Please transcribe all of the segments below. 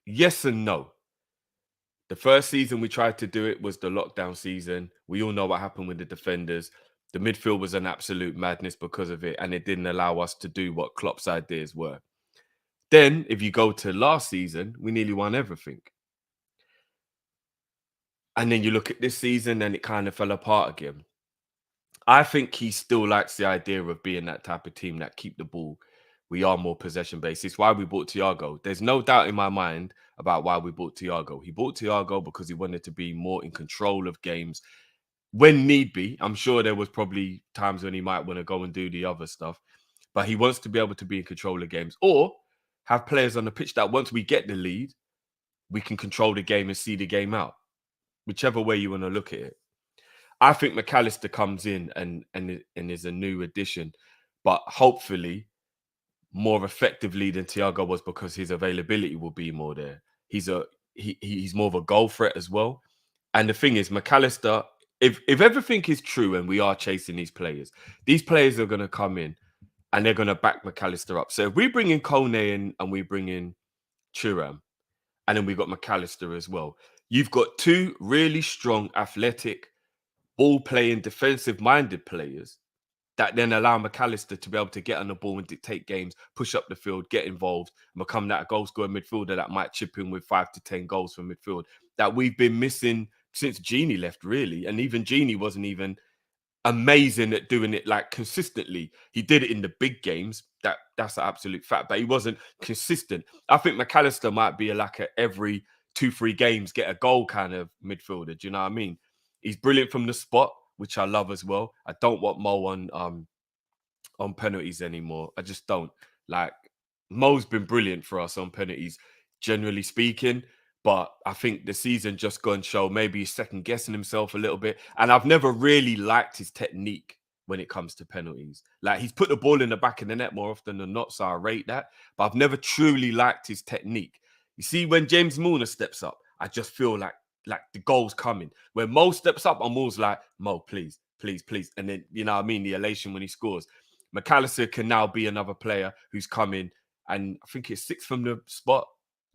Yes and no. The first season we tried to do it was the lockdown season. We all know what happened with the defenders. The midfield was an absolute madness because of it, and it didn't allow us to do what Klopp's ideas were. Then, if you go to last season, we nearly won everything. And then you look at this season, and it kind of fell apart again. I think he still likes the idea of being that type of team that keep the ball. We are more possession based. It's why we bought Thiago. There's no doubt in my mind about why we bought Thiago. He bought Thiago because he wanted to be more in control of games when need be. I'm sure there was probably times when he might want to go and do the other stuff, but he wants to be able to be in control of games or have players on the pitch that once we get the lead, we can control the game and see the game out, whichever way you want to look at it. I think McAllister comes in and is a new addition, but hopefully more effectively than Thiago was because his availability will be more there. He's more of a goal threat as well. And the thing is, McAllister, if everything is true and we are chasing these players are going to come in and they're going to back McAllister up. So if we bring in Kone in and we bring in Thuram, and then we've got McAllister as well, you've got two really strong, athletic, ball playing, defensive minded players that then allow McAllister to be able to get on the ball and dictate games, push up the field, get involved, and become that goal scorer midfielder that might chip in with 5 to 10 goals from midfield that we've been missing since Genie left, really. And even Genie wasn't even amazing at doing it like consistently. He did it in the big games. That's an absolute fact, but he wasn't consistent. I think McAllister might be like a every 2-3 games get a goal kind of midfielder. Do you know what I mean? He's brilliant from the spot, which I love as well. I don't want Mo on penalties anymore. I just don't. Like Mo's been brilliant for us on penalties, generally speaking. But I think the season just gone show maybe he's second guessing himself a little bit. And I've never really liked his technique when it comes to penalties. Like he's put the ball in the back of the net more often than not, so I rate that. But I've never truly liked his technique. You see, when James Milner steps up, I just feel like the goal's coming. When Mo steps up, I'm always like, Mo, please, please, please. And then, you know what I mean? The elation when he scores. McAllister can now be another player who's coming, and I think it's 6 from the spot.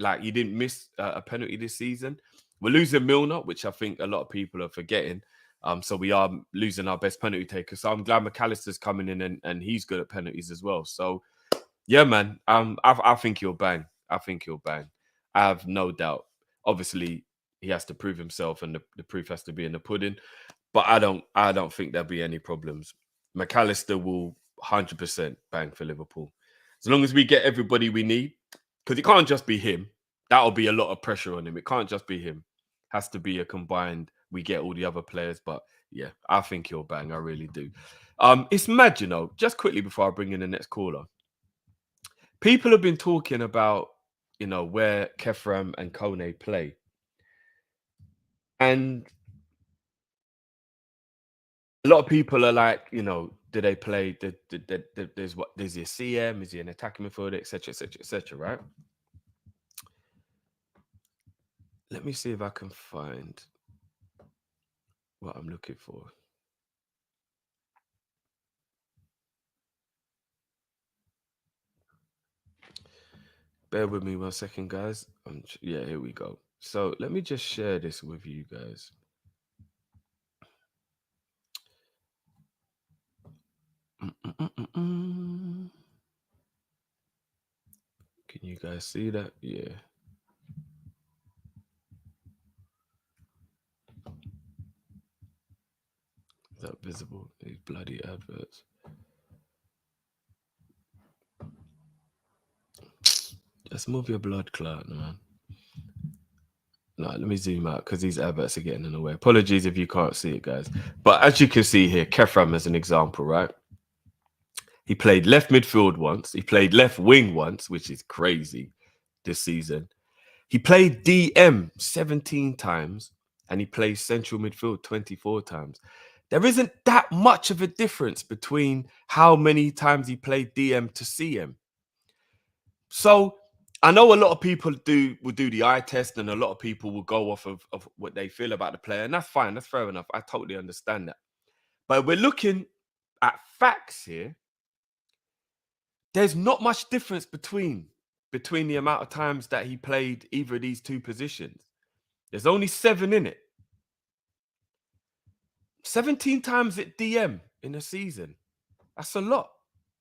Like he didn't miss a penalty this season. We're losing Milner, which I think a lot of people are forgetting. So we are losing our best penalty taker. So I'm glad McAllister's coming in and he's good at penalties as well. So yeah, man. I think he'll bang. I think he'll bang. I have no doubt. Obviously, he has to prove himself, and the proof has to be in the pudding. But I don't think there'll be any problems. McAllister will 100% bang for Liverpool. As long as we get everybody we need, because it can't just be him. That'll be a lot of pressure on him. It can't just be him. Has to be a combined. We get all the other players, but yeah, I think he'll bang. I really do. It's mad, you know. Just quickly before I bring in the next caller, people have been talking about, you know, where Kefram and Kone play, and a lot of people are like, you know, do they play? There's a CM? Is he an attacking midfielder, etc., etc., etc. Right? Let me see if I can find what I'm looking for. Bear with me 1 second, guys. Yeah, here we go. So let me just share this with you guys. Can you guys see that? Yeah. Is that visible? These bloody adverts. Just move your blood clot, man. No, let me zoom out because these adverts are getting in the way. Apologies if you can't see it, guys. But as you can see here, Kefram as an example, right? He played left midfield once. He played left wing once, which is crazy this season. He played DM 17 times and he plays central midfield 24 times. There isn't that much of a difference between how many times he played DM to CM. So I know a lot of people will do the eye test, and a lot of people will go off of what they feel about the player, and that's fine. That's fair enough. I totally understand that. But we're looking at facts here. There's not much difference between between the amount of times that he played either of these two positions. There's only 7 in it. 17 times at DM in a season. That's a lot.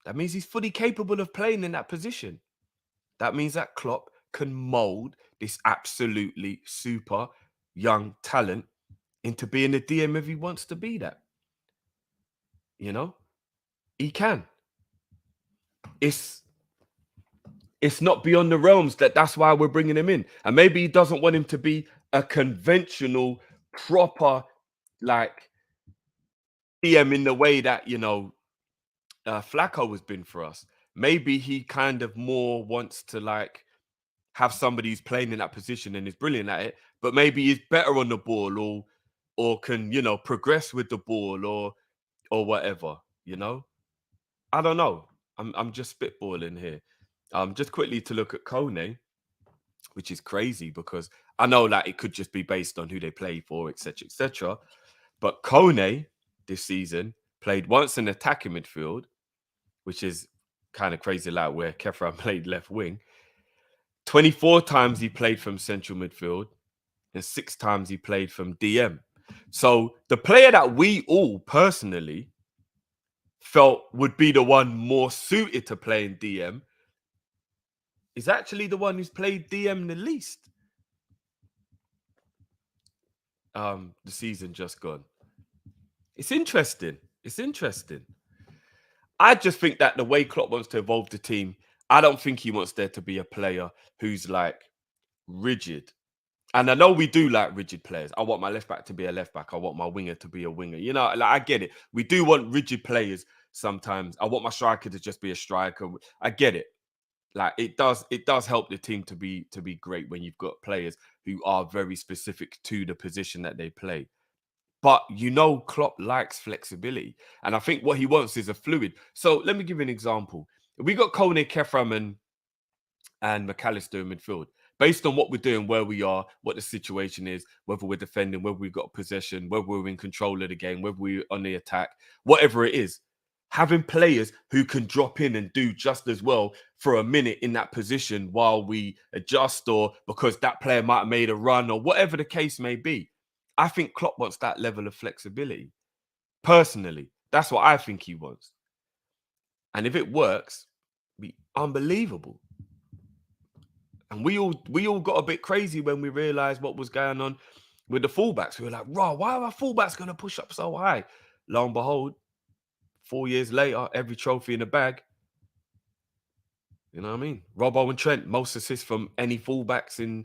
That means he's fully capable of playing in that position. That means that Klopp can mold this absolutely super young talent into being a DM if he wants to be that. You know, he can. It's it's not beyond the realms that's why we're bringing him in. And maybe he doesn't want him to be a conventional, proper, like DM in the way that, Flacco has been for us. Maybe he kind of more wants to like have somebody who's playing in that position and is brilliant at it, but maybe he's better on the ball or can, progress with the ball or whatever, you know? I don't know. I'm just spitballing here. Just quickly to look at Kone, which is crazy because I know that it could just be based on who they play for, etc., etc. But Kone this season played once in attacking midfield, which is kind of crazy, like where Kefran played left wing. 24 times he played from central midfield, and 6 times he played from DM. So the player that we all personally felt would be the one more suited to playing DM is actually the one who's played DM the least. The season just gone. It's interesting. It's interesting. I just think that the way Klopp wants to evolve the team, I don't think he wants there to be a player who's like rigid. And I know we do like rigid players. I want my left back to be a left back. I want my winger to be a winger. Like I get it. We do want rigid players sometimes. I want my striker to just be a striker. I get it. Like it does help the team to be great when you've got players who are very specific to the position that they play. But Klopp likes flexibility. And I think what he wants is a fluid. So let me give you an example. We got Kone, Kefram, and McAllister in midfield. Based on what we're doing, where we are, what the situation is, whether we're defending, whether we've got possession, whether we're in control of the game, whether we're on the attack, whatever it is, having players who can drop in and do just as well for a minute in that position while we adjust or because that player might have made a run or whatever the case may be. I think Klopp wants that level of flexibility. Personally, that's what I think he wants. And if it works, it'd be unbelievable. And we all got a bit crazy when we realized what was going on with the fullbacks. We were like, "Raw, why are our fullbacks going to push up so high?" Lo and behold, 4 years later, every trophy in the bag. You know what I mean? Robbo and Trent, most assists from any fullbacks in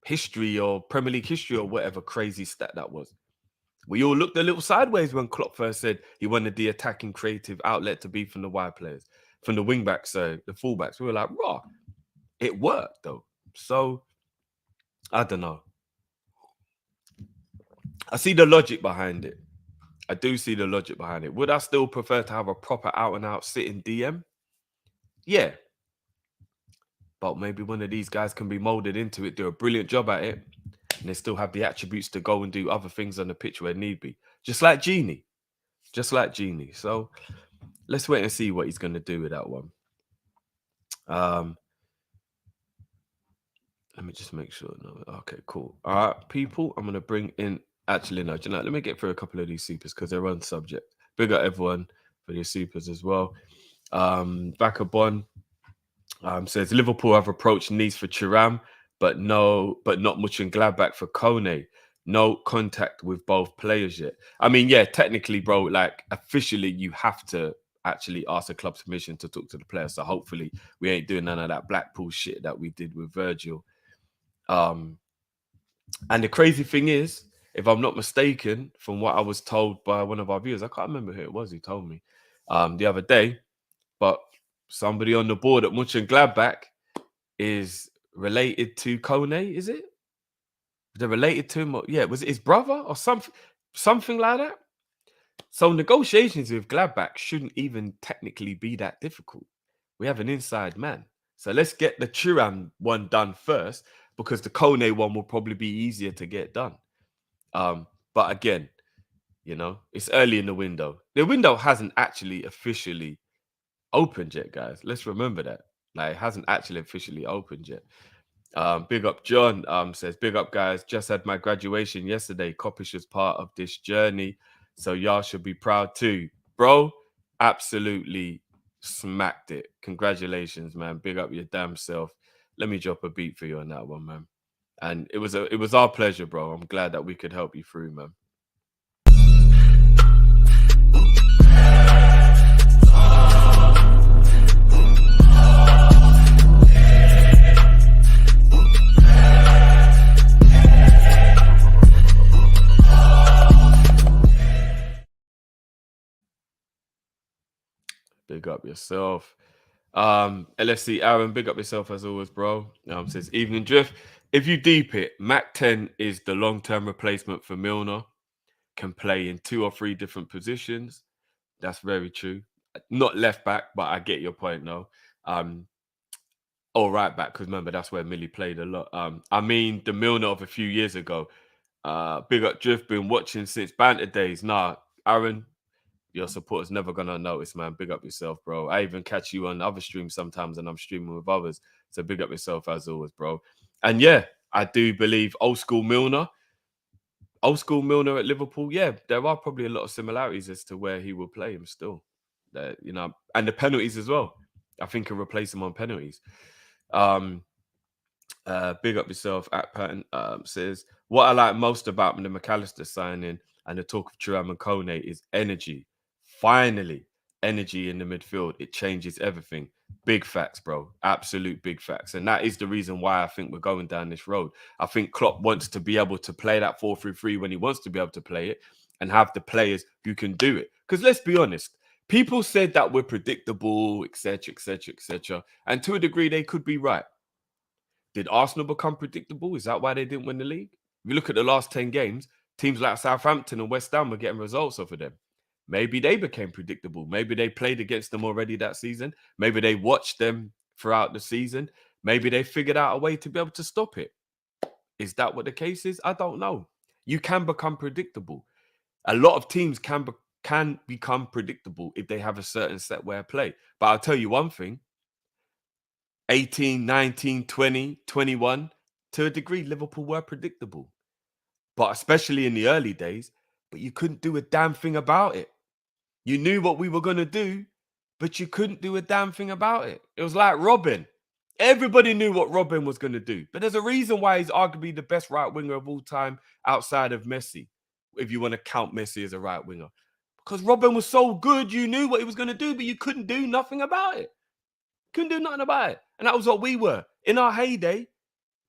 history or Premier League history or whatever crazy stat that was. We all looked a little sideways when Klopp first said he wanted the attacking creative outlet to be from the wide players, from the wingbacks, the fullbacks. We were like, "Raw." It worked though. So I don't know. I see the logic behind it. I do see the logic behind it. Would I still prefer to have a proper out and out sitting DM? Yeah. But maybe one of these guys can be molded into it, do a brilliant job at it, and they still have the attributes to go and do other things on the pitch where need be. Just like Genie. Just like Genie. So let's wait and see what he's going to do with that one. Let me just make sure. No, okay, cool. All right, people, I'm going to bring in. Actually, no, let me get through a couple of these supers because they're on subject. Big up everyone for your supers as well. Vacabon says Liverpool have approached needs for Thuram, but not much in Gladbach for Kone. No contact with both players yet. I mean, yeah, technically, bro, like officially, you have to actually ask the club's permission to talk to the player. So hopefully, we ain't doing none of that Blackpool shit that we did with Virgil. And the crazy thing is, if I'm not mistaken, from what I was told by one of our viewers, I can't remember who it was who told me the other day, but somebody on the board at Mönchengladbach is related to Kone, is it? They're related to him? Yeah, was it his brother or something like that? So negotiations with Gladbach shouldn't even technically be that difficult. We have an inside man. So let's get the Thuram one done first because the Kone one will probably be easier to get done. But again, it's early in the window. The window hasn't actually officially opened yet, guys. Let's remember that. Like, it hasn't actually officially opened yet. Big up John. Says big up guys. Just had my graduation yesterday. Kop-ish was part of this journey, so y'all should be proud too, bro. Absolutely smacked it. Congratulations, man. Big up your damn self. Let me drop a beat for you on that one, man. And it was our pleasure, bro. I'm glad that we could help you through, man. Big up yourself. LFC Aaron, big up yourself as always, bro. Says Evening Drift. If you deep it, Mac 10 is the long-term replacement for Milner. Can play in 2 or 3 different positions. That's very true. Not left back, but I get your point though. Or right back, because remember that's where Millie played a lot. I mean the Milner of a few years ago. Big up Drift, been watching since banter days. Nah, Aaron, your support's never gonna notice, man. Big up yourself, bro. I even catch you on other streams sometimes, and I'm streaming with others. So big up yourself as always, bro. And yeah, I do believe old school Milner at Liverpool. Yeah, there are probably a lot of similarities as to where he will play him still. You know, and the penalties as well. I think he'll replace him on penalties. Um, Big up yourself at Patton. Says what I like most about the McAllister signing and the talk of Thuram and Kone is energy. Finally, energy in the midfield. It changes everything. Big facts, bro. Absolute big facts. And that is the reason why I think we're going down this road. I think Klopp wants to be able to play that 4-3-3 when he wants to be able to play it and have the players who can do it. Because let's be honest, people said that we're predictable, etc., etc., etc. And to a degree, they could be right. Did Arsenal become predictable? Is that why they didn't win the league? If you look at the last 10 games, teams like Southampton and West Ham were getting results off of them. Maybe they became predictable. Maybe they played against them already that season. Maybe they watched them throughout the season. Maybe they figured out a way to be able to stop it. Is that what the case is? I don't know. You can become predictable. A lot of teams can become predictable if they have a certain set way of play. But I'll tell you one thing, 18, 19, 20, 21, to a degree, Liverpool were predictable. But especially in the early days, but you couldn't do a damn thing about it. You knew what we were going to do, but you couldn't do a damn thing about it. It was like Robin. Everybody knew what Robin was going to do. But there's a reason why he's arguably the best right winger of all time outside of Messi, if you want to count Messi as a right winger. Because Robin was so good, you knew what he was going to do, but you couldn't do nothing about it. Couldn't do nothing about it. And that was what we were. In our heyday,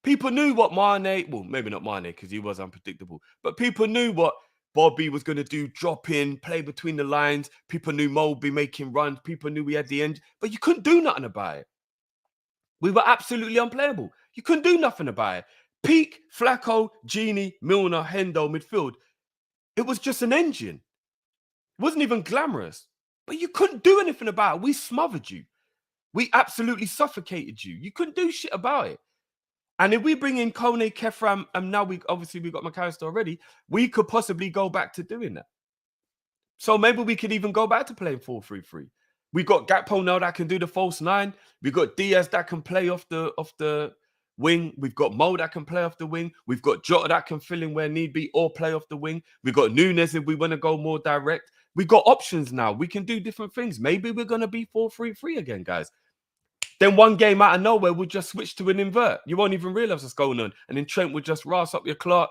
people knew what Mane, well, maybe not Mane because he was unpredictable, but people knew what Bobby was going to do, drop in, play between the lines. People knew Mo would be making runs. People knew we had the end, but you couldn't do nothing about it. We were absolutely unplayable. You couldn't do nothing about it. Peak, Flacco, Genie, Milner, Hendo, midfield. It was just an engine. It wasn't even glamorous, but you couldn't do anything about it. We smothered you. We absolutely suffocated you. You couldn't do shit about it. And if we bring in Kone, Kefram, and now we got McAllister already, we could possibly go back to doing that. So maybe we could even go back to playing 4-3-3. We got Gakpo now that can do the false 9. We got Diaz that can play off the wing. We've got Mo that can play off the wing. We've got Jota that can fill in where need be or play off the wing. We've got Nunes if we want to go more direct. We got options now. We can do different things. Maybe we're going to be 4-3-3 again, guys. Then one game out of nowhere, we'll just switch to an invert. You won't even realize what's going on. And then Trent would just ras up your clock,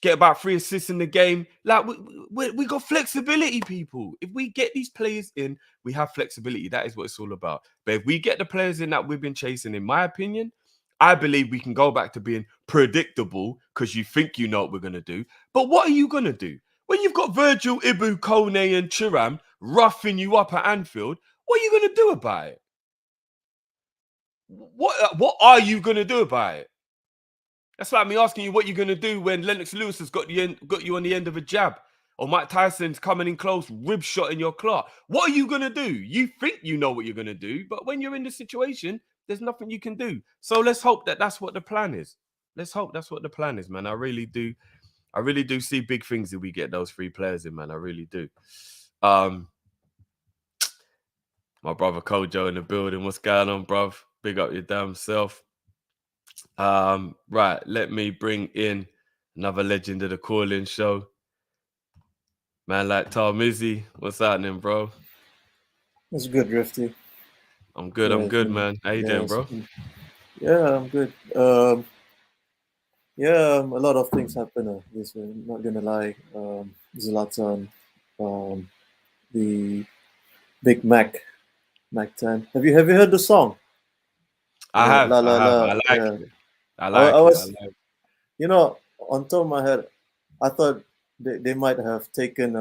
get about 3 assists in the game. Like, we got flexibility, people. If we get these players in, we have flexibility. That is what it's all about. But if we get the players in that we've been chasing, in my opinion, I believe we can go back to being predictable because you think you know what we're going to do. But what are you going to do? When you've got Virgil, Ibu, Kone, and Thuram roughing you up at Anfield, what are you going to do about it? What are you going to do about it? That's like me asking you what you're going to do when Lennox Lewis has got you on the end of a jab, or Mike Tyson's coming in close, rib shot in your clock. What are you going to do? You think you know what you're going to do, but when you're in the situation, there's nothing you can do. So let's hope that that's what the plan is. Let's hope that's what the plan is, man. I really do see big things if we get those 3 players in, man. I really do. My brother Kojo in the building. What's going on, bruv? Big up your damn self. Right, let me bring in another legend of the call-in show. Man like Tarmizi. What's happening, bro? It's good, Drifty. I'm Yeah, it's good, been man. How you yeah, doing, bro? yeah, I'm good. Yeah, a lot of things happen. This week, not gonna lie. Zlatan, um, the Big Mac 10. Have you heard the song? The La I La have. La. I like Yeah, it. I I like it. I was, like on top of my head, I thought they might have taken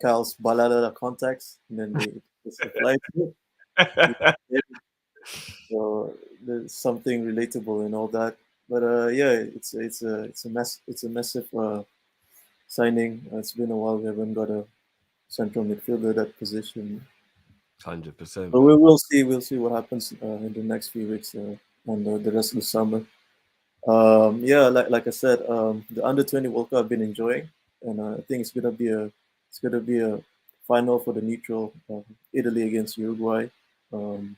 Kyle's Balala context and then they just applied to it. it. So there's something relatable and all that. But yeah, it's a massive signing. It's been a while. We haven't got a central midfielder that position. 100%. But we'll see what happens in the next few weeks and the rest of the summer. Yeah, like I said, the under 20 World Cup I've been enjoying, and I think it's gonna be a final for the neutral Italy against Uruguay. Um,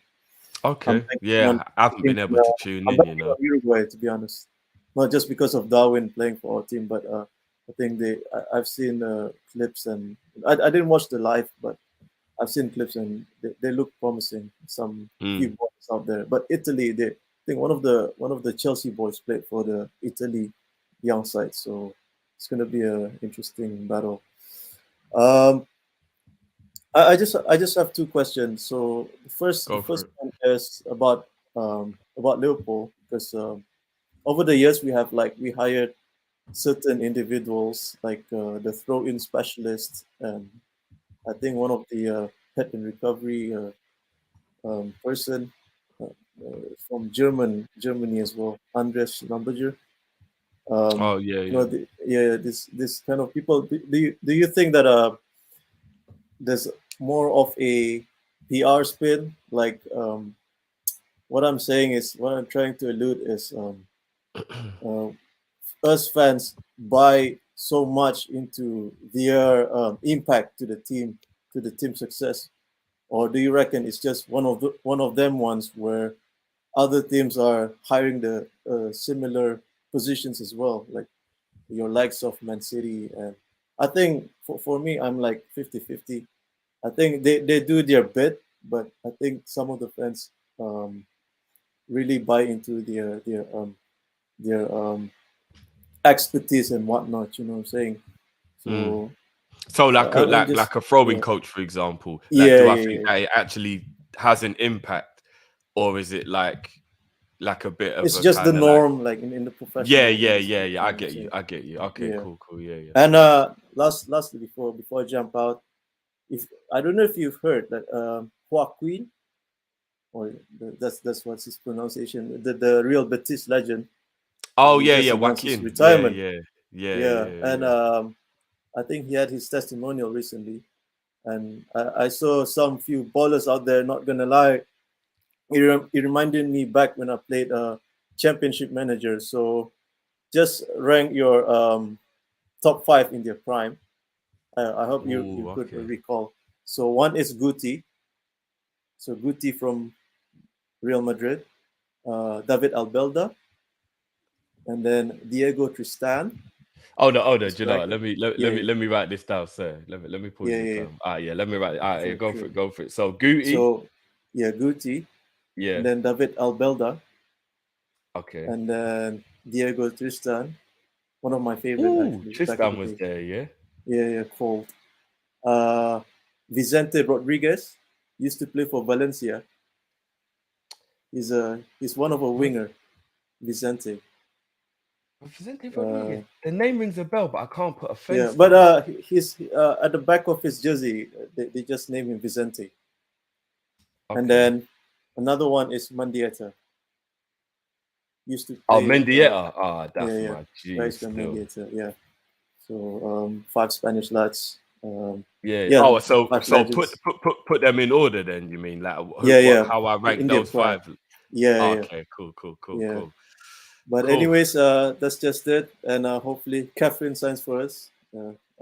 I'm Okay. banking on Yeah, I haven't been able to tune I'm in, you banking know. on Uruguay, to be honest. Not just because of Darwin playing for our team, but I think I've seen clips and I didn't watch the live, but I've seen clips and they look promising. Some few Mm, boys out there, but Italy, I think one of the Chelsea boys played for the Italy young side, so it's gonna be a interesting battle. Um, I just have two questions. So the go for first it. one is about Liverpool because over the years we hired certain individuals like the throw-in specialist and I think one of the head and recovery person uh, from Germany as well, Andres Lamberger. Um, Oh, yeah, yeah. yeah, this kind of people. Do you think that there's more of a PR spin? Like what I'm trying to allude is uh, us fans buy so much into their impact to the team success, or do you reckon it's just one of them ones where other teams are hiring the similar positions as well, like your likes of Man City? And I think for me, I'm like 50-50. I think they do their bit, but I think some of the fans um, really buy into their expertise and whatnot. You know what I'm saying? Mm. So So like a I'm just like a throwing yeah coach, for example. Like, yeah do I yeah think yeah. that it actually has an impact, or is it like a bit of It's a just the kind of like, norm, like in the yeah, professional yeah, yeah, industry. yeah. You I know what I'm get you. saying? I get you. Okay, Yeah. cool, cool. Yeah, yeah. And lastly, before I jump out, if I don't know if you've heard that Joaquin, or that's what's his pronunciation, the Real Betis legend, Oh, he yeah, just yeah. announced his Joaquin. Yeah, retirement. yeah, yeah, Yeah, yeah, and yeah. I think he had his testimonial recently, and I saw some few ballers out there. Not gonna lie, it reminded me back when I played Championship Manager. So just rank your top five in their prime. I hope you Oh, could okay. recall. So one is Guti. So Guti from Real Madrid, David Albelda, and then Diego Tristan, Oh no. the Do you know what? striker. Let Yeah, me yeah, let me write this down, sir. Let me pause yeah, your yeah, yeah. time. Yeah. Let me write it. Yeah, Sure, go for sure. it. Go for it. So Guti. So yeah, Guti, and Yeah. then David Albelda, Okay. and then Diego Tristan, one of my favorite Ooh, actually back in Tristan the was day. there. Yeah. Yeah, yeah, cold. Uh, Vicente Rodriguez used to play for Valencia. He's one of a What? winger, Vicente. Vicente Uh, Rodriguez. The name rings a bell, but I can't put a Yeah, face but to it. he's at the back of his jersey. They just named him Vicente. And Okay. then another one is Mandieta. Used to Oh, play. Mendieta. Yeah, That's yeah, my G Gaisca still. Mendieta. Yeah. So five Spanish lads. Yeah. Yeah, Oh, five so legends. put them in order then. You mean like who? Yeah, What? yeah, How I rank in their those prime. five? Yeah, yeah, Okay. Cool. Cool. Cool. yeah. Cool. But Cool. anyways, that's just it. And hopefully, Catherine signs for us.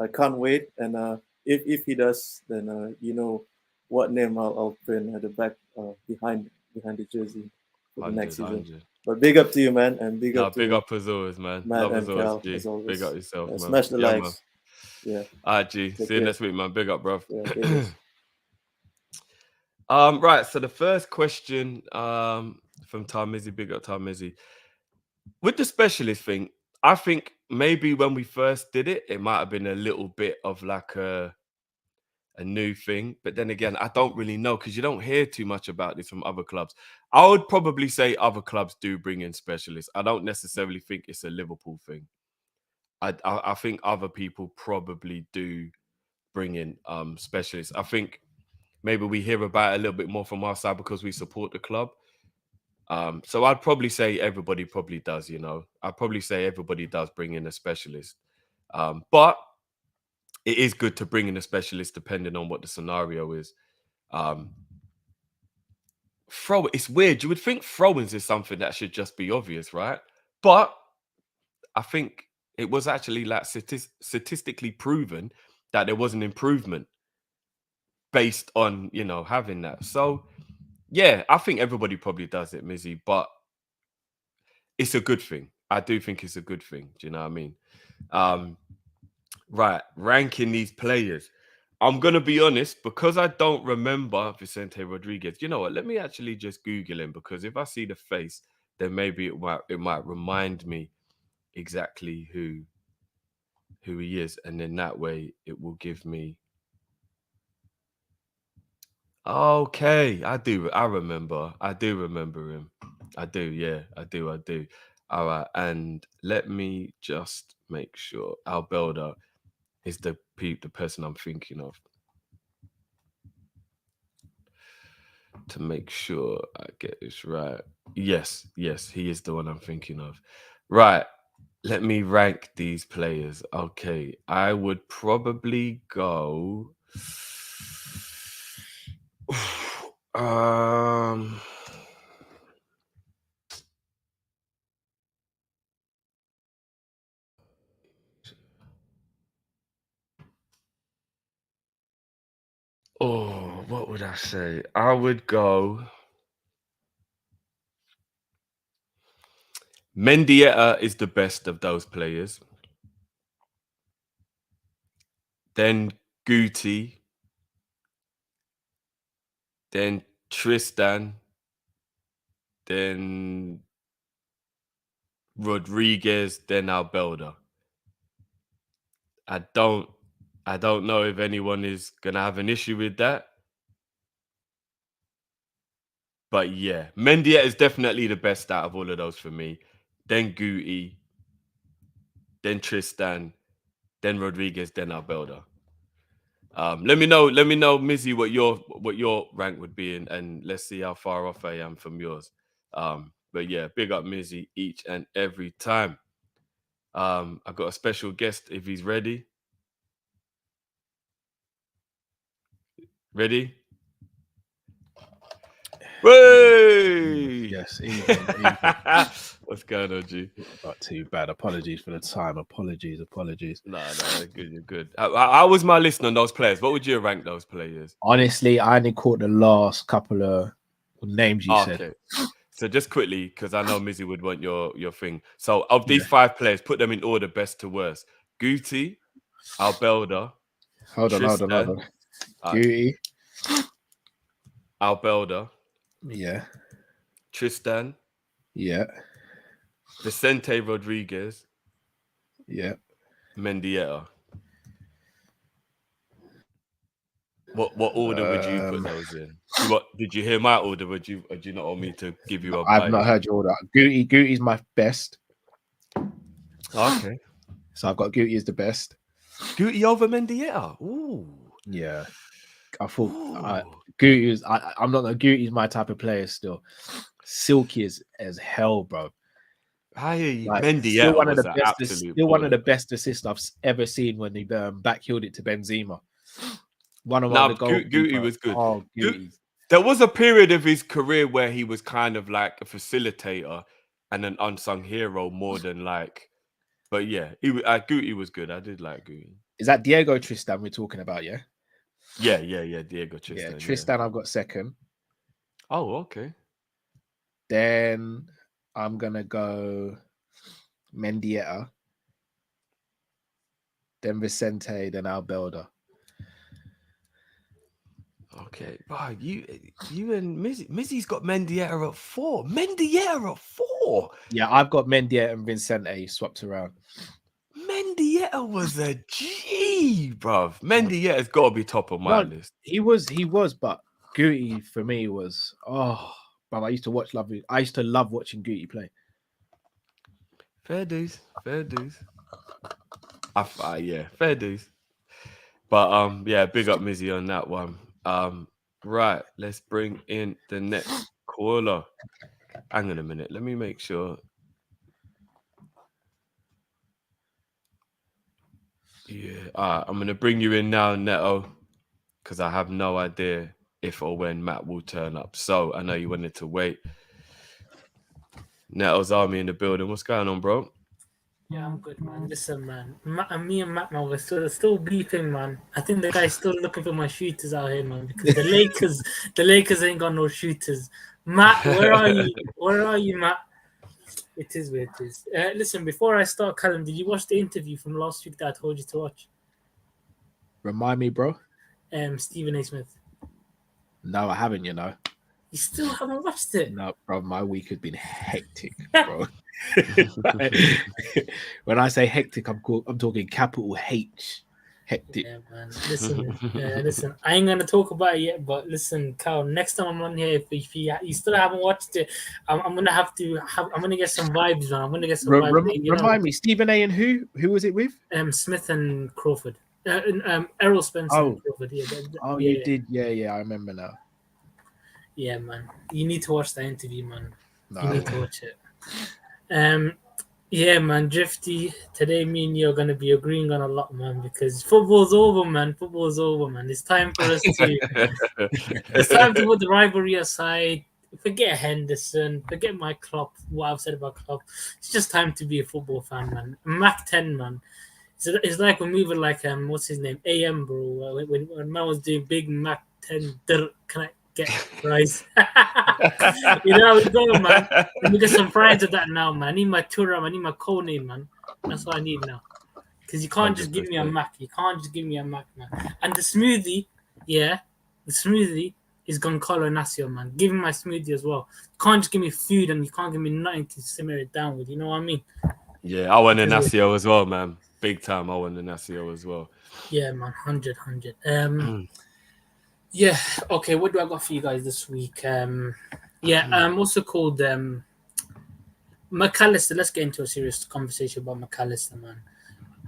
I can't wait. And if he does, then you know what name I'll print at the back behind the jersey. for the next 100, season. 100. But big up to you, man, and big No, up big to up as always, man. Matt Love as and always, Cal, G. as Big up always. yourself, man. Smash the Yeah, man. likes. Yeah, All right, G. take See you care. next week, man. Big up, bro. Yeah, Davis. Right. So the first question from Tarmizi, big up Tarmizi. With the specialist thing, I think maybe when we first did it, it might have been a little bit of like a new thing. But then again, I don't really know because you don't hear too much about this from other clubs. I would probably say other clubs do bring in specialists. I don't necessarily think it's a Liverpool thing. I think other people probably do bring in specialists. I think maybe we hear about it a little bit more from our side because we support the club. So I'd probably say everybody probably does, you know. I'd probably say everybody does bring in a specialist. But it is good to bring in a specialist depending on what the scenario is. It's weird. You would think throw-ins is something that should just be obvious, right? But I think it was actually like statistically proven that there was an improvement based on, you know, having that. So yeah, I think everybody probably does it, Mizzy, but it's a good thing. I do think it's a good thing. Do you know what I mean? Right, ranking these players. I'm gonna be honest, because I don't remember Vicente Rodriguez. You know what? Let me actually just Google him because if I see the face, then maybe it might remind me exactly who he is, and then that way it will give me. Okay, I do. I remember. I do remember him. I do. Yeah, I do. I do. All right, and let me just make sure Albelda is the person I'm thinking of. To make sure I get this right. Yes, yes, he is the one I'm thinking of. Right. Let me rank these players. Okay, I would probably go. um. Oh, what would I say? I would go. Mendieta is the best of those players. Then Guti. Then Tristan. Then Rodriguez. Then Albelda. I don't know if anyone is gonna have an issue with that. But yeah, Mendia is definitely the best out of all of those for me. Then Guti, then Tristan, then Rodriguez, then Albelda. Let me know, Mizzy, what your rank would be, and let's see how far off I am from yours. But yeah, big up Mizzy each and every time. I've got a special guest if he's ready. Ready? Hey! Yes, even. What's going on, G? Not too bad. Apologies for the time. Apologies. No, you're good. You're good. How was my list on those players? What would you rank those players? Honestly, I only caught the last couple of names you said. Okay. So just quickly, because I know Mizzy would want your thing. So of these 5 players, put them in order, best to worst. Guti, Albelda, Hold on. Guti. Albelda, Yeah. Tristan, Yeah. Vicente Rodriguez, Yeah. Mendieta. What order would you put those in? Did you hear my order? Would you not want me to give you a I've not heard your order. Guti's my best. Okay. So I've got Guti as the best. Guti over Mendieta. Ooh. Yeah. I thought Guti is I'm not Guti's my type of player still. Silky as hell, bro. Mendieta still one of was the an best. absolute Still one of the baller. best assists I've ever seen when he backheeled it to Benzema. One of the goals. Guti was good. Oh, Guti. There was a period of his career where he was kind of like a facilitator and an unsung hero more than like. But yeah, Guti was good. I did like Guti. Is that Diego Tristan we're talking about? Yeah. Yeah. Diego Tristan. Yeah, Tristan, I've got second. Oh, okay. Then I'm gonna go Mendieta. Then Vicente. Then Albelda. Okay, wow, you and Mizzy's got Mendieta at 4. Mendieta at 4. Yeah, I've got Mendieta and Vicente swapped around. Mendieta was a G, bruv. Mendieta's got to be top of my list. He was, but Guti for me was but I used to love watching Guti play. Fair dues. Yeah, fair dues. But yeah, big up Mizzy on that one. Right, let's bring in the next caller. Hang on a minute, let me make sure. Yeah, I'm gonna bring you in now, Neto, because I have no idea if or when Matt will turn up. So I know you wanted to wait. Neto's Army in the building. What's going on, bro? Yeah, I'm good, man. Listen, man. Me and Matt, man, we're still beefing, man. I think the guy's still looking for my shooters out here, man. Because the Lakers ain't got no shooters. Matt, where are you? Where are you, Matt? It is where it is. Listen, before I start, Callum, did you watch the interview from last week that I told you to watch? Remind me, bro. Stephen A. Smith. No, I haven't. You know. You still haven't watched it? No, bro. My week has been hectic, bro. When I say hectic, I'm talking capital H. Hectic. Yeah, man. Listen. I ain't gonna talk about it yet, but listen, Carl. Next time I'm on here, if you still haven't watched it, I'm gonna I'm gonna get some vibes, man. I'm gonna get some vibes. Remind me, Stephen A. and who? Who was it with? Smith and Crawford. Errol Spencer and Crawford. Yeah, you did. Yeah. I remember now. Yeah, man. You need to watch that interview, man. No. You need to watch it. Yeah, man. Drifty, today me and you are going to be agreeing on a lot, man, because football's over, man. Football's over, man. It's time for us to it's time to put the rivalry aside. Forget Henderson. Forget my Klopp, what I've said about Klopp. It's just time to be a football fan, man. Mac 10, man. It's like we're moving like, what's his name? AM, bro. When man was doing Big Mac 10, can I get fries? You know how it's going, man. Let me get some fries of that now, man. I need my Turam, I need my Kone, man. That's what I need now. Because you can't just give me a Mac. You can't just give me a Mac, man. And the smoothie, is Goncalo Nasio, man. Give me my smoothie as well. You can't just give me food and you can't give me nothing to simmer it down with. You know what I mean? Yeah, I want a Nasio as well, man. Big time, I want a Nasio as well. Yeah, man. 100. Yeah, okay, what do I got for you guys this week? I'm also called McAllister. Let's get into a serious conversation about McAllister, man.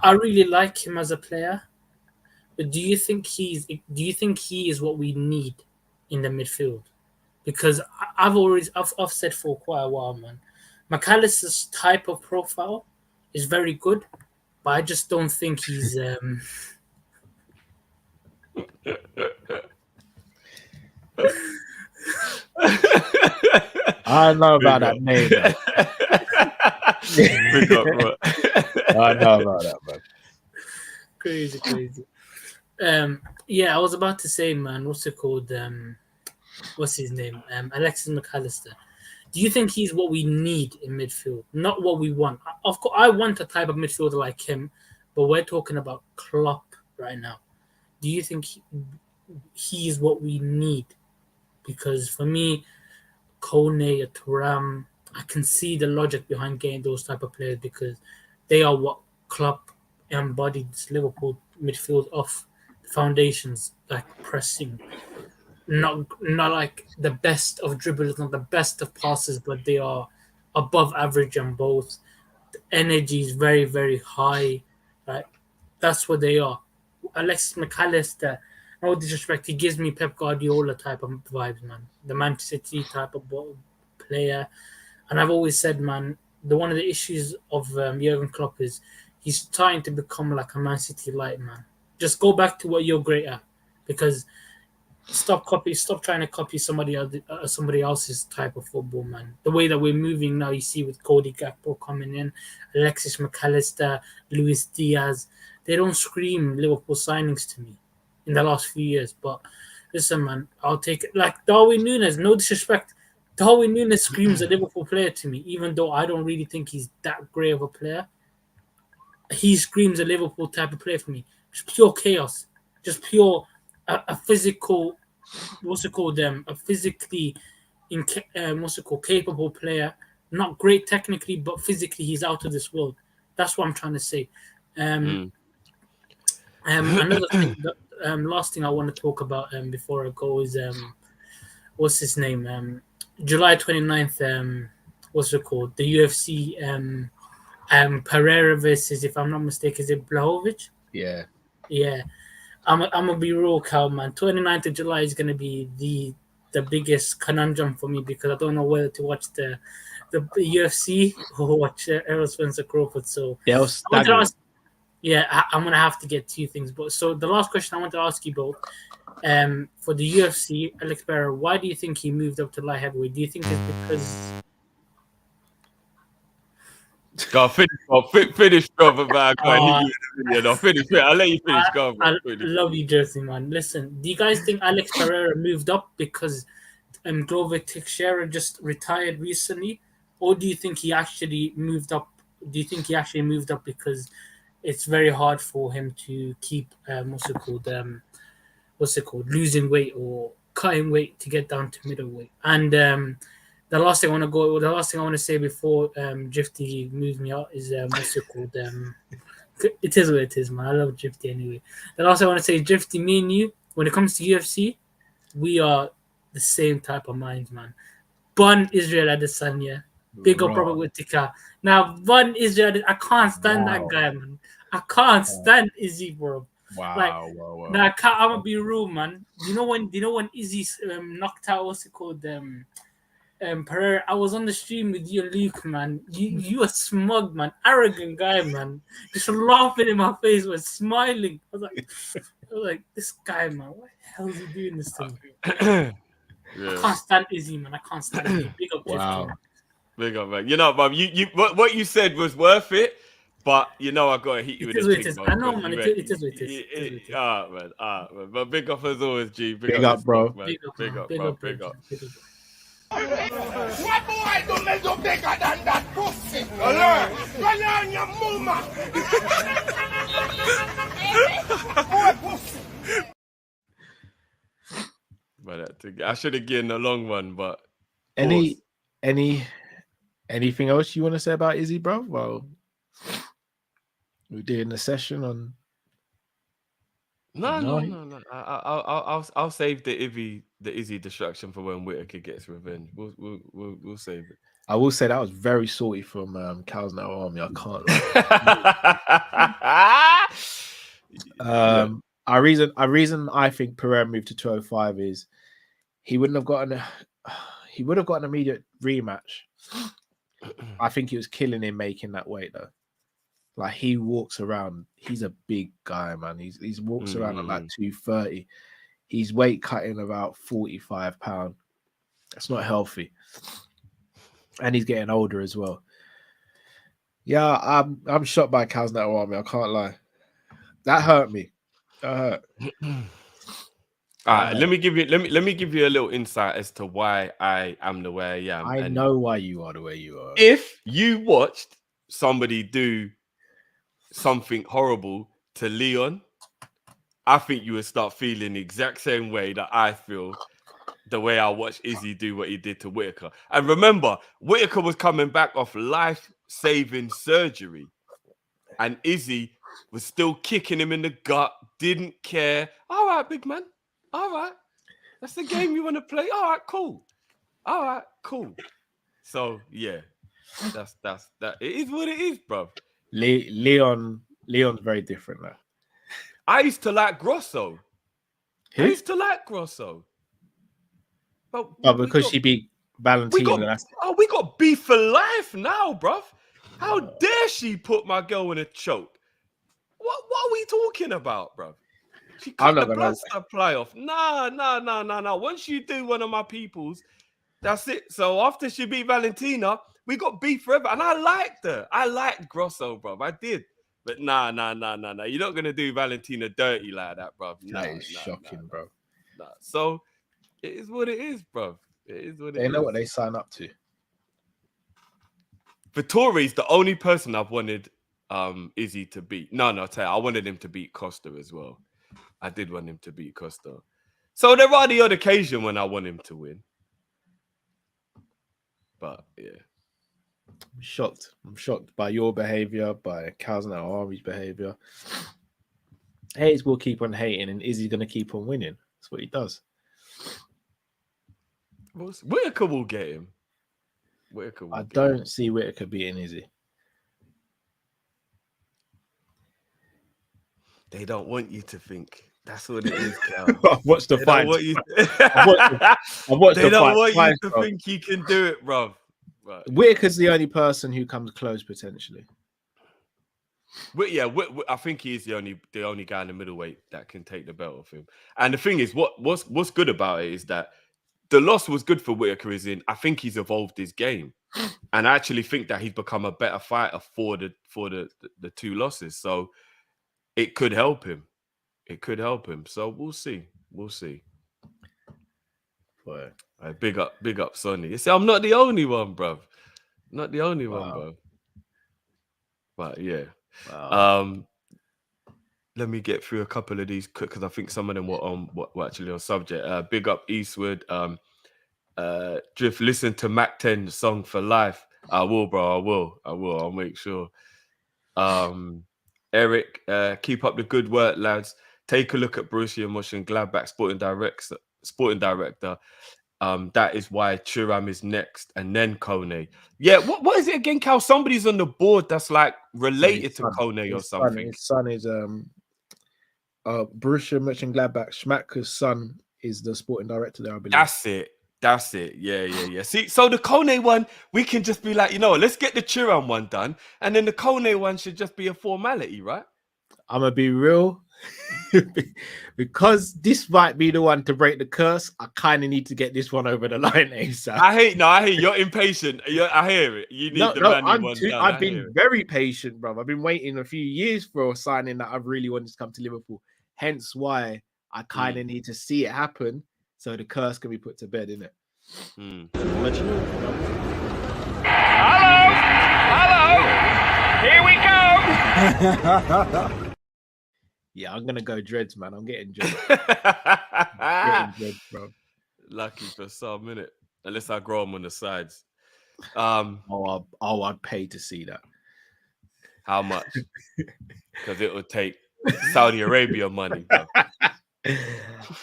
I really like him as a player, but do you think he is what we need in the midfield? Because I've said for quite a while, man, McAllister's type of profile is very good, but I just don't think he's I know about that name. I know about that, man. Crazy. I was about to say, man, what's it called? What's his name? Alexis McAllister. Do you think he's what we need in midfield, not what we want? Of course, I want a type of midfielder like him, but we're talking about Klopp right now. Do you think he is what we need? Because for me, Kone or Thuram, I can see the logic behind getting those type of players because they are what Klopp embodied this Liverpool midfield of foundations, like pressing. Not like the best of dribblers, not the best of passes, but they are above average on both. The energy is very, very high. Right? That's what they are. Alexis McAllister, no disrespect, he gives me Pep Guardiola type of vibes, man. The Manchester City type of player. And I've always said, man, one of the issues of Jurgen Klopp is he's trying to become like a Man City light, man. Just go back to what you're great at, because stop trying to copy somebody else's type of football, man. The way that we're moving now, you see with Cody Gakpo coming in, Alexis McAllister, Luis Diaz, they don't scream Liverpool signings to me in the last few years. But listen, man, I'll take it. Like Darwin Núñez, no disrespect. Darwin Núñez screams a Liverpool player to me, even though I don't really think he's that great of a player. He screams a Liverpool type of player for me. Just pure chaos, just pure a physical. What's it called? A physically, capable player. Not great technically, but physically he's out of this world. That's what I'm trying to say. Another thing, last thing I want to talk about before I go is what's his name? July 29th. What's it called? The UFC. Pereira versus, if I'm not mistaken, is it Blahovic? Yeah. Yeah. I'm gonna be real, Cal, man. 29th of July is gonna be the biggest conundrum for me because I don't know whether to watch the UFC or watch Errol Spencer Crawford. So They'll I wanted to stagger. ask, I'm gonna have to get two things. But so the last question I want to ask you both, for the UFC, Alex Pereira, why do you think he moved up to light heavyweight? Do you think it's because Go finish, brother, man. Go and hit you with a million. I'll finish. I'll let you finish. Go, bro. I love you, Jersey, man. Listen, do you guys think Alex Pereira moved up because Glover Teixeira just retired recently, or do you think he actually moved up? Do you think he actually moved up because it's very hard for him to keep losing weight or cutting weight to get down to middleweight? And the last thing I want to say before Drifty moves me out is it is what it is, man. I love Drifty anyway. The last thing I want to say is Drifty, me and you, when it comes to UFC, we are the same type of minds, man. Bun Israel Adesanya, big up Robert Whittaker. Now, Bun Israel, I can't stand that guy, man. I can't stand Izzy, bro. Wow. Now I'm gonna be rude, man. You know when Izzy knocked out what's it called Pereira, I was on the stream with you, Luke, man. You a smug, man, arrogant guy, man. Just laughing in my face, was smiling. I was like, this guy, man, what the hell is he doing this to me? I can't stand Izzy, man. I can't stand him. Big up, Wow. Big up, man. You know, Bob, what you said was worth it, but you know I gotta hit you with a thing, I know, man. It is what it is. Man. But big up as always, G. Big up, bro. Man. Big up, bro. Big up. What boy don't make you bigger than that pussy? Run on your mama. Boy, pussy. But I should have given a long one, but anything else you want to say about Izzy, bro? Well, we're doing a session on. No. I'll save the Izzy distraction for when Whittaker gets revenge. We'll save it. I will say that was very salty from Cal's Now Army. I can't. Our reason I think Pereira moved to 205 is he would have gotten an immediate rematch. I think he was killing him making that weight though. Like he walks around, he's a big guy, man. He's walks around at like 230. He's weight cutting about 45 pounds. That's not healthy. And he's getting older as well. Yeah, I'm shocked by Cal's Now Army. I can't lie. That hurt me. That hurt. All right, let me give you a little insight as to why I am the way I am. I know why you are the way you are. If you watched somebody do something horrible to Leon, I think you would start feeling the exact same way that I feel the way I watched Izzy do what he did to Whittaker. And remember, Whittaker was coming back off life-saving surgery, and Izzy was still kicking him in the gut, didn't care. All right, big man. All right. That's the game you want to play. All right, cool. All right, cool. So, yeah. That's that. It is what it is, bro. Leon's very different now. I used to like Grosso. Who? I used to like Grosso. But because she beat Valentina. We got beef for life now, bruv. How dare she put my girl in a choke? What are we talking about, bruv? She cut the blood supply off. Nah. Once you do one of my peoples, that's it. So after she beat Valentina, we got beef forever. And I liked her. I liked Grosso, bruv. I did. But nah. You're not gonna do Valentina dirty like that, bruv. That is shocking, bro. Nah. So it is what it is, bruv. It is what it They know is. what they sign up to. Vittori's the only person I've wanted Izzy to beat. No, I'll tell you, I wanted him to beat Costa as well. I did want him to beat Costa. So there are the odd occasion when I want him to win. But yeah. I'm shocked. I'm shocked by your behavior, by Cal's and Ari's behavior. Hayes will keep on hating, and Izzy's going to keep on winning. That's what he does. Whitaker will get him. I don't see Whitaker beating Izzy. They don't want you to think. That's what it is, Cal. I've watched the They fight. don't want you. I've watched They the don't fight want twice, you to bro. think he can do it, bruv. Right. Whitaker's the only person who comes close potentially. I think he is the only guy in the middleweight that can take the belt off him. And the thing is, what's good about it is that the loss was good for Whitaker. I think he's evolved his game, and I actually think that he's become a better fighter for the two losses. So it could help him. It could help him. So we'll see. We'll see. Boy. Big up, Sonny. You see, I'm not the only one, bruv. Not the only one, bro. But yeah. Wow. Let me get through a couple of these quick because I think some of them were actually on subject. Big up Eastwood. Drift, listen to Mac 10 song for life. I will, bro. I will. I'll make sure. Eric, keep up the good work, lads. Take a look at Borussia Mönchengladbach sporting director. That is why Thuram is next, and then Kone. Yeah, what is it again, Cal? Somebody's on the board that's like related to Kone or something. His son is Borussia Mönchengladbach. Schmatker's son is the sporting director there, I believe. That's it. Yeah. See, so the Kone one, we can just be like, let's get the Thuram one done, and then the Kone one should just be a formality, right? I'm gonna be real. Because this might be the one to break the curse, I kind of need to get this one over the line, ASAP. I hear you're impatient. I hear it. You need the Manny one done. I've been very patient, bro. I've been waiting a few years for a signing that I've really wanted to come to Liverpool. Hence why I kind of need to see it happen so the curse can be put to bed, innit? Hello, here we go. Yeah, I'm gonna go dreads, man. I'm getting dreads. Bro. Lucky for some minute, unless I grow them on the sides. I'd pay to see that. How much? Because it would take Saudi Arabia money, bro.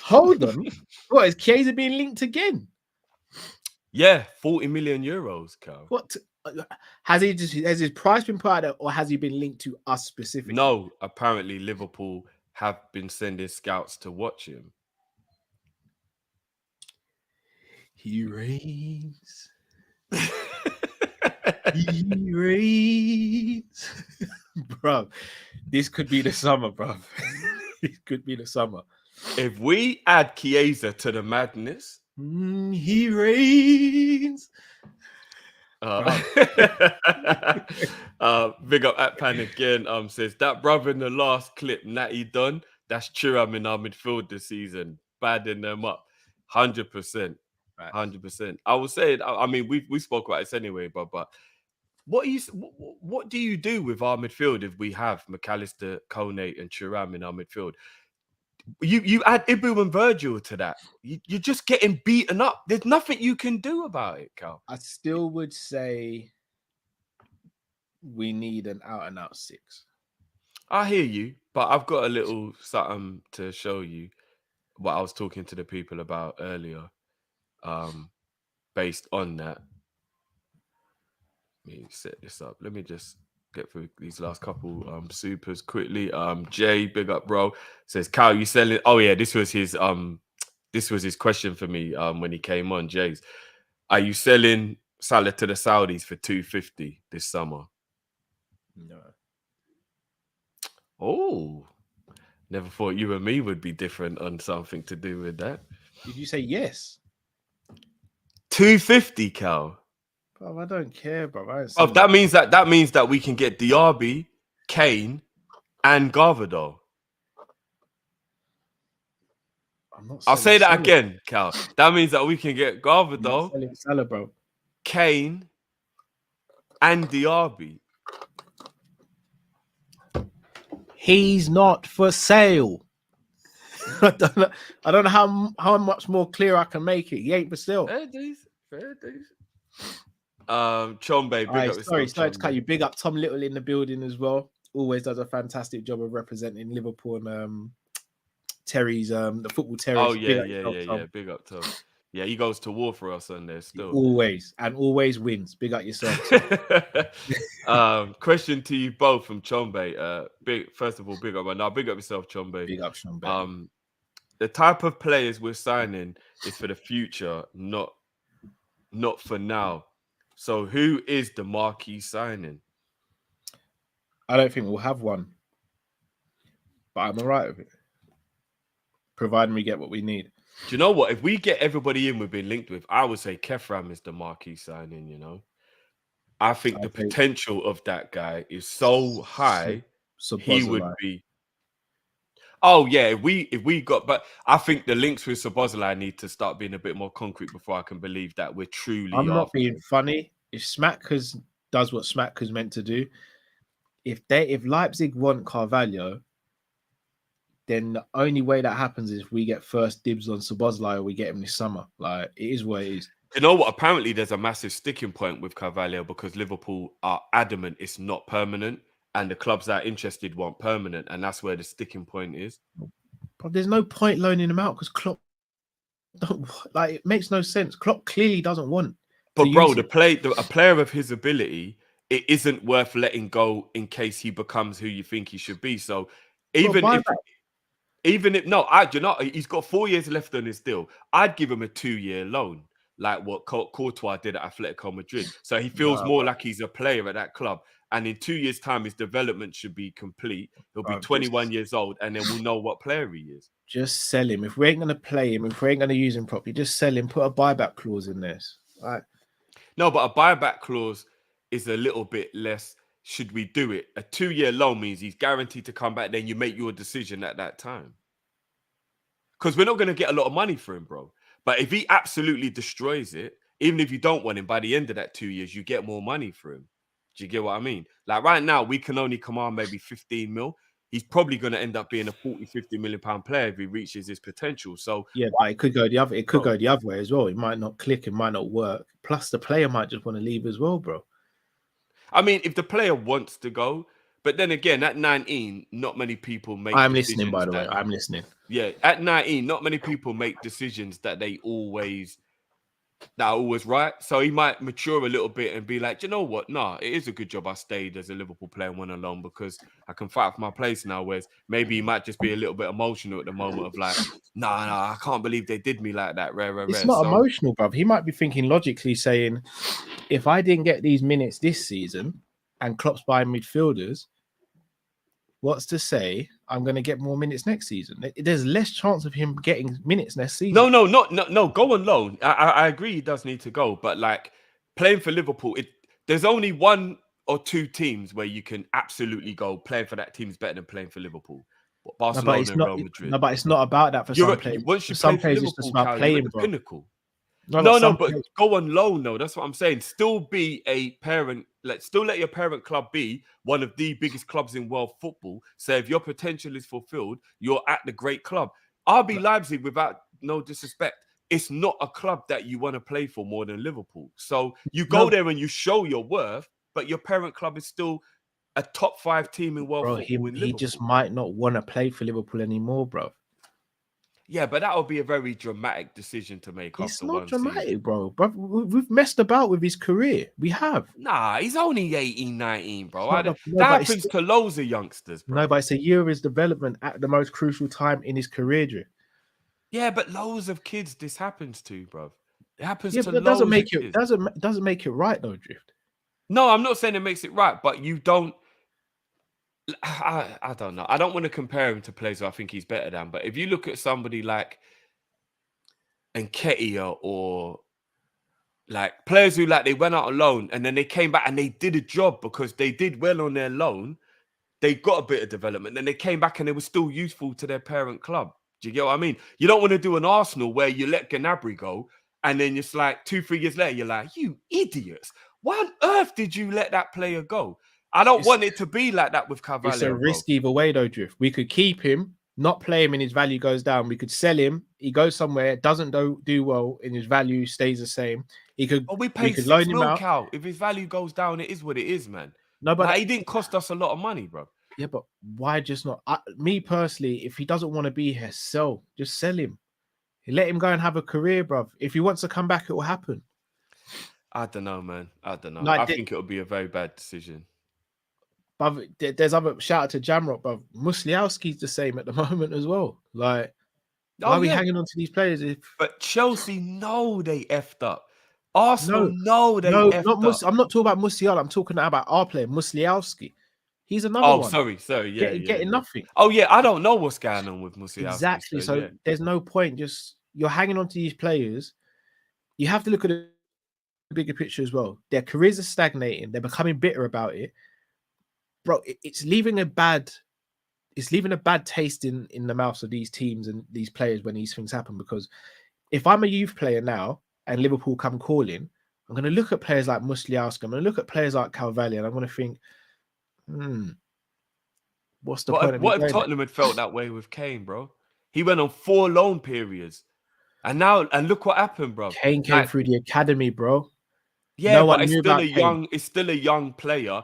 Hold on. What, is Chiesa being linked again? Yeah, 40 million euros, Cal. What? Has his price been put out there, or has he been linked to us specifically? No, apparently Liverpool have been sending scouts to watch him. He reigns. He reigns. Bro, this could be the summer, bro. It could be the summer. If we add Chiesa to the madness, he reigns. Big up at Pan again. Says that brother in the last clip, Natty Dunn, that's Thuram in our midfield this season, badding them up, 100%, 100%. I will say, I mean, we spoke about this anyway, but what do you do with our midfield if we have McAllister, Kone, and Thuram in our midfield? You add Ibu and Virgil to that. You're just getting beaten up. There's nothing you can do about it, Cal. I still would say we need an out-and-out 6. I hear you, but I've got a little something to show you what I was talking to the people about earlier. Based on that, let me set this up. Let me just get through these last couple supers quickly. Jay, big up, bro. Says, Cal, you selling? Oh yeah, this was his question for me when he came on. Jay's, are you selling Salah to the Saudis for 250 this summer? No. Oh, never thought you and me would be different on something to do with that. Did you say yes? 250, Cal. Bro, I don't care, bro. That means that we can get Diaby, Kane, and Garvador. I'm not. I'll say that selling again, Cal. That means that we can get Salah. I'm not Gvardiol, selling Salah, bro. Kane, and Diaby. He's not for sale. I don't know how much more clear I can make it. He ain't for sale. Fair dues. Chombe, big Right, up sorry yourself, to cut Chombe. you. Big up Tom Little in the building as well. Always does a fantastic job of representing Liverpool and Terry's the football terrors. Oh yeah, Big up yourself, Tom. Big up Tom. Yeah, he goes to war for us on there still. Always wins. Big up yourself. Question to you both from Chombe. First of all, big up. Now, big up yourself, Chombe. Big up, Sean. The type of players we're signing is for the future, not for now. So, who is the marquee signing? I don't think we'll have one, but I'm alright with it, providing we get what we need. Do you know what? If we get everybody in we've been linked with, I would say Kefram is the marquee signing. You know, I think the potential of that guy is so high. He would be. Oh yeah, if we got, but I think the links with Szoboszlai need to start being a bit more concrete before I can believe that we're truly. I'm not being funny. If Smackers does what Smackers meant to do, if Leipzig want Carvalho, then the only way that happens is if we get first dibs on Szoboszlai or we get him this summer. Like, it is what it is. You know what? Apparently, there's a massive sticking point with Carvalho because Liverpool are adamant it's not permanent. And the clubs that are interested want permanent, and that's where the sticking point is. But there's no point loaning him out because Klopp don't like. It makes no sense. Klopp clearly doesn't want. But bro, a player of his ability, it isn't worth letting go in case he becomes who you think he should be. So even if he's got 4 years left on his deal, I'd give him a 2-year loan, like what Courtois did at Atletico Madrid. So he feels more like he's a player at that club. And in 2 years' time, his development should be complete. He'll be 21 years old, and then we'll know what player he is. Just sell him. If we ain't going to play him, if we ain't going to use him properly, just sell him. Put a buyback clause in this. Right? No, but a buyback clause is a little bit less. Should we do it? A 2-year loan means he's guaranteed to come back. Then you make your decision at that time. Because we're not going to get a lot of money for him, bro. But if he absolutely destroys it, even if you don't want him, by the end of that 2 years, you get more money for him. Do you get what I mean? Like right now, we can only command maybe 15 mil. He's probably going to end up being a 40-50 million pound player if he reaches his potential. So yeah, but it could go the other. It could go the other way as well. It might not click. It might not work. Plus, the player might just want to leave as well, bro. I mean, if the player wants to go, but then again, at 19, not many people make. I'm listening, by the way. I'm listening. Yeah, at 19, not many people make decisions that are always right. So he might mature a little bit and be like, you know what? Nah, it is a good job I stayed as a Liverpool player and went alone because I can fight for my place now. Whereas maybe he might just be a little bit emotional at the moment of like, nah, I can't believe they did me like that. It's not emotional, bruv. He might be thinking logically saying, if I didn't get these minutes this season and Klopp's buying midfielders, what's to say I'm going to get more minutes next season? There's less chance of him getting minutes next season. No. Go on loan. I agree he does need to go, but like playing for Liverpool, there's only 1 or 2 teams where you can absolutely go playing for that team is better than playing for Liverpool. Barcelona and Real Madrid. No, but it's not about that for some players. Once you some play players, for it's just Liverpool, about playing, bro. Pinnacle. No, but go on loan, though. That's what I'm saying. Still be a parent. Still let your parent club be one of the biggest clubs in world football. So if your potential is fulfilled, you're at the great club. RB Leipzig, without no disrespect, it's not a club that you want to play for more than Liverpool. So you go there and you show your worth, but your parent club is still a top 5 team in world football. He just might not want to play for Liverpool anymore, bro. Yeah, but that would be a very dramatic decision to make. It's not dramatic, bro. We've messed about with his career. We have. Nah, he's only 18, 19, bro. That happens to loads of youngsters, bro. No, but it's a year of his development at the most crucial time in his career, Drew. Yeah, but loads of kids this happens to, bro. It happens to loads of kids. Doesn't make it right, though, Drift. No, I'm not saying it makes it right, but you don't. I don't know. I don't want to compare him to players who I think he's better than. But if you look at somebody like Nketiah or like players who like they went out on loan and then they came back and they did a job because they did well on their loan, they got a bit of development. Then they came back and they were still useful to their parent club. Do you get what I mean? You don't want to do an Arsenal where you let Gnabry go, and then it's like 2-3 years later, you're like, you idiots. Why on earth did you let that player go? I don't want it to be like that with It's a Carvalho, bro. risk either way, though, Drift. We could keep him, not play him, and his value goes down. We could sell him. He goes somewhere, doesn't do well, and his value stays the same. He could. Oh, we We paid could 6 loan him mil, out. Cal. If his value goes down, it is what it is, man. No, but Like, he didn't cost us a lot of money, bro. yeah, but why just not? Me personally, if he doesn't want to be here, just sell him. Let him go and have a career, bruv. If he wants to come back, it will happen. I don't know, man. I don't know. Like, I think it would be a very bad decision. But there's other shout out to Jamrock, bruv. Musliowski's the same at the moment as well. Like, why are we hanging on to these players? But Chelsea know they effed up. Arsenal No, know they no, effed up. I'm not talking about Musiala. I'm talking about our player, Musliowski. He's another Oh, one. sorry. Yeah, getting nothing. Oh, yeah. I don't know what's going on with Musiala. Exactly. So yeah. there's no point. Just you're hanging on to these players. You have to look at the bigger picture as well. Their careers are stagnating. They're becoming bitter about it, bro. It's leaving a bad taste in the mouths of these teams and these players when these things happen. Because if I'm a youth player now and Liverpool come calling, I'm going to look at players like Musliowski. I'm going to look at players like Carvalho, and I'm going to think, what's the point of What if Tottenham had felt that way with Kane, bro? He went on 4 loan periods, and look what happened, bro. Kane came through the academy, bro. Yeah, but it's still a young player.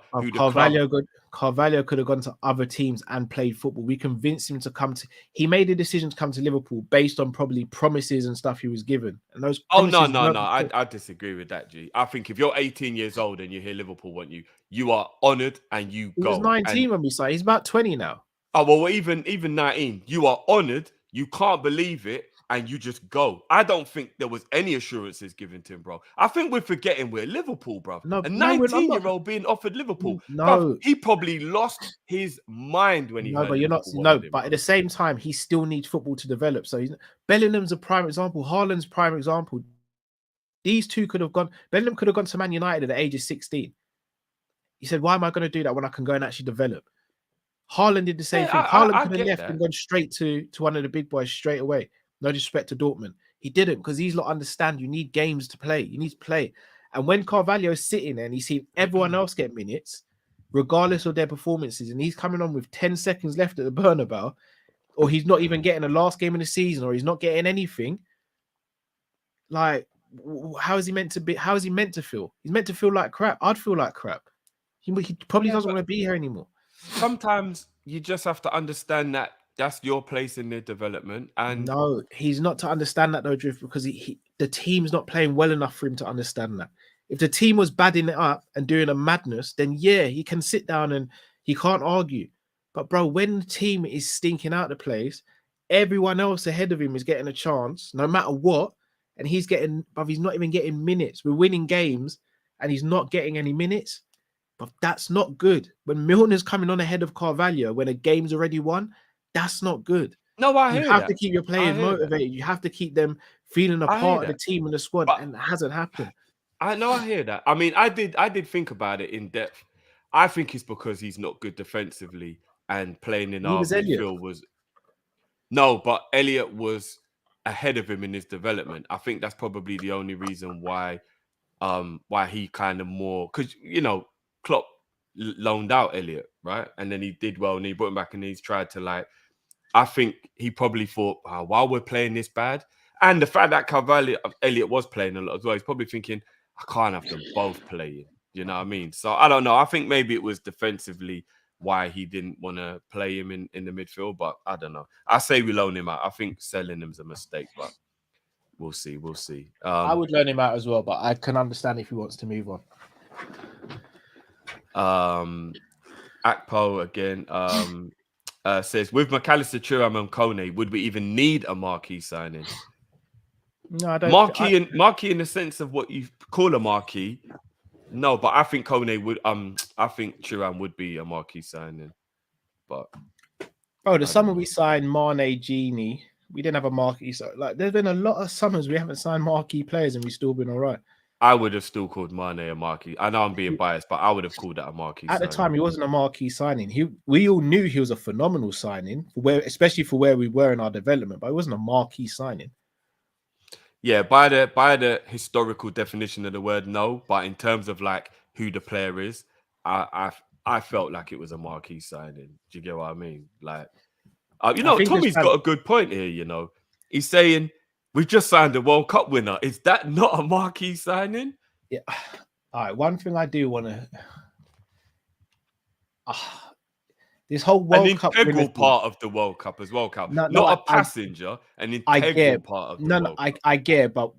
Carvalho could have gone to other teams and played football. We convinced him to come to. He made a decision to come to Liverpool based on probably promises and stuff he was given. And those. Oh no! I disagree with that, G. I think if you're 18 years old and you hear Liverpool want you, you are honoured and you go. He was 19 when we signed. He's about 20 now. Oh well, even 19, you are honoured. You can't believe it. And you just go. I don't think there was any assurances given to him, bro. I think we're forgetting we're Liverpool, bro. A 19-year-old being offered Liverpool. No, bro, he probably lost his mind when he. No, but you're not. No, but at the same time, he still needs football to develop. So Bellingham's a prime example. Haaland's prime example. These two could have gone. Bellingham could have gone to Man United at the age of 16. He said, "Why am I going to do that when I can go and actually develop?" Haaland did the same thing. Haaland could have left and gone straight to one of the big boys straight away. No disrespect to Dortmund. He didn't because these lot understand you need games to play. You need to play. And when Carvalho is sitting there and he's seen everyone else get minutes, regardless of their performances, and he's coming on with 10 seconds left at the Bernabeu, or he's not even getting the last game of the season, or he's not getting anything, like, how is he meant to be? How is he meant to feel? He's meant to feel like crap. I'd feel like crap. He probably doesn't want to be here anymore. Sometimes you just have to understand that that's your place in their development. And no, he's not to understand that though, Drift, because the team's not playing well enough for him to understand that. If the team was badding it up and doing a madness, then yeah, he can sit down and he can't argue. But bro, when the team is stinking out the place, everyone else ahead of him is getting a chance, no matter what, and he's not even getting minutes. We're winning games and he's not getting any minutes. But that's not good. When Milner's coming on ahead of Carvalho when a game's already won, that's not good. No, I hear you have to keep your players motivated. You have to keep them feeling a part of the team and the squad, and it hasn't happened. I know, I hear that. I mean, I did think about it in depth. I think it's because he's not good defensively and playing in our midfield was. No, but Elliot was ahead of him in his development. I think that's probably the only reason why he kind of more, because Klopp loaned out Elliot, right? And then he did well and he brought him back and he's tried to I think he probably thought, while we're playing this bad, and the fact that Elliot was playing a lot as well, he's probably thinking, I can't have them both playing. You know what I mean? So I don't know. I think maybe it was defensively why he didn't want to play him in the midfield, but I don't know. I say we loan him out. I think selling him's a mistake, but we'll see. We'll see. I would loan him out as well, but I can understand if he wants to move on. Akpo again says, with McAllister, Thuram and Kone, would we even need a marquee signing? No, I don't. Marquee in the sense of what you call a marquee. No, but I think Kone would. I think Thuram would be a marquee signing. But the summer we signed Mane, Genie, we didn't have a marquee. So there's been a lot of summers we haven't signed marquee players, and we've still been all right. I would have still called Mane a marquee. I know I'm being biased, but I would have called that a marquee. At the signing. time, he wasn't a marquee signing. We all knew he was a phenomenal signing, especially for where we were in our development, but it wasn't a marquee signing. Yeah, by the historical definition of the word, no. But in terms of like who the player is, I felt like it was a marquee signing. Do you get what I mean? Like, Tommy's got a good point here. You know, he's saying we've just signed a World Cup winner. Is that not a marquee signing? Yeah. All right. One thing I do want to. This whole World Cup, an integral part of the World Cup as well, Cal. Not a passenger, an integral part of the World Cup. I get, but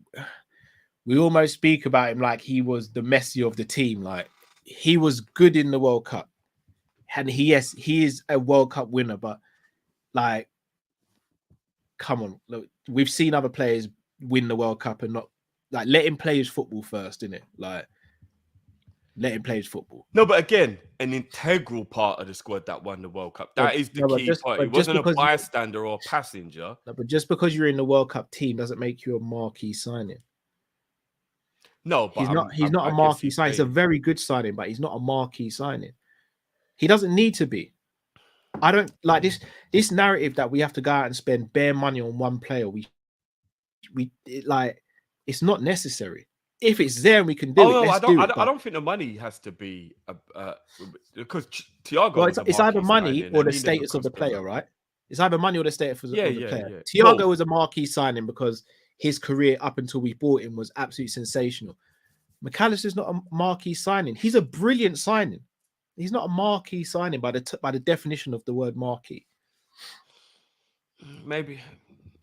we almost speak about him like he was the Messi of the team. Like he was good in the World Cup, and he is a World Cup winner. But like, come on, look, we've seen other players win the World Cup and not like let him play his football first, innit? Like. Let him play his football. No, but again, an integral part of the squad that won the World Cup. That is the key part. He wasn't a bystander or a passenger. No, but just because you're in the World Cup team doesn't make you a marquee signing. No, but he's not a marquee signing. It's a very good signing, but he's not a marquee signing. He doesn't need to be. I don't like this narrative that we have to go out and spend bare money on one player. It's not necessary. If it's there and we can do it, I don't think the money has to be because Thiago. Well, it's either money or the status of the player, right? It's either money or the status of the player. Yeah. Thiago was a marquee signing because his career up until we bought him was absolutely sensational. McAllister's not a marquee signing. He's a brilliant signing. He's not a marquee signing by the definition of the word marquee. Maybe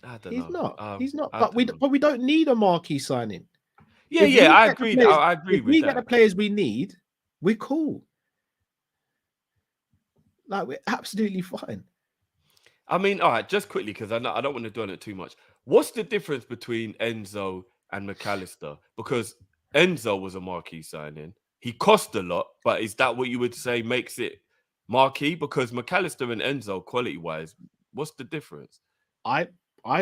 I don't know. He's not. But we don't need a marquee signing. Yeah, I agree. I agree with that. If we get the players we need, we're cool. Like, we're absolutely fine. I mean, all right, just quickly, because I don't want to dwell on it too much. What's the difference between Enzo and McAllister? Because Enzo was a marquee signing. He cost a lot, but is that what you would say makes it marquee? Because McAllister and Enzo, quality-wise, what's the difference? I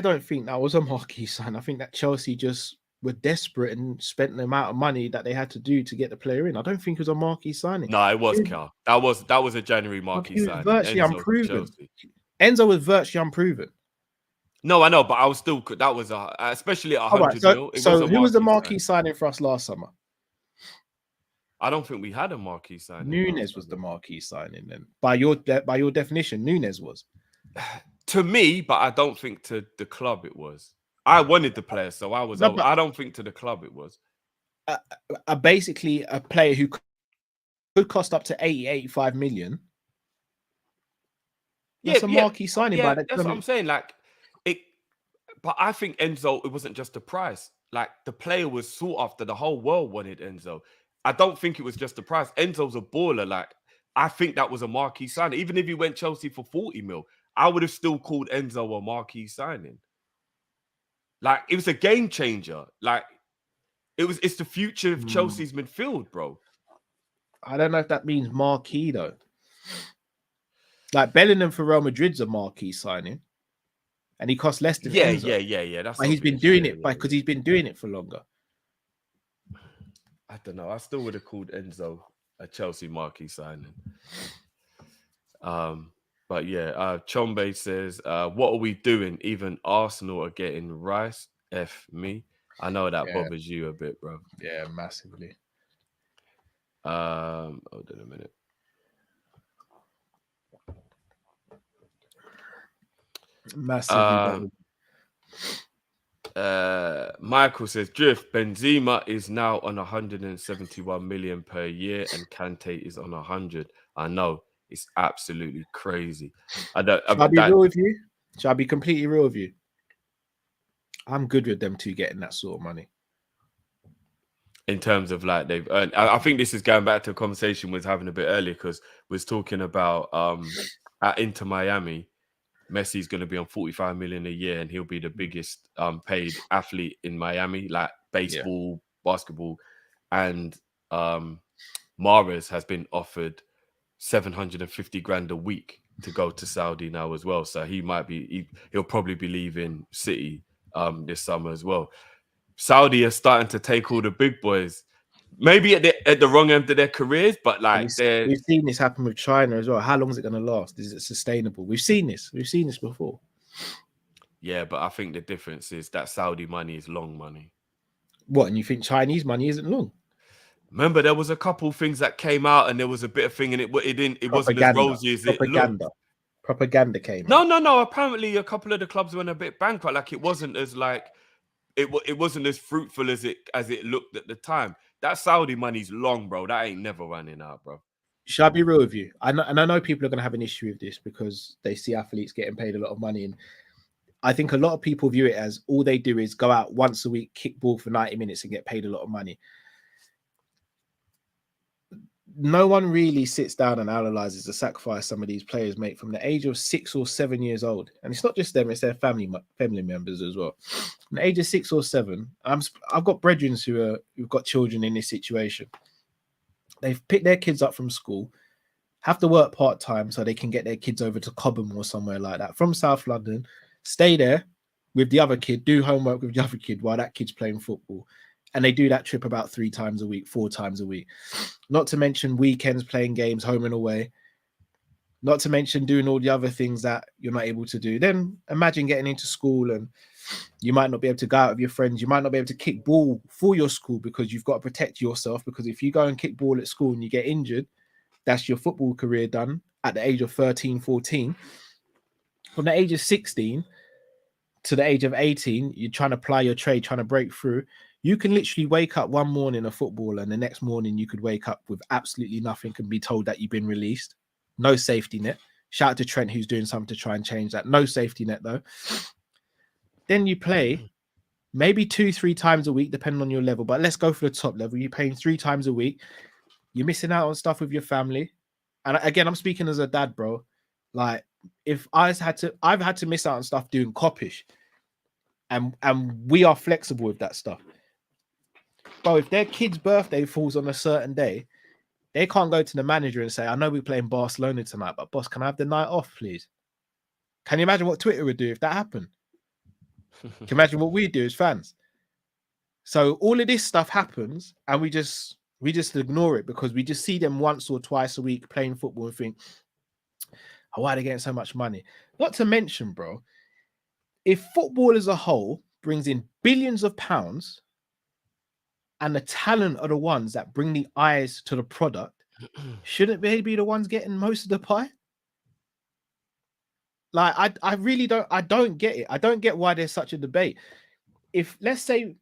don't think that was a marquee sign. I think that Chelsea just were desperate and spent the amount of money that they had to do to get the player in. I don't think it was a marquee signing. No, it was, Cal. That was a January marquee signing. Virtually unproven. Enzo was virtually unproven. No, I know, but I was still. That was especially at 100 mil. So who was the marquee signing for us last summer? I don't think we had a marquee signing. Nunes was the marquee signing then. By your definition, Nunes was. To me, but I don't think to the club it was. I wanted the player, so I was. I don't think to the club it was. Basically, a player who could cost up to 85 million. That's a marquee signing. Yeah, that's what I'm saying. Like it, but I think Enzo. It wasn't just the price. Like the player was sought after. The whole world wanted Enzo. I don't think it was just the price. Enzo's a baller. Like I think that was a marquee signing. Even if he went Chelsea for 40 mil, I would have still called Enzo a marquee signing. Like it was a game changer. Like it's the future of Chelsea's midfield, bro. I don't know if that means marquee though. Like Bellingham for Real Madrid's a marquee signing, and he costs less than Enzo. Yeah. That's. But he's been doing it because he's been doing it for longer. I don't know. I still would have called Enzo a Chelsea marquee signing. But yeah, Chombe says, what are we doing? Even Arsenal are getting Rice. F me. I know that bothers you a bit, bro. Yeah, massively. Hold on a minute. Massively. Michael says, Drift, Benzema is now on 171 million per year and Kante is on 100. I know. It's absolutely crazy. Shall I be real with you? Shall I be completely real with you? I'm good with them two getting that sort of money. In terms of like they've earned. I think this is going back to a conversation we was having a bit earlier because we was talking about at Inter Miami, Messi's going to be on 45 million a year and he'll be the biggest paid athlete in Miami, like baseball, basketball, and Mahrez has been offered 750 grand a week to go to Saudi now as well. So he'll probably be leaving City this summer as well. Saudi are starting to take all the big boys. Maybe at the wrong end of their careers, but like we've seen this happen with China as well. How long is it going to last? Is it sustainable? We've seen this before. Yeah, but I think the difference is that Saudi money is long money. What? And you think Chinese money isn't long? Remember, there was a couple things that came out, and there was a bit of thing, and it wasn't as rosy as it looked. Propaganda came. No. Apparently, a couple of the clubs went a bit bankrupt. Like it wasn't as like it wasn't as fruitful as it looked at the time. That Saudi money's long, bro. That ain't never running out, bro. Shall I be real with you? I know people are going to have an issue with this because they see athletes getting paid a lot of money, and I think a lot of people view it as all they do is go out once a week, kick ball for 90 minutes, and get paid a lot of money. No one really sits down and analyzes the sacrifice some of these players make from the age of 6 or 7 years old. And it's not just them, it's their family members as well. From the age of 6 or 7, I've got brethren who've got children in this situation. They've picked their kids up from school, have to work part-time so they can get their kids over to Cobham or somewhere like that from South London, stay there with the other kid, do homework with the other kid while that kid's playing football. And they do that trip about 3 times a week, 4 times a week. Not to mention weekends playing games home and away. Not to mention doing all the other things that you're not able to do. Then imagine getting into school and you might not be able to go out with your friends. You might not be able to kick ball for your school because you've got to protect yourself. Because if you go and kick ball at school and you get injured, that's your football career done at the age of 13, 14. From the age of 16 to the age of 18, you're trying to ply your trade, trying to break through. You can literally wake up one morning a footballer and the next morning you could wake up with absolutely nothing and be told that you've been released. No safety net. Shout out to Trent who's doing something to try and change that. No safety net though. Then you play maybe 2-3 times a week, depending on your level. But let's go for the top level. You're paying 3 times a week. You're missing out on stuff with your family. And again, I'm speaking as a dad, bro. Like if I've had to miss out on stuff doing Kop-ish. And we are flexible with that stuff. Bro, if their kid's birthday falls on a certain day, they can't go to the manager and say, I know we're playing Barcelona tonight, but boss, can I have the night off, please? Can you imagine what Twitter would do if that happened? Can you imagine what we do as fans? So all of this stuff happens and we just ignore it because we just see them once or twice a week playing football and think, oh, why are they getting so much money? Not to mention, bro, if football as a whole brings in billions of pounds and the talent are the ones that bring the eyes to the product, shouldn't they be the ones getting most of the pie? Like, I really don't get it. I don't get why there's such a debate. If let's say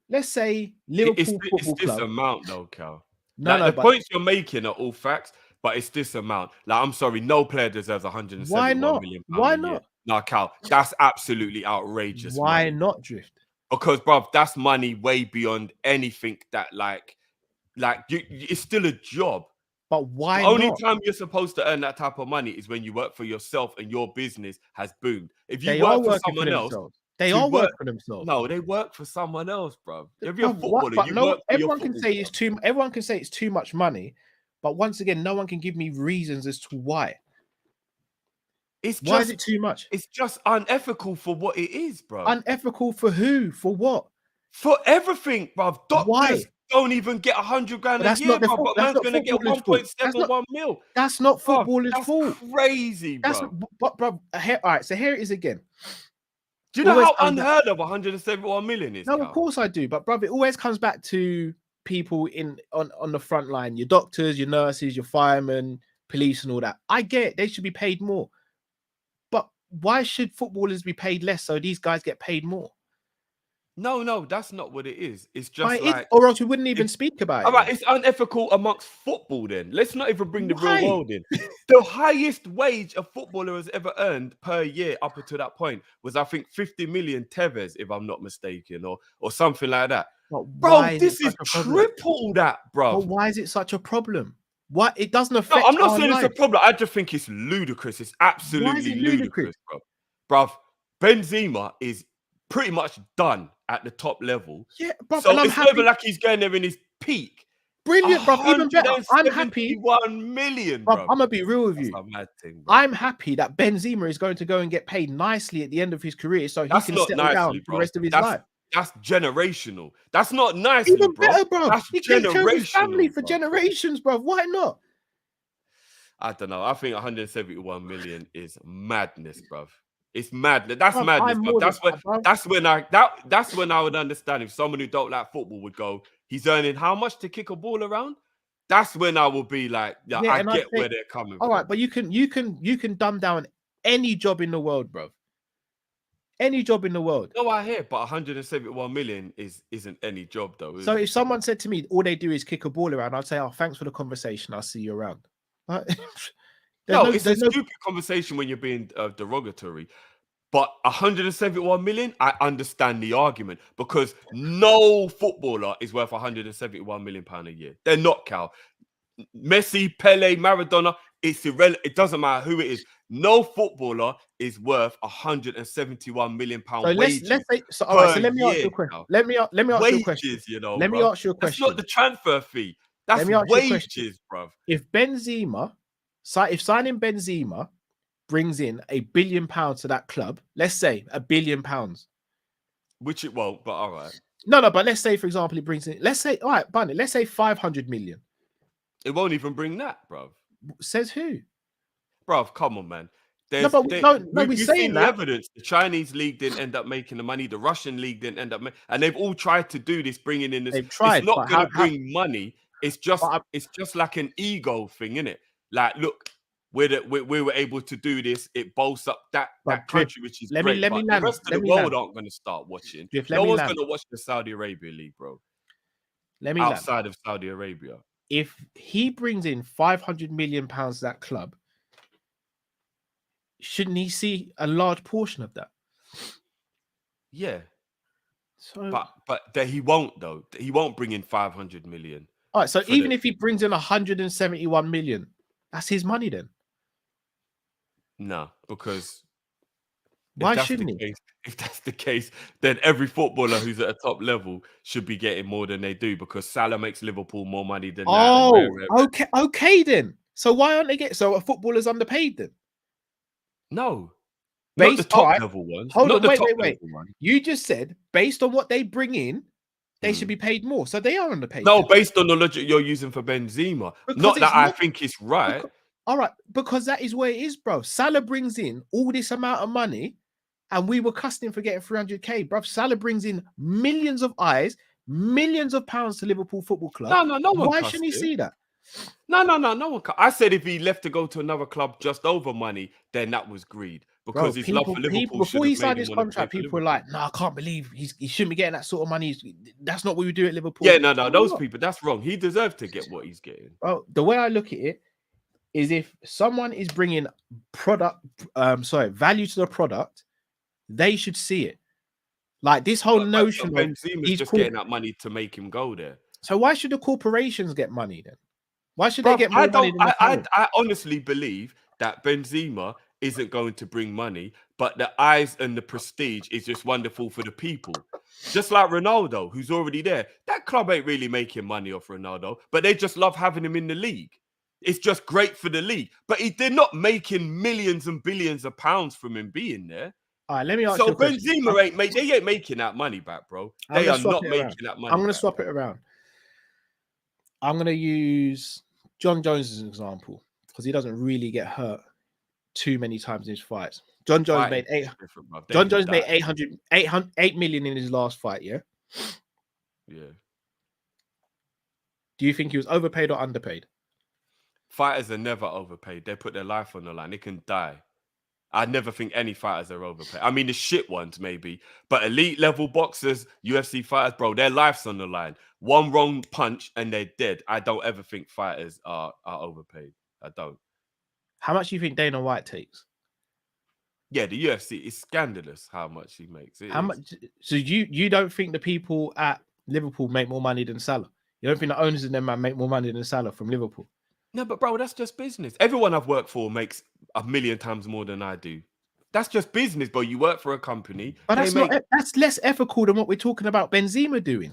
Liverpool Football Club. It's this amount though, Cal. The points you're making are all facts, but it's this amount. Like, I'm sorry, no player deserves 171 million pounds. Why not? No, Cal, that's absolutely outrageous. Why not, Drift? Because, bruv, that's money way beyond anything that, it's still a job. But why the only time you're supposed to earn that type of money is when you work for yourself and your business has boomed. If you work for someone else, they all work for themselves. No, they work for someone else, bruv. If you're a footballer, everyone can say it's too much money, but once again, no one can give me reasons as to why. Why is it too much? It's just unethical for what it is, bro. Unethical for who? For what? For everything, bro. Doctors don't even get 100 grand a year, bro. But man's gonna get 1.71 mil. That's not footballers' fault. That's crazy, bro. All right, so here it is again. Do you know how unheard of 171 million is? No, of course I do. But, bro, it always comes back to people on the front line. Your doctors, your nurses, your firemen, police and all that. I get it. They should be paid more. Why should footballers be paid less so these guys get paid more? No, that's not what it is. It's just or else we wouldn't even speak about it. All right, it's unethical amongst football then. Let's not even bring the real world in. The highest wage a footballer has ever earned per year up until that point was, I think, 50 million Tevez, if I'm not mistaken, or something like that. Bro, this is triple that, bro. But why is it such a problem? What? It doesn't affect. No, I'm not saying it's a problem. I just think it's ludicrous. It's absolutely ludicrous, bro. Bruv, Benzema is pretty much done at the top level. Yeah, bro. So it's never like he's going there in his peak. Brilliant, bro. Even better. I'm happy. 1 million, bro. I'm gonna be real with you. That's a mad thing, I'm happy that Benzema is going to go and get paid nicely at the end of his career, so he can settle down for the rest of his life. That's generational. That's not nice, Even bro. better, bro. That's He takes care of his family generational, for bro. generations, bro. Why not? I don't know. I think 171 million is madness, bruv. It's madness. That's Bruv, madness, I'm bruv. more than that, bruv. That's when I would understand if someone who don't like football would go, he's earning how much to kick a ball around? That's when I will be like, yeah, I and I'd get say, where they're coming all from. right, but you can dumb down any job in the world, bro. Any job in the world. No, I hear, but 171 million isn't any job though. So Is if someone said to me, all they do is kick a ball around, I'd say, oh, thanks for the conversation. I'll see you around. Right? it's a stupid conversation when you're being derogatory. But 171 million, I understand the argument because no footballer is worth 171 million pound a year. They're not, Cal. Messi, Pele, Maradona, it's irrelevant. It doesn't matter who it is. No footballer is worth 171 million pound So wages. let's say so. All right. So let me ask year, you a question. Cal. Let me ask you a question. Wages, you know, Let me bruv. ask you a That's question. not the transfer fee. That's Let me ask you a question. wages, bruv. If Benzema, if signing Benzema brings in £1 billion to that club, let's say £1 billion. Which it won't, but all right. No, but let's say, for example, it brings in, let's say, all right, Bunny, let's say 500 million. It won't even bring that, bruv. Says who? Bruv, come on, man. We're We've saying seen the that. evidence. The Chinese league didn't end up making the money. The Russian league didn't end up making, and they've all tried to do this, bringing in this. They've tried, it's not but going to bring money. It's just like an ego thing, innit? Like, look, we were able to do this. It bolsts up that country, which is great. But the rest of the world aren't going to start watching. No one's going to watch the Saudi Arabia league, bro. Outside of Saudi Arabia. If he brings in 500 million pounds to that club, shouldn't he see a large portion of that? Yeah. So, but that he won't though. He won't bring in 500 million. All right. So even if he brings in 171 million, that's his money then. No, because why shouldn't he? If that's the case, then every footballer who's at a top level should be getting more than they do because Salah makes Liverpool more money than that. Okay then. So why aren't they getting? So a footballer's underpaid then? No. Not the top level ones. Hold on, wait. You just said based on what they bring in, they should be paid more. So they are underpaid. No, based on the logic you're using for Benzema. Not that I think it's right. All right, because that is where it is, bro. Salah brings in all this amount of money, and we were cussing for getting 300k, bro. Salah brings in millions of eyes, millions of pounds to Liverpool Football Club. No one. Why shouldn't he see that? No one. I said if he left to go to another club just over money, then that was greed. Because his love for Liverpool. Before he signed his contract, people were like, "No, I can't believe he shouldn't be getting that sort of money. That's not what we do at Liverpool." Yeah, no, those people, that's wrong. He deserves to get what he's getting. Well, the way I look at it is if someone is bringing value to the product, they should see it. Like this whole notion of Benzema's just getting that money to make him go there. So why should the corporations get money then? Why should they get more money than I honestly believe that Benzema isn't going to bring money, but the eyes and the prestige is just wonderful for the people. Just like Ronaldo, who's already there. That club ain't really making money off Ronaldo, but they just love having him in the league. It's just great for the league. But they're not making millions and billions of pounds from him being there. All right, let me ask you. So Benzema ain't making that money back, bro. They are not making that money. I'm going to swap it around. I'm going to use John Jones as an example because he doesn't really get hurt too many times in his fights. John Jones made 8 million in his last fight, yeah? Yeah. Do you think he was overpaid or underpaid? Fighters are never overpaid. They put their life on the line. They can die. I never think any fighters are overpaid. I mean, the shit ones maybe, but elite level boxers, UFC fighters, bro, their life's on the line. One wrong punch and they're dead. I don't ever think fighters are overpaid. I don't. How much do you think Dana White takes? Yeah, the UFC is scandalous how much he makes. Much? So you don't think the people at Liverpool make more money than Salah? You don't think the owners of them make more money than Salah from Liverpool? No, but bro, that's just business. Everyone I've worked for makes 1,000,000 times more than I do. That's just business, bro. You work for a company. But that's less ethical than what we're talking about Benzema doing.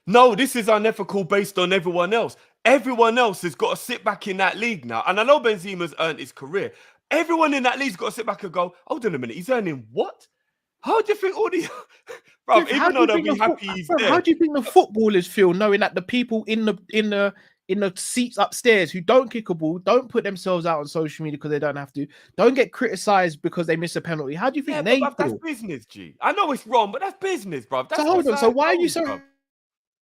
No, this is unethical based on everyone else. Everyone else has got to sit back in that league now. And I know Benzema's earned his career. Everyone in that league's got to sit back and go, hold on a minute, he's earning what? How do you think all the bro? Bruv, how Even do you though they'll think be the fo- happy he's bruv, there. how do you think the footballers feel knowing that the people in the seats upstairs who don't kick a ball, don't put themselves out on social media because they don't have to, don't get criticized because they miss a penalty? How do you think Yeah, they but bruv, that's feel? business, G. I know it's wrong, but that's business, bro. That's So hold just on. how So it why are you goes, so bruv.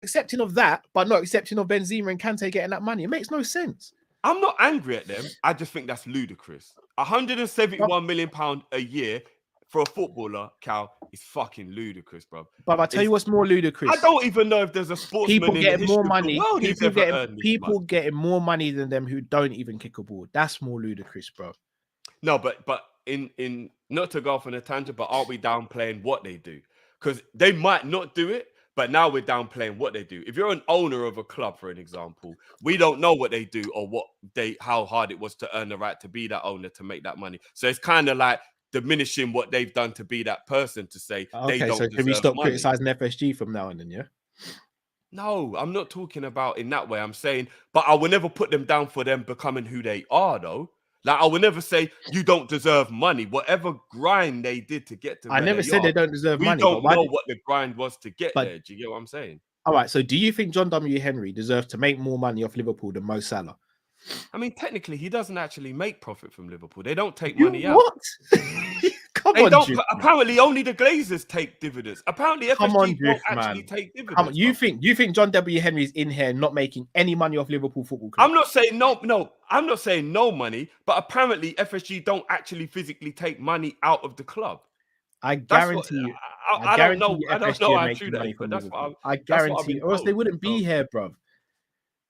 accepting of that, but not accepting of Benzema and Kante getting that money? It makes no sense. I'm not angry at them. I just think that's ludicrous. 171 million pound a year for a footballer, Cal, is fucking ludicrous, bro. But I tell It's, you what's more ludicrous. I don't even know if there's a sportsman People in the getting more history of the money. world who's ever earned this People much. getting more money than them who don't even kick a ball. That's more ludicrous, bro. No, but in not to go off on a tangent, but aren't we downplaying what they do? Because they might not do it, but now we're downplaying what they do. If you're an owner of a club, for an example, we don't know what they do or how hard it was to earn the right to be that owner to make that money. So it's kind of like diminishing what they've done to be that person to say they Okay, don't so can we deserve stop money. criticizing FSG from now on then, yeah? No, I'm not talking about in that way. I'm saying, but I will never put them down for them becoming who they are, though. Like, I will never say you don't deserve money. Whatever grind they did to get to I where never they said are, they don't deserve we money. don't But why know what the grind was to get but- there. Do you get what I'm saying? all right, so do you think John W. Henry deserves to make more money off Liverpool than Mo Salah? I mean, technically, he doesn't actually make profit from Liverpool. They don't take money out. What? Come They on, don't. Juice, man. Apparently, only the Glazers take dividends. Apparently, Come FSG on, don't Juice, actually man. take dividends. Come on, you bro. think John W. Henry's in here not making any money off Liverpool Football Club? I'm not saying no. I'm not saying no money, but apparently FSG don't actually physically take money out of the club. I That's guarantee what, you. I don't know. You I don't FSG know are how making true that money is, but from that's Liverpool. what I that's what I've guarantee, been or else they told. wouldn't be So- here, bruv.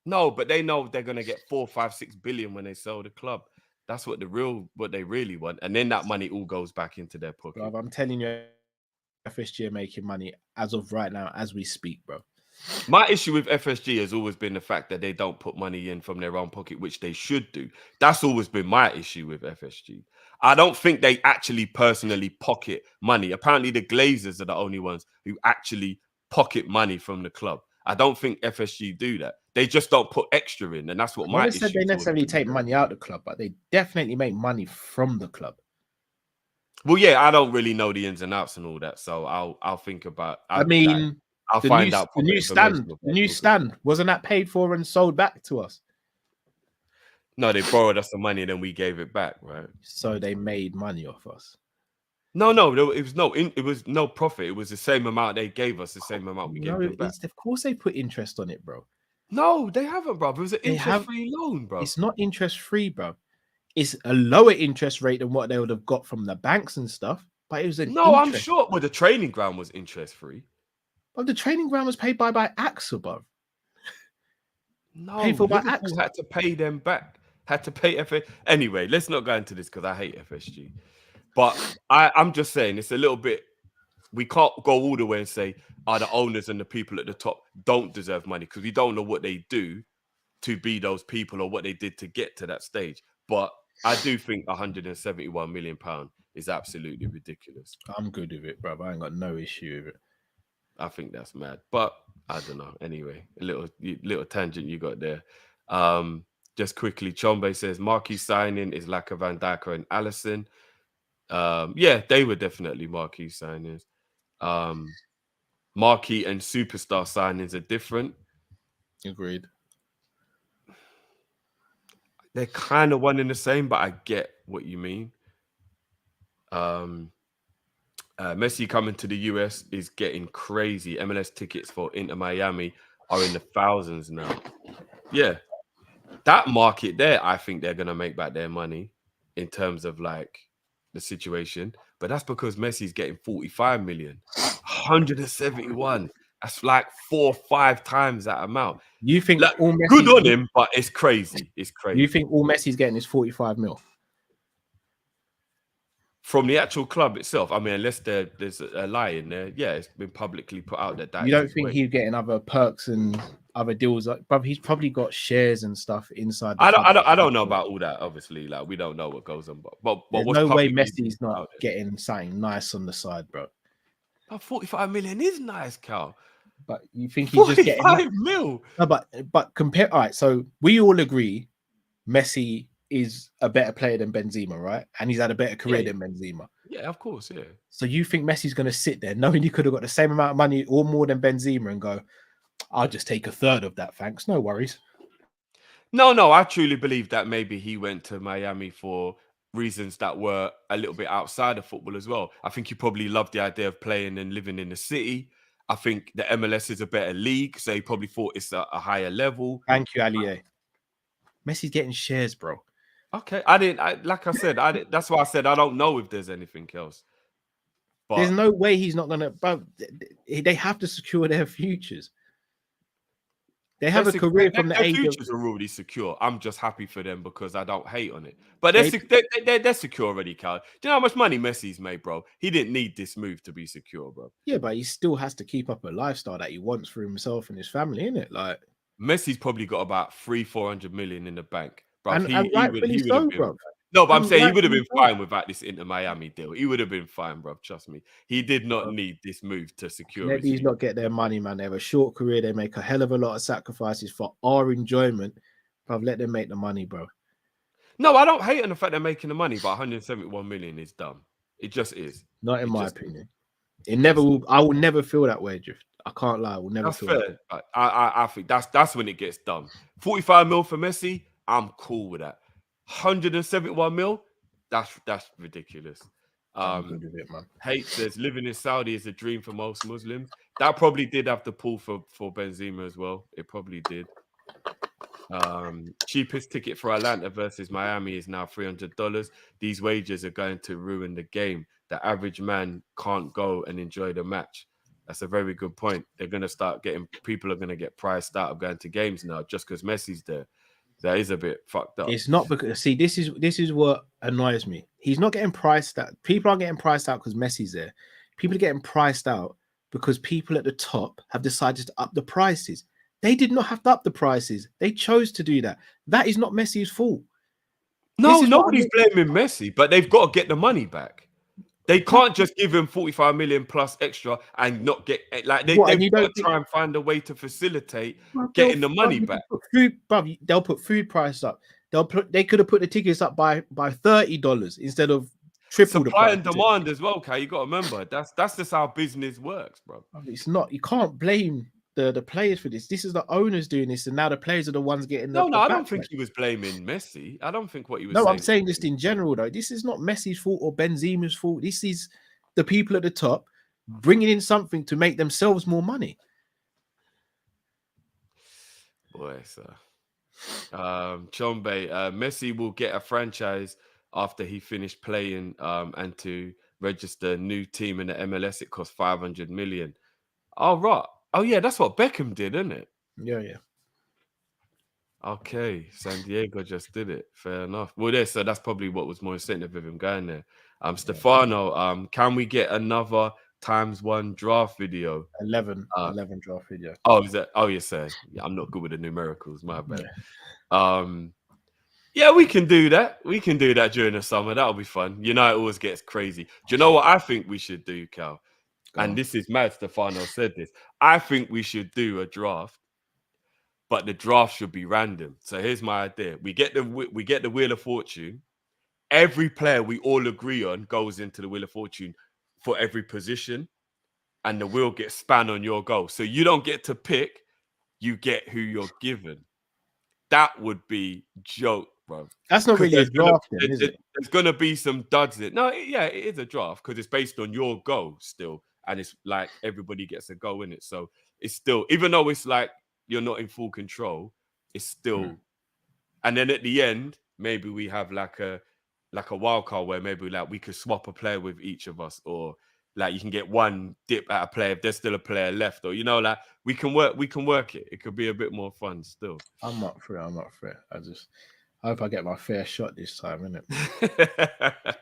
No, but they know they're gonna get 4, 5, 6 billion when they sell the club. That's what they really want, and then that money all goes back into their pocket. Bruv, I'm telling you, FSG are making money as of right now, as we speak, bro. My issue with FSG has always been the fact that they don't put money in from their own pocket, which they should do. That's always been my issue with FSG. I don't think they actually personally pocket money. Apparently, the Glazers are the only ones who actually pocket money from the club. I don't think FSG do that. They just don't put extra in, and that's what I my never issue. said they always necessarily been. take money out of the club, but they definitely make money from the club. Well, yeah, I don't really know the ins and outs and all that, so I'll think about. I mean, I'll find out the proper new information stand, about the new it. stand, wasn't that paid for and sold back to us? No, they borrowed us the money and then we gave it back, right? So they made money off us. No, it was no profit. It was the same amount they gave us, the same amount we gave them back. Of course they put interest on it, bro. No, they haven't, bro. It was an They have- interest-free loan, bro. It's not interest free, bro. It's a lower interest rate than what they would have got from the banks and stuff. But it was an No, I'm interest. sure. Well, the training ground was interest-free. But the training ground was paid by AXA, bro. No, Paid for by Liverpool AXA. had to pay them back. Had to pay FSG. Anyway, let's not go into this because I hate FSG. But I'm just saying it's a little bit. We can't go all the way and say the owners and the people at the top don't deserve money because we don't know what they do to be those people or what they did to get to that stage. But I do think 171 million pound is absolutely ridiculous. I'm good with it, bro. I ain't got no issue with it. I think that's mad, but I don't know. Anyway, a little tangent you got there. Just quickly, Chombe says marquee signing is like a Van Dijk and Allison. Yeah, they were definitely marquee signings. Marquee and superstar signings are different. Agreed. They're kind of one and the same, but I get what you mean. Messi coming to the US is getting crazy. MLS tickets for Inter Miami are in the thousands now. Yeah, that market there, I think they're gonna make back their money in terms of like the situation. But that's because Messi's getting 45 million, 171. That's like 4 or 5 times that amount. You think Like, all Messi, good on him, but it's crazy. It's crazy. You think all Messi's getting is 45 mil? From the actual club itself, I mean, unless there's a lie in there, yeah, it's been publicly put out that You don't is think his way. he's getting other perks and other deals? But he's probably got shares and stuff inside. The I club. don't know about all that. Obviously, like we don't know what goes on, but There's what's no way publicly Messi's put not out there. getting something nice on the side, bro. But 45 million is nice, Cal. But you think he's just getting 45 mil? No, but compare. All right, so we all agree Messi is a better player than Benzema, right? And he's had a better career than Benzema. Yeah, of course, yeah. So you think Messi's going to sit there knowing he could have got the same amount of money or more than Benzema and go, I'll just take a third of that, thanks. No worries. No, I truly believe that maybe he went to Miami for reasons that were a little bit outside of football as well. I think he probably loved the idea of playing and living in the city. I think the MLS is a better league, so he probably thought it's a higher level. Thank you, Ali. Messi's getting shares, bro. Okay, like I said, that's why I said I don't know if there's anything else. But there's no way he's not gonna. But they have to secure their futures. They have a career from the age of. Their futures are already secure. I'm just happy for them because I don't hate on it. But they're secure already, Cal. Do you know how much money Messi's made, bro? He didn't need this move to be secure, bro. Yeah, but he still has to keep up a lifestyle that he wants for himself and his family, innit? Like Messi's probably got about 300-400 million in the bank, bro. And He would have been. bro. No, but I'm saying he would have been fine without this Inter Miami deal. He would have been fine, bro. Trust me. He did not need this move to secure. Let these not get their money, man. They have a short career. They make a hell of a lot of sacrifices for our enjoyment. But let them make the money, bro. No, I don't hate on the fact they're making the money, but 171 million is dumb. It just is. Not in my opinion. It never will. I will never feel that way, Drift. I can't lie. I will never feel fair. That. I think that's when it gets dumb. 45 mil for Messi, I'm cool with that. 171 mil, that's ridiculous. I'm good with it, man. Hate says living in Saudi is a dream for most Muslims. That probably did have to pull for Benzema as well. It probably did. Cheapest ticket for Atlanta versus Miami is now $300. These wages are going to ruin the game. The average man can't go and enjoy the match. That's a very good point. They're going to start people are going to get priced out of going to games now just because Messi's there. That is a bit fucked up. It's not because this is what annoys me. He's not getting priced out. People aren't getting priced out because Messi's there. People are getting priced out because people at the top have decided to up the prices. They did not have to up the prices. They chose to do that. That is not Messi's fault. No, nobody's blaming Messi, but they've got to get the money back. They can't just give him 45 million plus extra and not get like they've got to try and find a way to facilitate getting the money back. They'll put food price up. They could have put the tickets up by $30 instead of triple the price. Supply and demand as well, Kai. You got to remember that's just how business works, bro. It's not. You can't blame the players for this. This is the owners doing this, and now the players are the ones getting. No, I don't think he was blaming Messi. I don't think what he was. No, I'm saying just in general though. This is not Messi's fault or Benzema's fault. This is the people at the top bringing in something to make themselves more money. Boy, sir. Chombe, Messi will get a franchise after he finished playing, and to register a new team in the MLS, it costs 500 million. Oh right. Oh yeah, that's what Beckham did, isn't it? Yeah. Okay, San Diego just did it. Fair enough. Well, so that's probably what was more incentive of him going there. Stefano, can we get another ×1 draft video? 11 draft video. Oh, is that? Oh, yes, sir. Yeah, I'm not good with the numericals. My bad. Yeah, we can do that. We can do that during the summer. That'll be fun. You know, it always gets crazy. Do you know what I think we should do, Cal? This is mad. Stefano said this. I think we should do a draft, but the draft should be random. So here's my idea: we get the Wheel of Fortune. Every player we all agree on goes into the Wheel of Fortune for every position, and the wheel gets spun on your goal. So you don't get to pick; you get who you're given. That would be joke, bro. That's not really a draft, is it? There's gonna be some duds in it. No, it is a draft because it's based on your goal still. And it's like everybody gets a go in it. So it's still, even though it's like you're not in full control, it's still. And then at the end, maybe we have like a wild card where maybe like we could swap a player with each of us, or like you can get one dip at a player if there's still a player left, or like we can work it. It could be a bit more fun still. I'm up for it. I hope I get my fair shot this time, innit?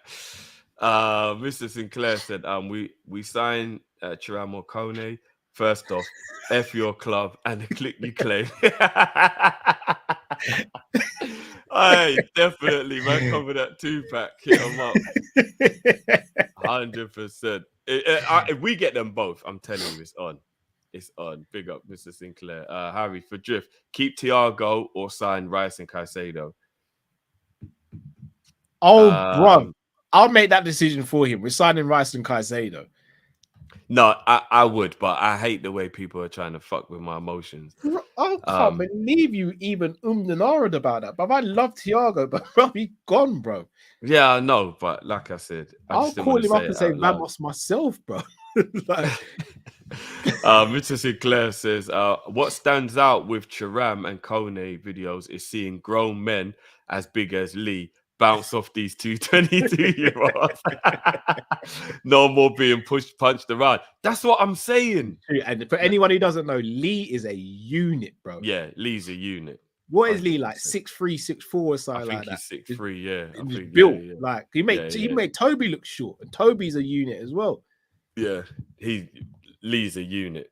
Mr. Sinclair said, we signed Chiramo Kone. First off, F your club and the click you claim. Hey, definitely, man. Cover that 2-pack. Hit them up. 100%. If we get them both, I'm telling you, it's on. It's on. Big up, Mr. Sinclair. Harry, for Drift, keep Thiago or sign Rice and Caicedo. Oh, bro. I'll make that decision for him. We're signing Rice and Caicedo. No, I would, but I hate the way people are trying to fuck with my emotions. I can't believe you even and ahed about that. But I love Thiago, but bro, he's gone, bro. Yeah, I know, but like I said, I'll call him up and say Vamos myself, bro. Like... Mr. Sinclair says, what stands out with Thuram and Kone videos is seeing grown men as big as Lee bounce off these 22-year-olds. No more being punched around. That's what I'm saying. And for anyone who doesn't know, Lee is a unit, bro. Yeah, Lee's a unit. What is Lee like? 6'3", 6'4", or something like that? I think he's 6'3", yeah. I think, built. Yeah. Like he made Toby look short, and Toby's a unit as well. Yeah, Lee's a unit.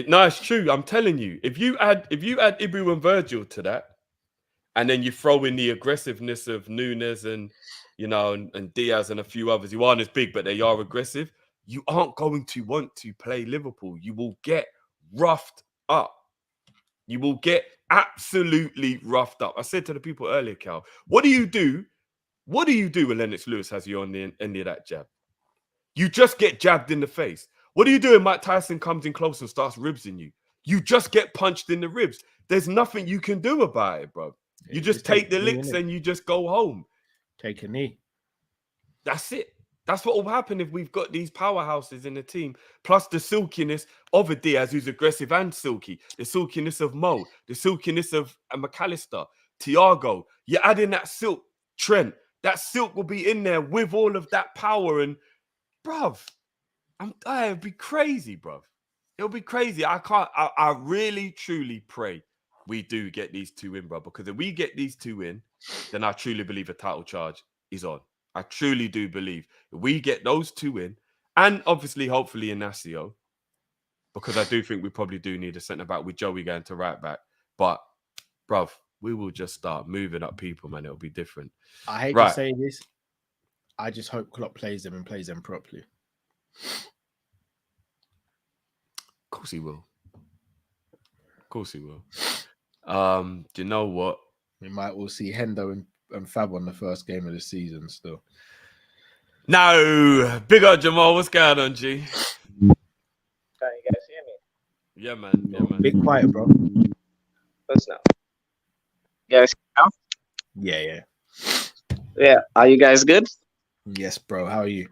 No, it's true. I'm telling you, if you add Ibu and Virgil to that, and then you throw in the aggressiveness of Nunes and and Diaz and a few others who aren't as big, but they are aggressive, you aren't going to want to play Liverpool. You will get roughed up. You will get absolutely roughed up. I said to the people earlier, Cal, what do you do? What do you do when Lennox Lewis has you on the end of that jab? You just get jabbed in the face. What do you do when Mike Tyson comes in close and starts ribbing you? You just get punched in the ribs. There's nothing you can do about it, bro. You just take the licks and you just go home. Take a knee. That's it. That's what will happen if we've got these powerhouses in the team, plus the silkiness of a Diaz who's aggressive and silky, the silkiness of Mo, the silkiness of McAllister, Thiago. You're adding that silk, Trent. That silk will be in there with all of that power. And, bruv, it'll be crazy, bruv. It'll be crazy. I really, truly pray we do get these two in, bruv. Because if we get these two in, then I truly believe a title charge is on. I truly do believe if we get those two in, and obviously, hopefully, Inacio, because I do think we probably do need a centre back with Joey going to right back. But, bruv, we will just start moving up people, man. It'll be different. I hate to say this. I just hope Klopp plays them and plays them properly. Of course he will. Of course he will. Do you know what? We might all see Hendo and Fab on the first game of the season still. No, big up Jamal. What's going on, G? Can you guys hear me? Yeah, man. Yeah, man. Bit quiet, bro. What's now? Guys, Yeah. Yeah. Are you guys good? Yes, bro. How are you?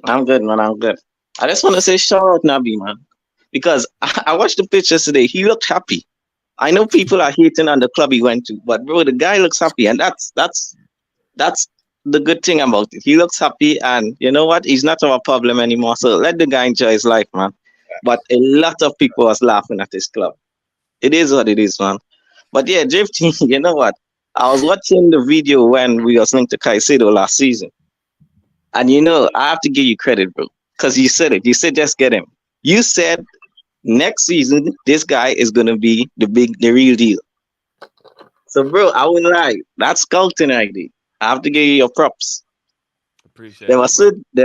I'm good, man. I'm good. I just want to say shout out Nabi, man, because I watched the pictures today. He looked happy. I know people are hating on the club he went to, but bro, the guy looks happy, and that's the good thing about it. He looks happy, and you know what? He's not our problem anymore. So let the guy enjoy his life, man. But a lot of people was laughing at his club. It is what it is, man. But yeah, Drifty, you know what? I was watching the video when we was linked to Caicedo last season, and I have to give you credit, bro, because you said it. You said just get him. You said next season, this guy is gonna be the real deal. So, bro, I wouldn't lie. That's scouting idea. I have to give you your props. Appreciate there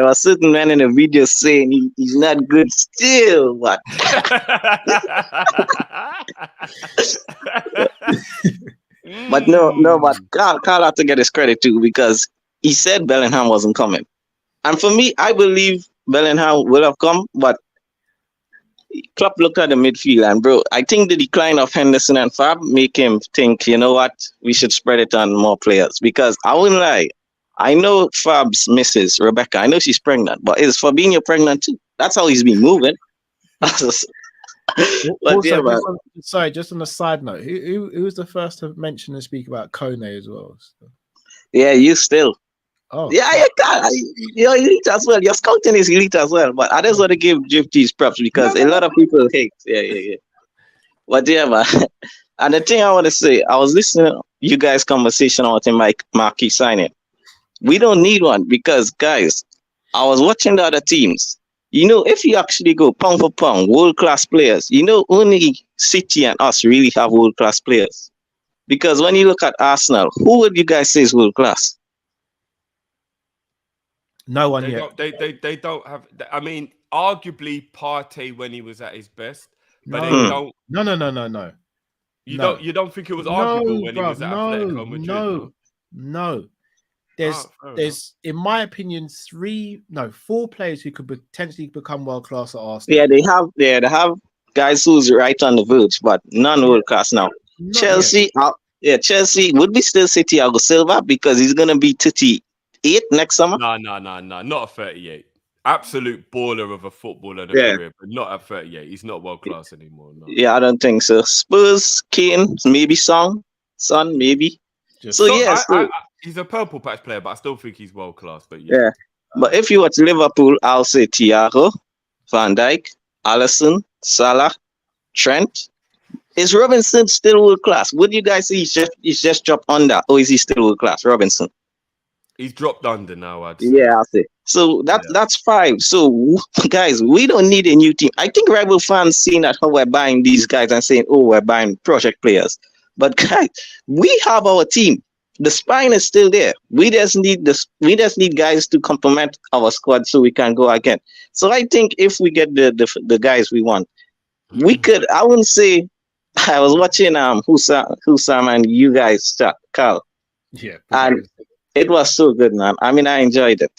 were certain men in the video saying he's not good still. What? But no, but Carl had to get his credit too, because he said Bellingham wasn't coming. And for me, I believe Bellingham will have come, but Klopp looked at the midfield, and bro, I think the decline of Henderson and Fab make him think, you know what, we should spread it on more players. Because I wouldn't lie, I know Fab's missus, Rebecca, I know she's pregnant, but it's Fabinho pregnant too. That's how he's been moving. Sorry, just on a side note, who was the first to mention and speak about Kone as well? Yeah, you still. Oh, yeah, you can. You're elite as well. Your scouting is elite as well. But I just want to give Jifty's props because a lot of people hate. Yeah. But yeah, man. And the thing I want to say, I was listening to you guys' conversation about the marquee signing. We don't need one because, guys, I was watching the other teams. If you actually go pound for pound, world-class players, only City and us really have world-class players. Because when you look at Arsenal, who would you guys say is world-class? No one yet. They don't have. I mean, arguably Partey when he was at his best, but they don't. No. You don't think it was arguable when he was at Atletico Madrid? No. There's fair there's in my opinion 4 players who could potentially become world class at Arsenal. Yeah, they have guys who's right on the verge, but none world class now. Not yet. Chelsea, Chelsea would be still City Thiago Silva because he's gonna be 38 next summer. No, not at 38. Absolute baller of a footballer and a Yeah. career, but not at 38. He's not world class anymore. No. Yeah, I don't think so. Spurs, Kane, maybe Son, maybe. Just- So So, yeah, he's a purple patch player, but I still think he's world class. But yeah. yeah. But if you watch Liverpool, I'll say Thiago, Van Dijk, Alisson, Salah, Trent. Is Robinson still world class? Would you guys say he's just dropped under, or is he still world class? Robinson. He's dropped under now, I'd say. Yeah, I'll say. So that's 5. So guys, we don't need a new team. I think rival fans seeing at how we're buying these guys and saying, "Oh, we're buying project players." But guys, we have our team. The spine is still there. We just need guys to complement our squad so we can go again. So I think if we get the guys we want, we could. I wouldn't say. I was watching Husam and you guys, Carl, Yeah. and it was so good, man. I mean, I enjoyed it.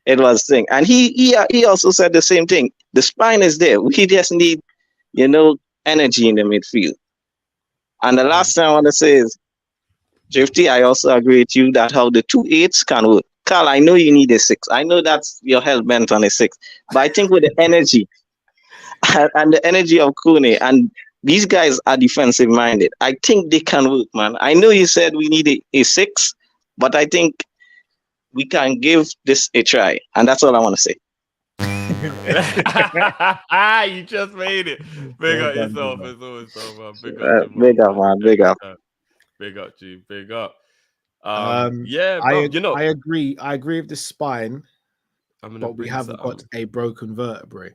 It was thing, and he also said the same thing. The spine is there. We just need, energy in the midfield. And the last thing I want to say is, Drifty, I also agree with you that how the 2 8s can work. Carl, I know you need a 6. I know that's your hell bent on a 6. But I think with the energy and the energy of Kone, and these guys are defensive minded, I think they can work, man. I know you said we need a 6, but I think we can give this a try. And that's all I want to say. You just made it. Big up yourself. It's always so, man. Big up, Big up, man. Big up. Big up, G. Big up. Yeah, bro, I agree. I agree with the spine, but but we haven't got a broken vertebrae.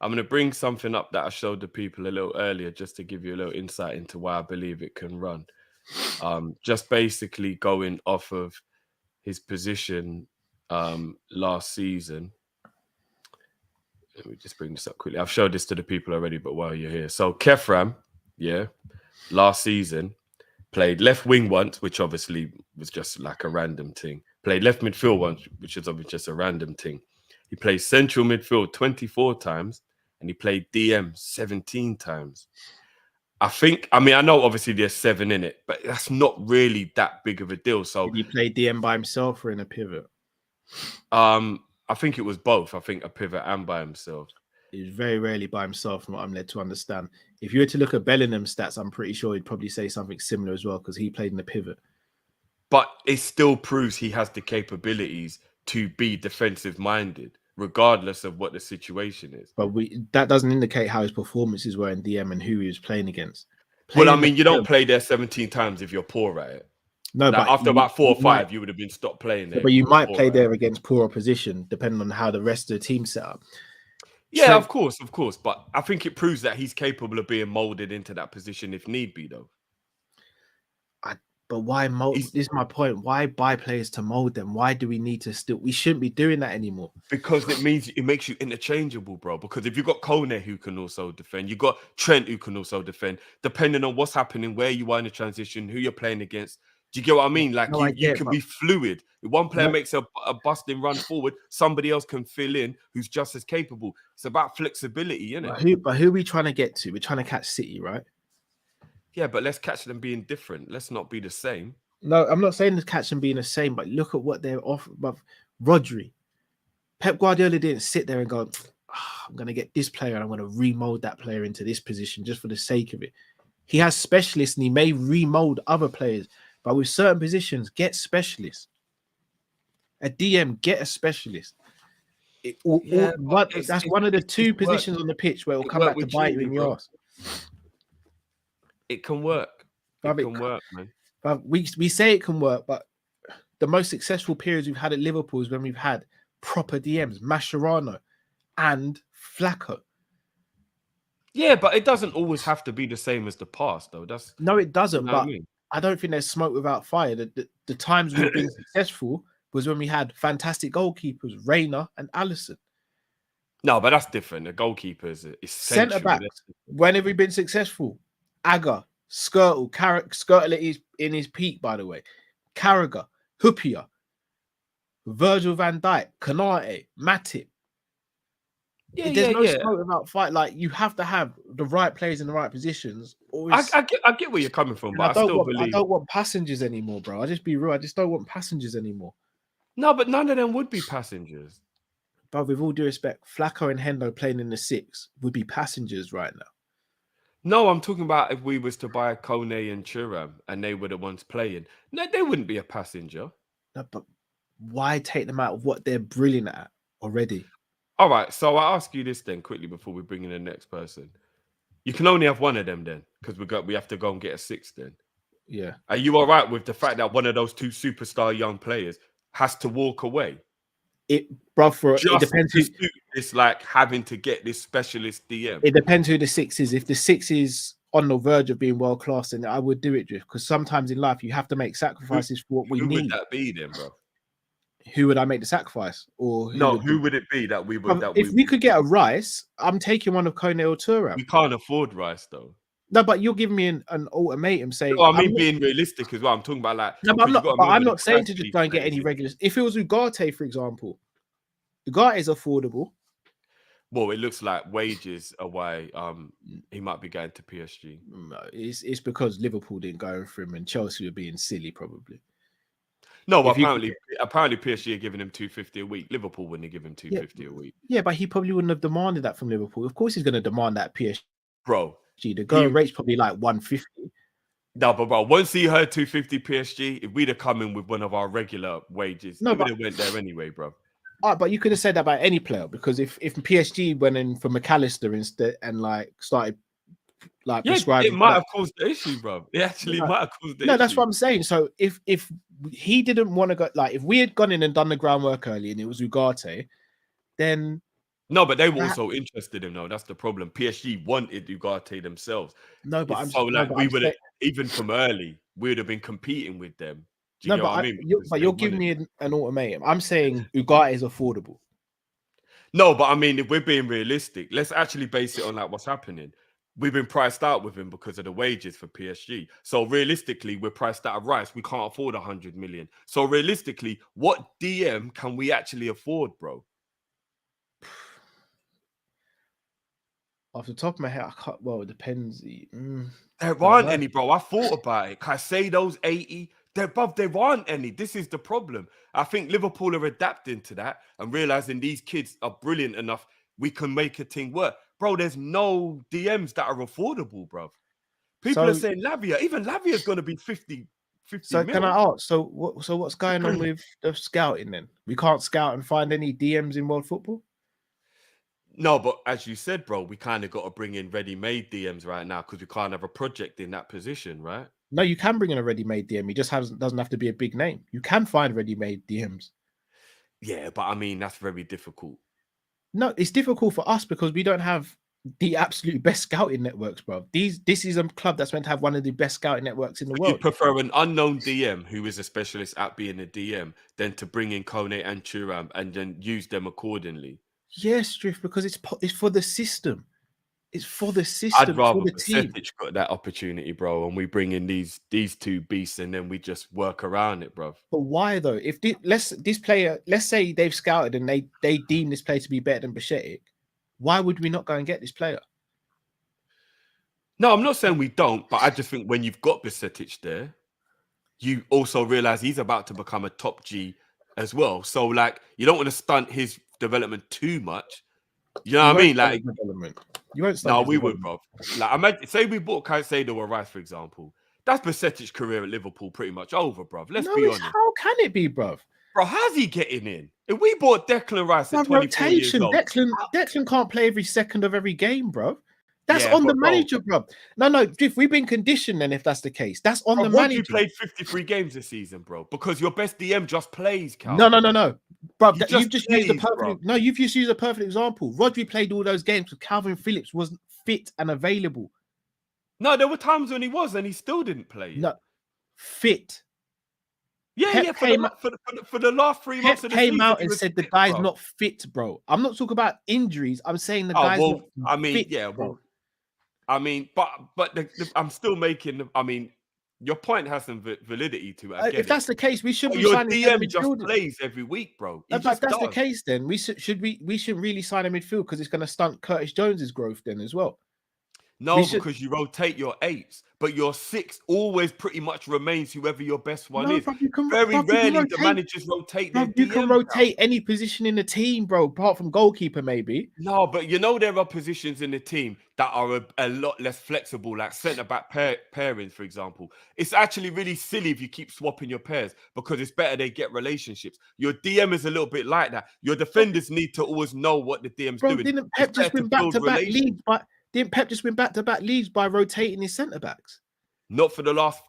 I'm going to bring something up that I showed the people a little earlier just to give you a little insight into why I believe it can run. Just basically going off of his position last season. Let me just bring this up quickly. I've showed this to the people already, but while you're here. So Kefram, last season, played left wing once, which obviously was just like a random thing. Played left midfield once, which is obviously just a random thing. He played central midfield 24 times, and he played DM 17 times. I know obviously there's 7 in it, but that's not really that big of a deal. So did he play DM by himself or in a pivot? I think it was both. I think a pivot and by himself. He was very rarely by himself, from what I'm led to understand. If you were to look at Bellingham's stats, I'm pretty sure he'd probably say something similar as well, because he played in the pivot. But it still proves he has the capabilities to be defensive minded, regardless of what the situation is. But that doesn't indicate how his performances were in DM and who he was playing against. You don't play there 17 times if you're poor at it. No, like but after about 4 or 5, might, you would have been stopped playing there. But you might play there against poor opposition, depending on how the rest of the team set up. Yeah, of course. But I think it proves that he's capable of being molded into that position if need be, though. But why mold? This is my point. Why buy players to mold them? Why do we need to still? We shouldn't be doing that anymore. Because it makes you interchangeable, bro. Because if you've got Kone who can also defend, you've got Trent who can also defend, depending on what's happening, where you are in the transition, who you're playing against. Do you get what I mean? Like you can be fluid. If one player makes a busting run forward, somebody else can fill in who's just as capable. It's about flexibility, isn't it? But who are we trying to get to? We're trying to catch City, right? Yeah, but let's catch them being different. Let's not be the same. No, I'm not saying to catch them being the same, but look at what they're offering. But Rodri, Pep Guardiola didn't sit there and go, I'm going to get this player and I'm going to remold that player into this position just for the sake of it. He has specialists and he may remold other players, but with certain positions, get specialists. A DM, get a specialist. That's one of the 2 positions on the pitch where it will come back to bite you in your ass. It can work. It can work, man. But we say it can work, but the most successful periods we've had at Liverpool is when we've had proper DMs, Mascherano and Flacco. Yeah, but it doesn't always have to be the same as the past, though. No, it doesn't. You know but I don't think there's smoke without fire. The times we've been successful was when we had fantastic goalkeepers, Reina and Alisson. No, but that's different. The goalkeepers is centre back. When have we been successful? Aga, Skirtle is in his peak, by the way. Carragher. Hupia, Virgil van Dijk, Kanate, Matip. There's no smoke without fight. Like, you have to have the right players in the right positions. I get where you're coming from, but I don't want passengers anymore, bro. I'll just be real. I just don't want passengers anymore. No, but none of them would be passengers. But with all due respect, Flacco and Hendo playing in the 6 would be passengers right now. No, I'm talking about if we was to buy Kone and Thuram and they were the ones playing. No, they wouldn't be a passenger. No, but why take them out of what they're brilliant at already? All right, so I ask you this then quickly before we bring in the next person. You can only have one of them then, because we have to go and get a 6 then. Yeah. Are you all right with the fact that one of those 2 superstar young players has to walk away? It depends who it's like having to get this specialist DM. It depends who the 6 is. If the 6 is on the verge of being world class, then I would do it, because sometimes in life you have to make sacrifices for what we need. Who would that be then, bro? Who would I make the sacrifice? Or who would it be that we would? If we could get a Rice, I'm taking one of Kone or Thuram. We can't afford Rice though. No, but you're giving me an ultimatum saying. No, I mean being realistic as well. I'm talking about like. No, but I'm not saying to just go and get any regulars. If it was Ugarte, for example, Ugarte is affordable. Well, it looks like wages are why he might be going to PSG. No, it's because Liverpool didn't go for him and Chelsea were being silly, probably. No, but apparently PSG are giving him 250 a week. Liverpool wouldn't give him 250 a week. Yeah, but he probably wouldn't have demanded that from Liverpool. Of course, he's going to demand that PSG. Bro, the going rate's probably like 150. No, but bro, once he heard 250 PSG, if we'd have come in with one of our regular wages, he would have went there anyway, bro. But you could have said that about any player, because if PSG went in for McAllister instead and like started like prescribing, it might have caused the issue, bro. It actually might have caused the issue. No, that's what I'm saying. So if he didn't want to go, like if we had gone in and done the groundwork early and it was Ugarte, then no, but they were also interested in him. That's the problem. PSG wanted Ugarte themselves. No, but we would have, even from early, we would have been competing with them. Do you know what I mean? You're giving me an ultimatum. I'm saying Ugarte is affordable. No, but I mean, if we're being realistic, let's actually base it on like what's happening. We've been priced out with him because of the wages for PSG. So realistically, we're priced out of Rice. We can't afford 100 million. So realistically, what DM can we actually afford, bro? Off the top of my head, I can't. Well, it depends. There aren't any, bro. I thought about it. Can I say those 80? There aren't any. This is the problem. I think Liverpool are adapting to that and realizing these kids are brilliant enough. We can make a thing work. Bro, there's no DMs that are affordable, bro. People are saying Lavia. Even Lavia is going to be 50 So mil. can I ask? So what's going on with the scouting then? We can't scout and find any DMs in world football? No, but as you said, bro, we kind of got to bring in ready-made DMs right now because we can't have a project in that position, right? No, you can bring in a ready-made DM. He just doesn't have to be a big name. You can find ready-made DMs. Yeah, but I mean, that's very difficult. No, it's difficult for us because we don't have the absolute best scouting networks, bro. This is a club that's meant to have one of the best scouting networks in the world. You prefer an unknown DM who is a specialist at being a DM than to bring in Kone and Thuram and then use them accordingly? Yes, Drift, because it's for the system. It's for the system. I'd rather for the team. got that opportunity, bro, and we bring in these 2 beasts and then we just work around it, bro. But why though? If let's say they've scouted and they deem this player to be better than Bajcetic, why would we not go and get this player? No, I'm not saying we don't, but I just think when you've got Bajcetic there, you also realize he's about to become a top G as well. So like, you don't want to stunt his development too much. You know what I mean? Like, you won't. No, we would, bro. Like, imagine, say we bought Caicedo or Rice, for example. That's Bajcetic's career at Liverpool pretty much over, bro. Let's be honest. How can it be, bro? Bro, how's he getting in? If we bought Declan Rice at 24 years old, Declan can't play every second of every game, bro. That's on the manager, bro. No, Drift, we've been conditioned then if that's the case. That's on the manager. You played 53 games this season, bro, because your best DM just plays, Cal. No. Bro, you've just used the perfect. Bro. No, you've just used a perfect example. Rodri played all those games because Calvin Phillips wasn't fit and available. No, there were times when he was and he still didn't play. No, fit. Yeah, for the last 3 months of the season, came out and said the guy's not fit, bro. I'm not talking about injuries. I'm saying the guy's not fit, bro. I mean, but I'm still making. I mean, Your point has some validity to it. I get If it. that's the case, we should But be your signing centre DM just midfielders. plays every week, bro. He But if just that's the does. case, then we shouldn't really sign a midfield because it's going to stunt Curtis Jones's growth then as well. No, because you rotate your 8s, but your 6 always pretty much remains whoever your best one No, is. bruv, you can Rarely rotate. the managers rotate their Bruv, you can DM. rotate any position in the team, bro, apart from goalkeeper, maybe. No, but there are positions in the team that are a lot less flexible, like centre back pairings, for example. It's actually really silly if you keep swapping your pairs because it's better they get relationships. Your DM is a little bit like that. Your defenders need to always know what the DM's Bro, doing. didn't Pep just win back-to-back leagues by rotating his centre backs? Not for the last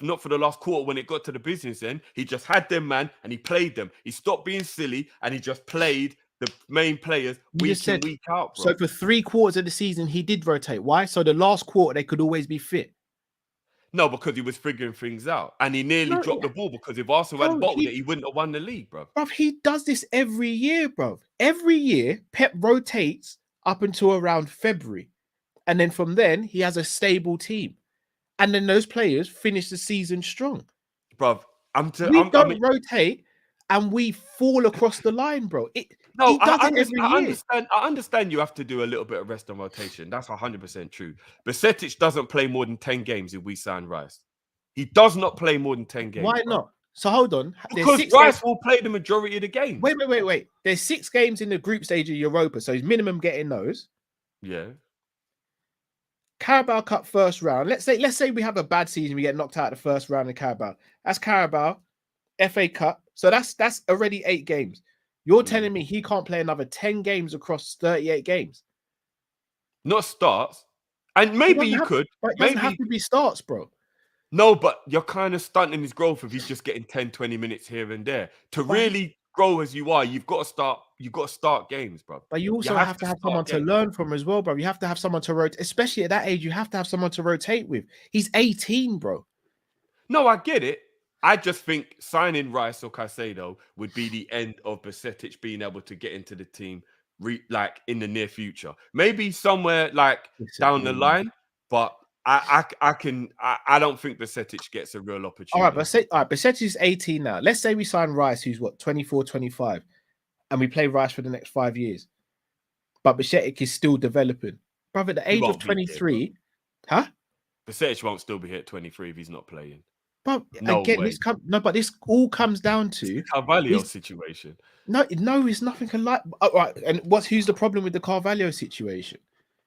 not for the last quarter when it got to the business end. He just had them, man, and he played them. He stopped being silly and he just played the main players week in, week out, bro. So for 3 quarters of the season, he did rotate. Why? So the last quarter, they could always be fit. No, because he was figuring things out. And he nearly dropped the ball because if Arsenal had bottled it, he wouldn't have won the league, bro. Bro, he does this every year, bro. Every year, Pep rotates up until around February. And then from then, he has a stable team. And then those players finish the season strong. Bro, we don't rotate and we fall across the line, bro. I understand you have to do a little bit of rest and rotation. That's 100% true. Besetic doesn't play more than 10 games if we sign Rice. He does not play more than 10 games. Why not? So hold on. Because Rice will play the majority of the games. Wait. There's 6 games in the group stage of Europa, so he's minimum getting those. Yeah. Carabao Cup first round. Let's say we have a bad season, we get knocked out of the first round in Carabao. That's Carabao, FA Cup. So that's already 8 games. You're telling me he can't play another 10 games across 38 games? Not starts. And maybe you could. But it doesn't have to be starts, bro. No, but you're kind of stunting his growth if he's just getting 10, 20 minutes here and there. To really grow as you are, you've got to start games, bro. But you also have to have someone to learn from as well, bro. You have to have someone to rotate, especially at that age. You have to have someone to rotate with. He's 18, bro. No, I get it. I just think signing Rice or Caicedo would be the end of Besetic being able to get into the team, like in the near future. Maybe somewhere like down the line, but I don't think Besetic gets a real opportunity. All right, Besetic is 18 now. Let's say we sign Rice, who's 24, 25, and we play Rice for the next 5 years. But Besetic is still developing. Brother, at the age of 23, Besetic won't still be here at 23 if he's not playing. But again, but this all comes down to Carvalho situation. No, it's nothing alike. Right, and who's the problem with the Carvalho situation?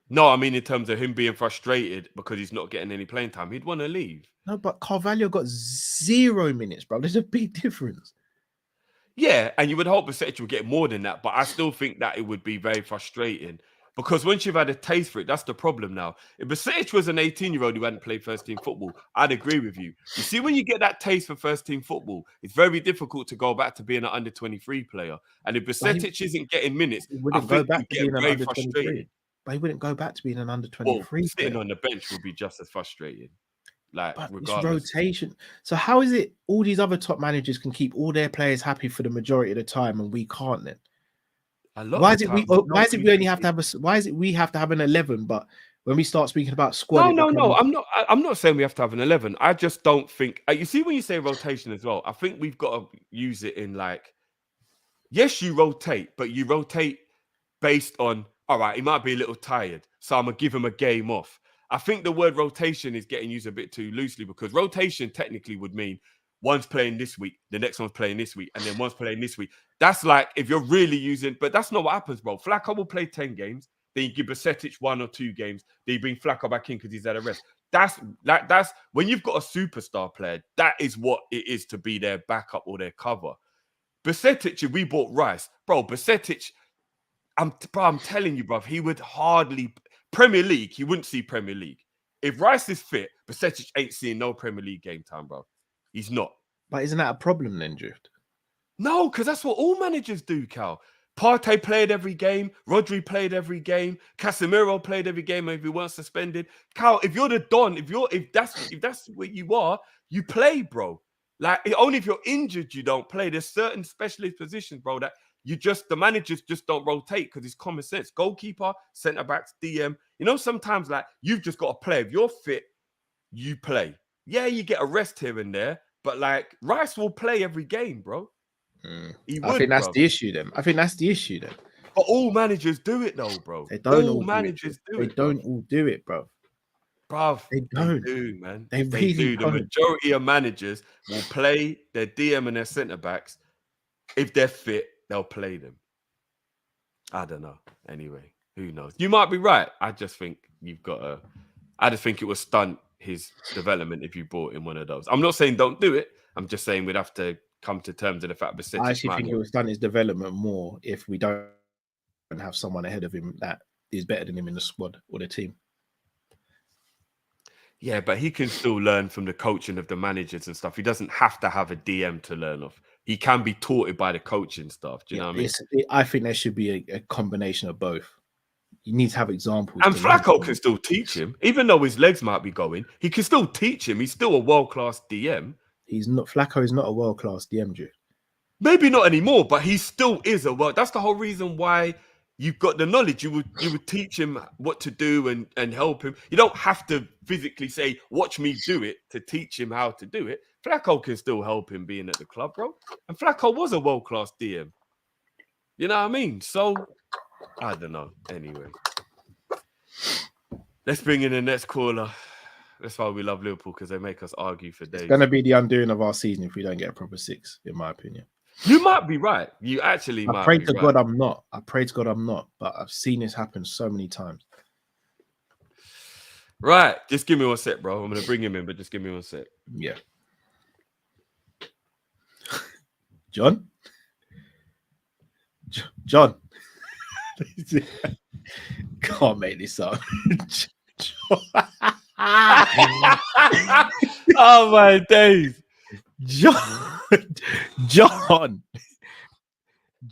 No, I mean in terms of him being frustrated because he's not getting any playing time. He'd want to leave. No, but Carvalho got 0 minutes, bro. There's a big difference. Yeah, and you would hope Besetic would get more than that, but I still think that it would be very frustrating because once you've had a taste for it, that's the problem now. If Besetic was an 18-year-old who hadn't played first-team football, I'd agree with you. You see, when you get that taste for first-team football, it's very difficult to go back to being an under-23 player. And if Besetic isn't getting minutes, I think you get very frustrated. But he wouldn't go back to being an under-23. Well, sitting on the bench would be just as frustrating. But regardless. It's rotation. So how is it all these other top managers can keep all their players happy for the majority of the time and we can't then? Why is it we have to have an 11, but when we start speaking about squad, no. I'm not saying we have to have an 11. I just don't think you see when you say rotation as well, I think we've got to use it in like, yes, you rotate, but you rotate based on, all right, he might be a little tired, so I'm gonna give him a game off. I think the word rotation is getting used a bit too loosely because rotation technically would mean one's playing this week, the next one's playing this week, and then one's playing this week. That's like if you're really using, but that's not what happens, bro. Flacco will play 10 games, then you give Besetic 1 or 2 games, then you bring Flacco back in because he's at a rest. That's when you've got a superstar player, that is what it is to be their backup or their cover. Besetic, if we bought Rice, bro, Besetic, I'm telling you, bro, he would hardly Premier League, he wouldn't see Premier League. If Rice is fit, Besetic ain't seeing no Premier League game time, bro. He's not. But isn't that a problem then, Drift? No, because that's what all managers do, Cal. Partey played every game. Rodri played every game. Casemiro played every game if he weren't suspended. Cal, if you're the Don, if that's what you are, you play, bro. Like only if you're injured, you don't play. There's certain specialist positions, bro, that the managers just don't rotate because it's common sense. Goalkeeper, centre backs, DM. You know, sometimes like you've just got to play. If you're fit, you play. Yeah, you get a rest here and there, but like Rice will play every game, bro. He I would, think that's bro. the issue then. But all managers do it though, bro. They don't All all managers do They it, bro. don't all do it, bro. Bruv, They they don't. do, man. They really do. The don't. majority of managers will play their DM and their centre backs. If they're fit, they'll play them. I don't know. Anyway, who knows? You might be right. I just think you've got to. I just think it would stunt his development if you brought in one of those. I'm not saying don't do it. I'm just saying we'd have to come to terms with the fact that I actually think it would stunt his development more if we don't have someone ahead of him that is better than him in the squad or the team. Yeah, but he can still learn from the coaching of the managers and stuff. He doesn't have to have a DM to learn off. He can be taught it by the coaching stuff. Do you know what I mean? I think there should be a combination of both. You need to have examples. And Flacco can still teach him, even though his legs might be going. He can still teach him. He's still a world-class DM. Flacco is not a world-class DM, Drew. Maybe not anymore, but he still is a world. That's the whole reason why you've got the knowledge. You would teach him what to do and help him. You don't have to physically say, "Watch me do it" to teach him how to do it. Flacco can still help him being at the club, bro. And Flacco was a world-class DM. You know what I mean? So I don't know. Anyway, let's bring in the next caller. That's why we love Liverpool, because they make us argue for days. It's going to be the undoing of our season if we don't get a proper 6, in my opinion. You might be right. You actually might. I pray to God I'm not. But I've seen this happen so many times. Right. Just give me one sec, bro. I'm going to bring him in, but just give me one sec. Yeah. John? John? Can't make this up. Oh, my days. John.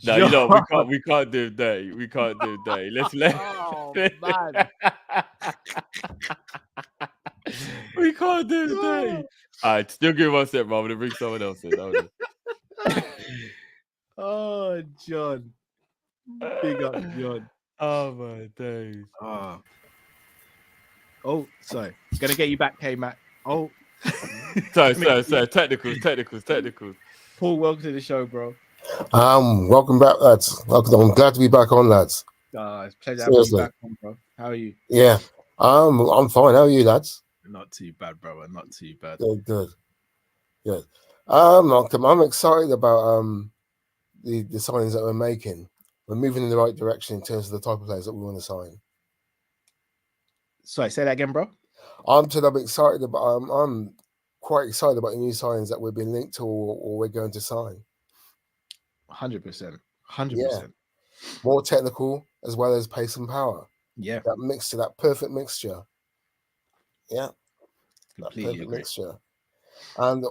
No, you know, we can't do that. We can't do that. Let's let. Oh, man. We can't do that. All right, still give me one sec, bro. I'm gonna bring someone else in. Oh, John. Big up, John. Oh my days. Oh, sorry. Gonna get you back, K-Mac. Oh. Sorry. Technicals. Paul, welcome to the show, bro. Welcome back, lads. I'm glad to be back on, lads. It's a pleasure having you back on, bro. How are you? Yeah, I'm fine. How are you, lads? Not too bad, brother. Not too bad. Good. I'm excited about the signings that we're making. We're moving in the right direction in terms of the type of players that we want to sign. Sorry, say that again, bro. I'm excited about. I'm quite excited about the new signings that we've been linked to or we're going to sign. 100%. More technical as well as pace and power. Yeah. That perfect mixture. Yeah. Completely agree. Mixture. But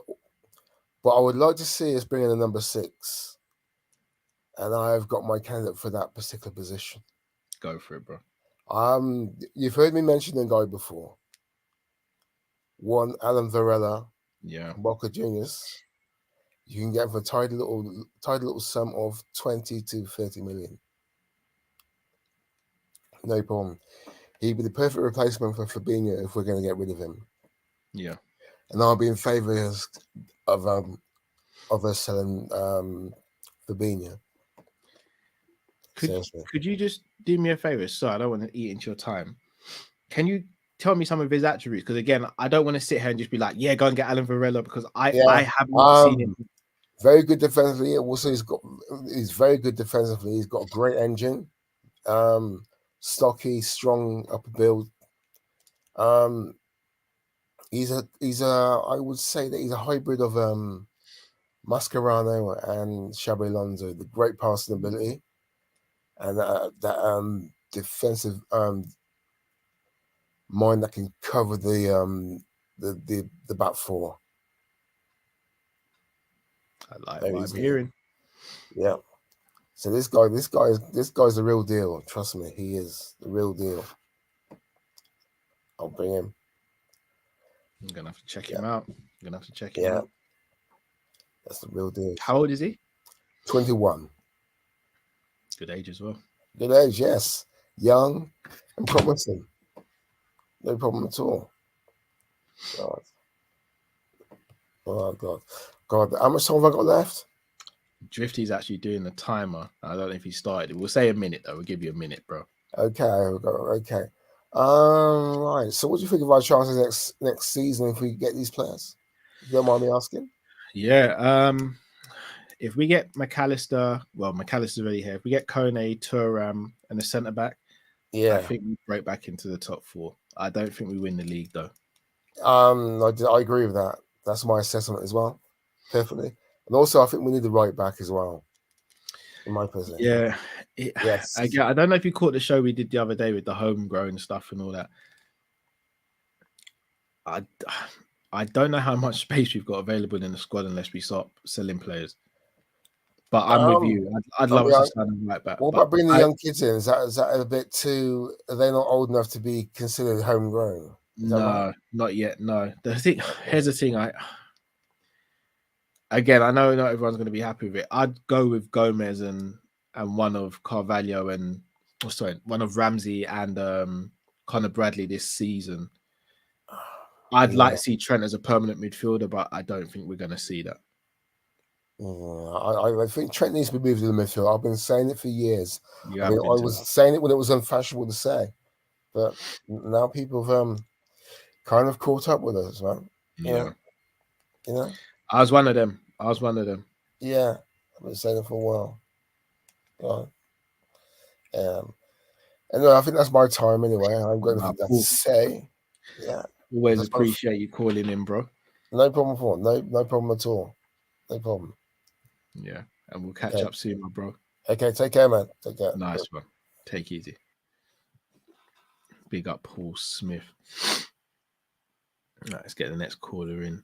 I would like to see us bring in a number 6. And I've got my candidate for that particular position. Go for it, bro. You've heard me mention the guy before. One, Alan Varela. Yeah. Boca Juniors. You can get for a tidy little sum of 20 to 30 million. No problem. He'd be the perfect replacement for Fabinho if we're going to get rid of him. Yeah. And I'll be in favour of us selling Fabinho. Could you just do me a favor? Sorry, I don't want to eat into your time. Can you tell me some of his attributes? Because again, I don't want to sit here and just be like, yeah, go and get Alan Varela, because I have not seen him. Very good defensively. Also, he's very good defensively. He's got a great engine. Stocky, strong upper build. He's I would say that he's a hybrid of Mascherano and Xabi Alonso. The great passing ability and that defensive mind that can cover the back four. I like what I'm hearing. Yeah. So this guy's the real deal. Trust me, he is the real deal. I'll bring him. I'm gonna have to check him out. Yeah. That's the real deal. How old is he? 21. Good age as well. Good age, yes. Young and promising. No problem at all. Oh God! How much time have I got left? Drifty's actually doing the timer. I don't know if he started it. We'll say a minute though. We'll give you a minute, bro. Okay. Right. So, what do you think of our chances next season if we get these players? If you don't mind me asking. Yeah. If we get McAllister, well, McAllister's already here. If we get Kone, Thuram, and a centre back, I think we break back into the top 4. I don't think we win the league though. I agree with that. That's my assessment as well. Perfectly. And also, I think we need the right back as well. In my opinion. Yeah. Yes. I don't know if you caught the show we did the other day with the homegrown stuff and all that. I don't know how much space we've got available in the squad unless we start selling players. But I'm with you. I'd love us to sign them right back. What about bringing the young kids in? Is that a bit too? Are they not old enough to be considered homegrown? No, not yet. No. Here's the thing. I know not everyone's going to be happy with it. I'd go with Gomez and one of Carvalho and one of Ramsey and Conor Bradley this season. I'd like to see Trent as a permanent midfielder, but I don't think we're going to see that. I think Trent needs to be moved to the midfield. I've been saying it for years. I was saying it when it was unfashionable to say, but now people have kind of caught up with us, right? Yeah. You know? I was one of them. Yeah. I've been saying it for a while. Anyway, I think that's my time anyway. I'm going to say. Yeah. Always appreciate you calling in, bro. No problem at all. No problem at all. No problem. Yeah. And we'll catch up soon, my bro. Okay, take care, man. Take care. Nice one. Take easy. Big up Paul Smith. Right, let's get the next caller in.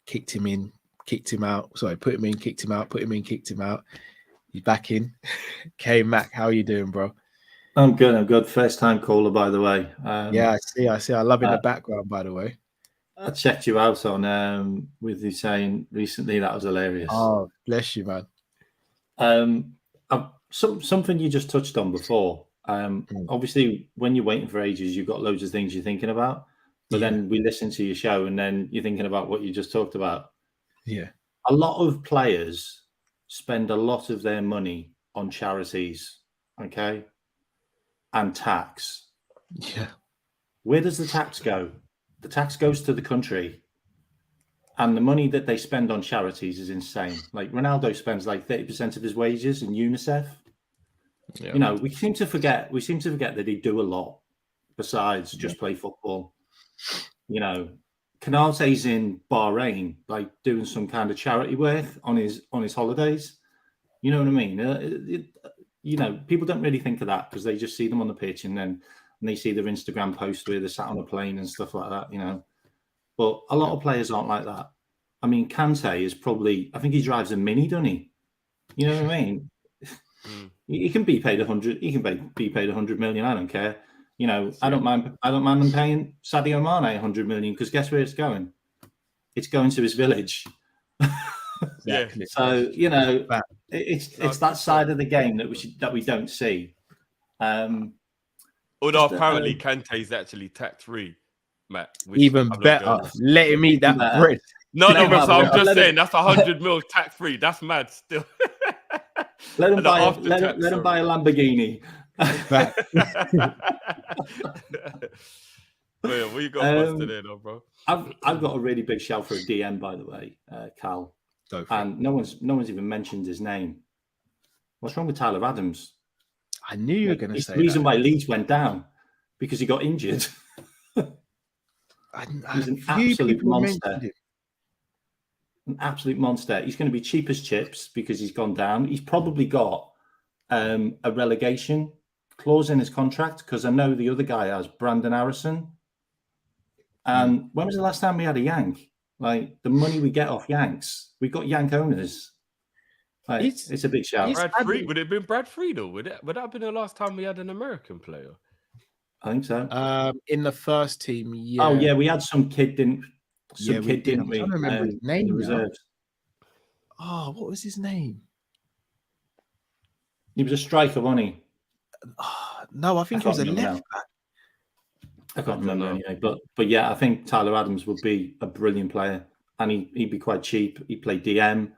Kicked him in, kicked him out. Sorry, put him in, kicked him out, put him in, kicked him out. He's back in. K Mac, how are you doing, bro? I'm good. First time caller, by the way. Yeah, I see. I love in the background, by the way. I checked you out on with you saying recently that was hilarious. Oh, bless you, man. Something you just touched on before. Obviously, when you're waiting for ages, you've got loads of things you're thinking about. But then we listen to your show, and then you're thinking about what you just talked about. Yeah, a lot of players spend a lot of their money on charities, okay, and tax. Yeah, where does the tax go? The tax goes to the country. And the money that they spend on charities is insane. Like Ronaldo spends like 30% of his wages in UNICEF. Yeah. You know, we seem to forget that he'd do a lot besides just play football. You know, Canate's in Bahrain, like doing some kind of charity work on his holidays. You know what I mean? You know, people don't really think of that because they just see them on the pitch and they see their Instagram post where they're sat on a plane and stuff like that, you know. But a lot of players aren't like that. I mean, Kante is probably, I think he drives a Mini, doesn't he? You know what I mean? He can be paid 100. He can be paid 100 million. I don't care. You know, I don't mind them paying Sadio Mane 100 million because guess where it's going? It's going to his village. Exactly. So you know, it's that side of the game that we don't see. Although apparently Kante is actually tax free, Matt. Even better, let him eat that bread. No, but so I'm just saying that's 100 mil tax free. That's mad still. Let him buy a Lamborghini. Well, what you got for us today, though, bro? I've got a really big shout for a DM, by the way, Cal. And no one's even mentioned his name. What's wrong with Tyler Adams? I knew you were going to say the reason why Leeds went down because he got injured. He's an absolute monster. An absolute monster. He's going to be cheap as chips because he's gone down. He's probably got a relegation clause in his contract because I know the other guy has Brandon Harrison. And when was the last time we had a Yank? Like the money we get off Yanks, we got Yank owners. Like, it's a big shout. Brad Fried, would it have been Brad Friedel? Would that have been the last time we had an American player? I think so. In the first team, yeah. Oh yeah, we had some kid, didn't we? I'm trying to remember his name. Reserves. Oh, what was his name? He was a striker, wasn't he? No, I think he was a left back. I can't remember anyway. But yeah, I think Tyler Adams would be a brilliant player. and he'd be quite cheap. He played DM.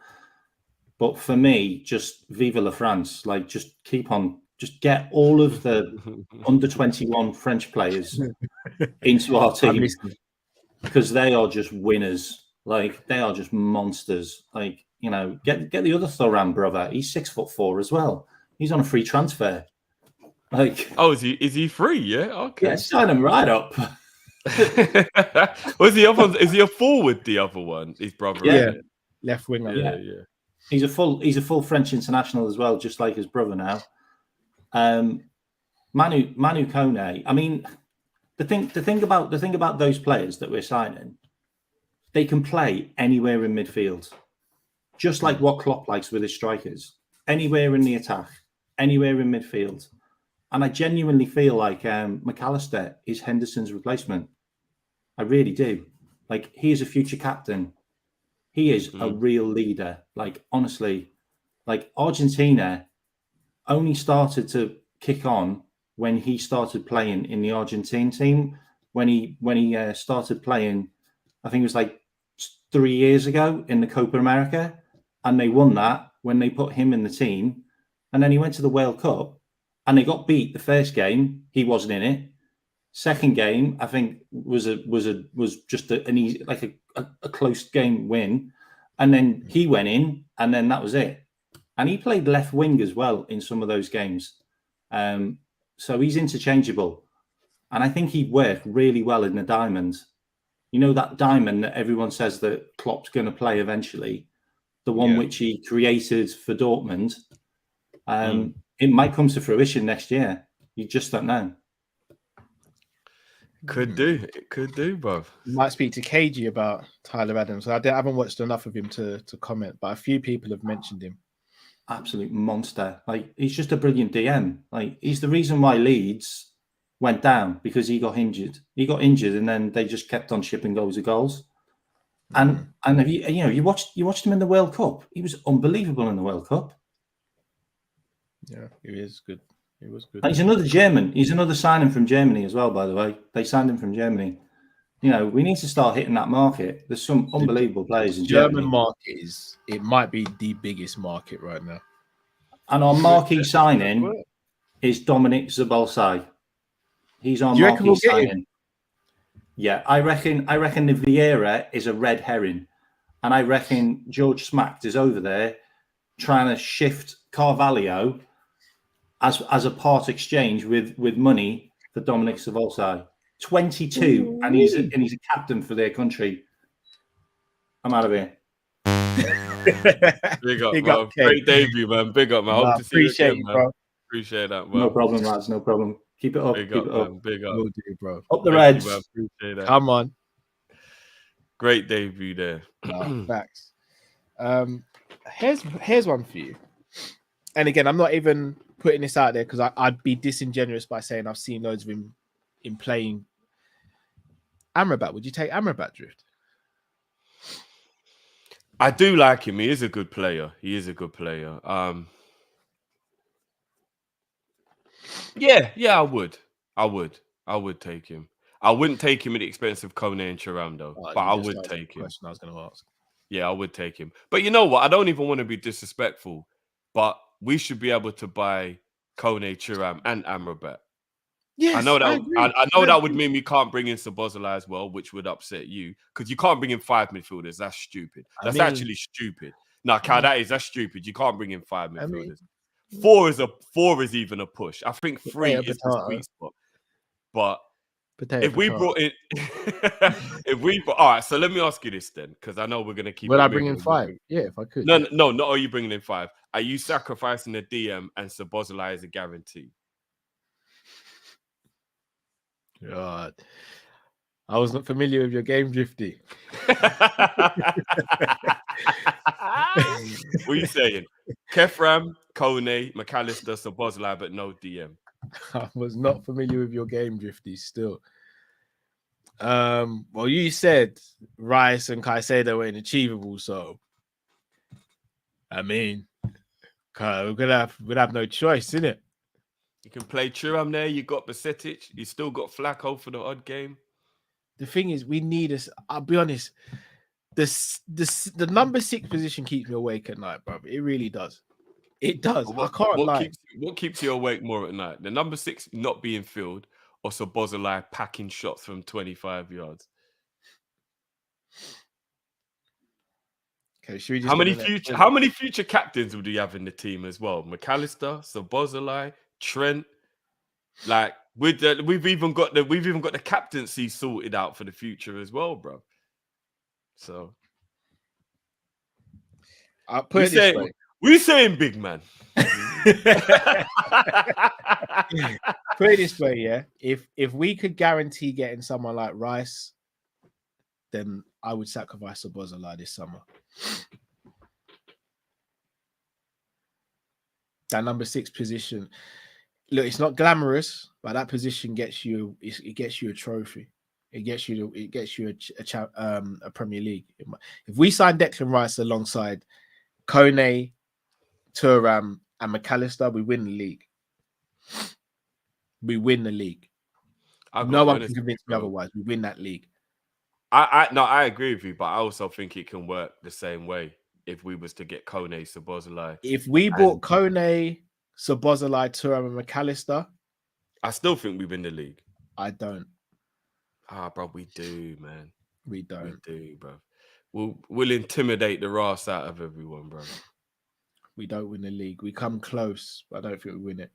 But for me, just vive la France. Like, just keep on, just get all of the under 21 French players into our team because they are just winners. Like, they are just monsters. Like, you know, get the other Thuram brother. He's 6'4" as well. He's on a free transfer. Like, oh, is he free? Yeah, okay. Yeah, sign him right up. Was the other? Is he a forward? The other one, his brother. Yeah, left winger. Yeah. He's a full French international as well, just like his brother now. Manu Kone. I mean, the thing about those players that we're signing, they can play anywhere in midfield, just like what Klopp likes with his strikers. Anywhere in the attack, anywhere in midfield. And I genuinely feel like McAllister is Henderson's replacement. I really do. Like, he is a future captain. He is a real leader. Like, honestly, like, Argentina only started to kick on when he started playing in the Argentine team. When he started playing, I think it was like 3 years ago in the Copa America, and they won that when they put him in the team. And then he went to the World Cup, and they got beat the first game. He wasn't in it. Second game, I think, was just an easy, like a close game win, and then he went in, and then that was it. And he played left wing as well in some of those games, so he's interchangeable, and I think he'd work really well in the diamond. You know, that diamond that everyone says that Klopp's going to play eventually, the one which he created for Dortmund. It might come to fruition next year. You just don't know. Could do. It could do, bruv. Might speak to KG about Tyler Adams. I haven't watched enough of him to comment, but a few people have mentioned him. Absolute monster. Like, he's just a brilliant DM. Like, he's the reason why Leeds went down, because he got injured. He got injured, and then they just kept on shipping loads of goals. And have you watched him in the World Cup? He was unbelievable in the World Cup. Yeah, he is good. He was good. And he's another German. He's another signing from Germany as well, by the way. They signed him from Germany. You know, we need to start hitting that market. There's some unbelievable players in Germany. German market it might be the biggest market right now. And our marquee signing is Dominic Szoboszlai. He's our marquee signing. Yeah, I reckon the Vieira is a red herring. And I reckon George Smacked is over there trying to shift Carvalho as a part exchange with money for Dominic Szoboszlai. 22, and he's a captain for their country. I'm out of here. Big up, bro. Great debut, man. Big up, man. Hope to see appreciate you again, you, bro. man. Appreciate that, bro. No problem, lads. No problem. Keep it up. Big Keep up, it up. man. Big up. Will do, bro. Up the Reds. You, appreciate that. Come on. Great debut there. Facts. Here's one for you. And again, I'm not even putting this out there because I'd be disingenuous by saying I've seen loads of him in playing. Amrabat, would you take Amrabat, Drift? I do like him. He is a good player. Yeah, I would take him. I wouldn't take him at the expense of Kone and Thuram, though. But I would take him. Question I was going to ask. Yeah, I would take him. But you know what? I don't even want to be disrespectful, but we should be able to buy Kone, Thuram, and Amrabat. Yes, I know that would mean we can't bring in Szoboszlai as well, which would upset you because you can't bring in 5 midfielders. That's stupid. That's actually stupid. No, Cal, that's stupid. You can't bring in 5 midfielders. 4 is even a push. I think 3 is the sweet spot. But if we brought in, all right. So let me ask you this then, because I know we're gonna keep. Would I bring in 5? Yeah, if I could. No, not are you bringing in 5? Are you sacrificing the DM and Szoboszlai as a guarantee? God, I was not familiar with your game, Drifty. What are you saying? Kefram, Kone, McAllister, Szoboszlai, but no DM. I was not familiar with your game, Drifty. Still, well, you said Rice and Caicedo were inachievable, so I mean, we'd have no choice, innit? You can play Thuram there. You got Basetic. You still got Flacco for the odd game. The thing is, we need us. I'll be honest. the number 6 position keeps me awake at night, bro. It really does. It does. I can't lie. What keeps you awake more at night? The number 6 not being filled, or Sobozalai packing shots from 25 yards? Okay, should we just how many future captains would you have in the team as well? McAllister, Sobozalai, Trent. Like we've even got the captaincy sorted out for the future as well, bro. So I'll put it this way. We saying big man. Put it this way, yeah. If we could guarantee getting someone like Rice, then I would sacrifice Sobozalai this summer. That number 6 position. Look, it's not glamorous, but that position gets you. It gets you a trophy. It gets you a Premier League. If we sign Declan Rice alongside Kone, Thuram, and McAllister, we win the league. We win the league. No one can convince me otherwise. We win that league. I agree with you, but I also think it can work the same way if we was to get Kone, Sobozalai. If we bought Kone, Sobozalai, Thuram, and McAllister, I still think we win the league. I don't. Bro, we do, man. We don't. We do, bro. We'll intimidate the Ross out of everyone, bro. We don't win the league. We come close, but I don't think we win it.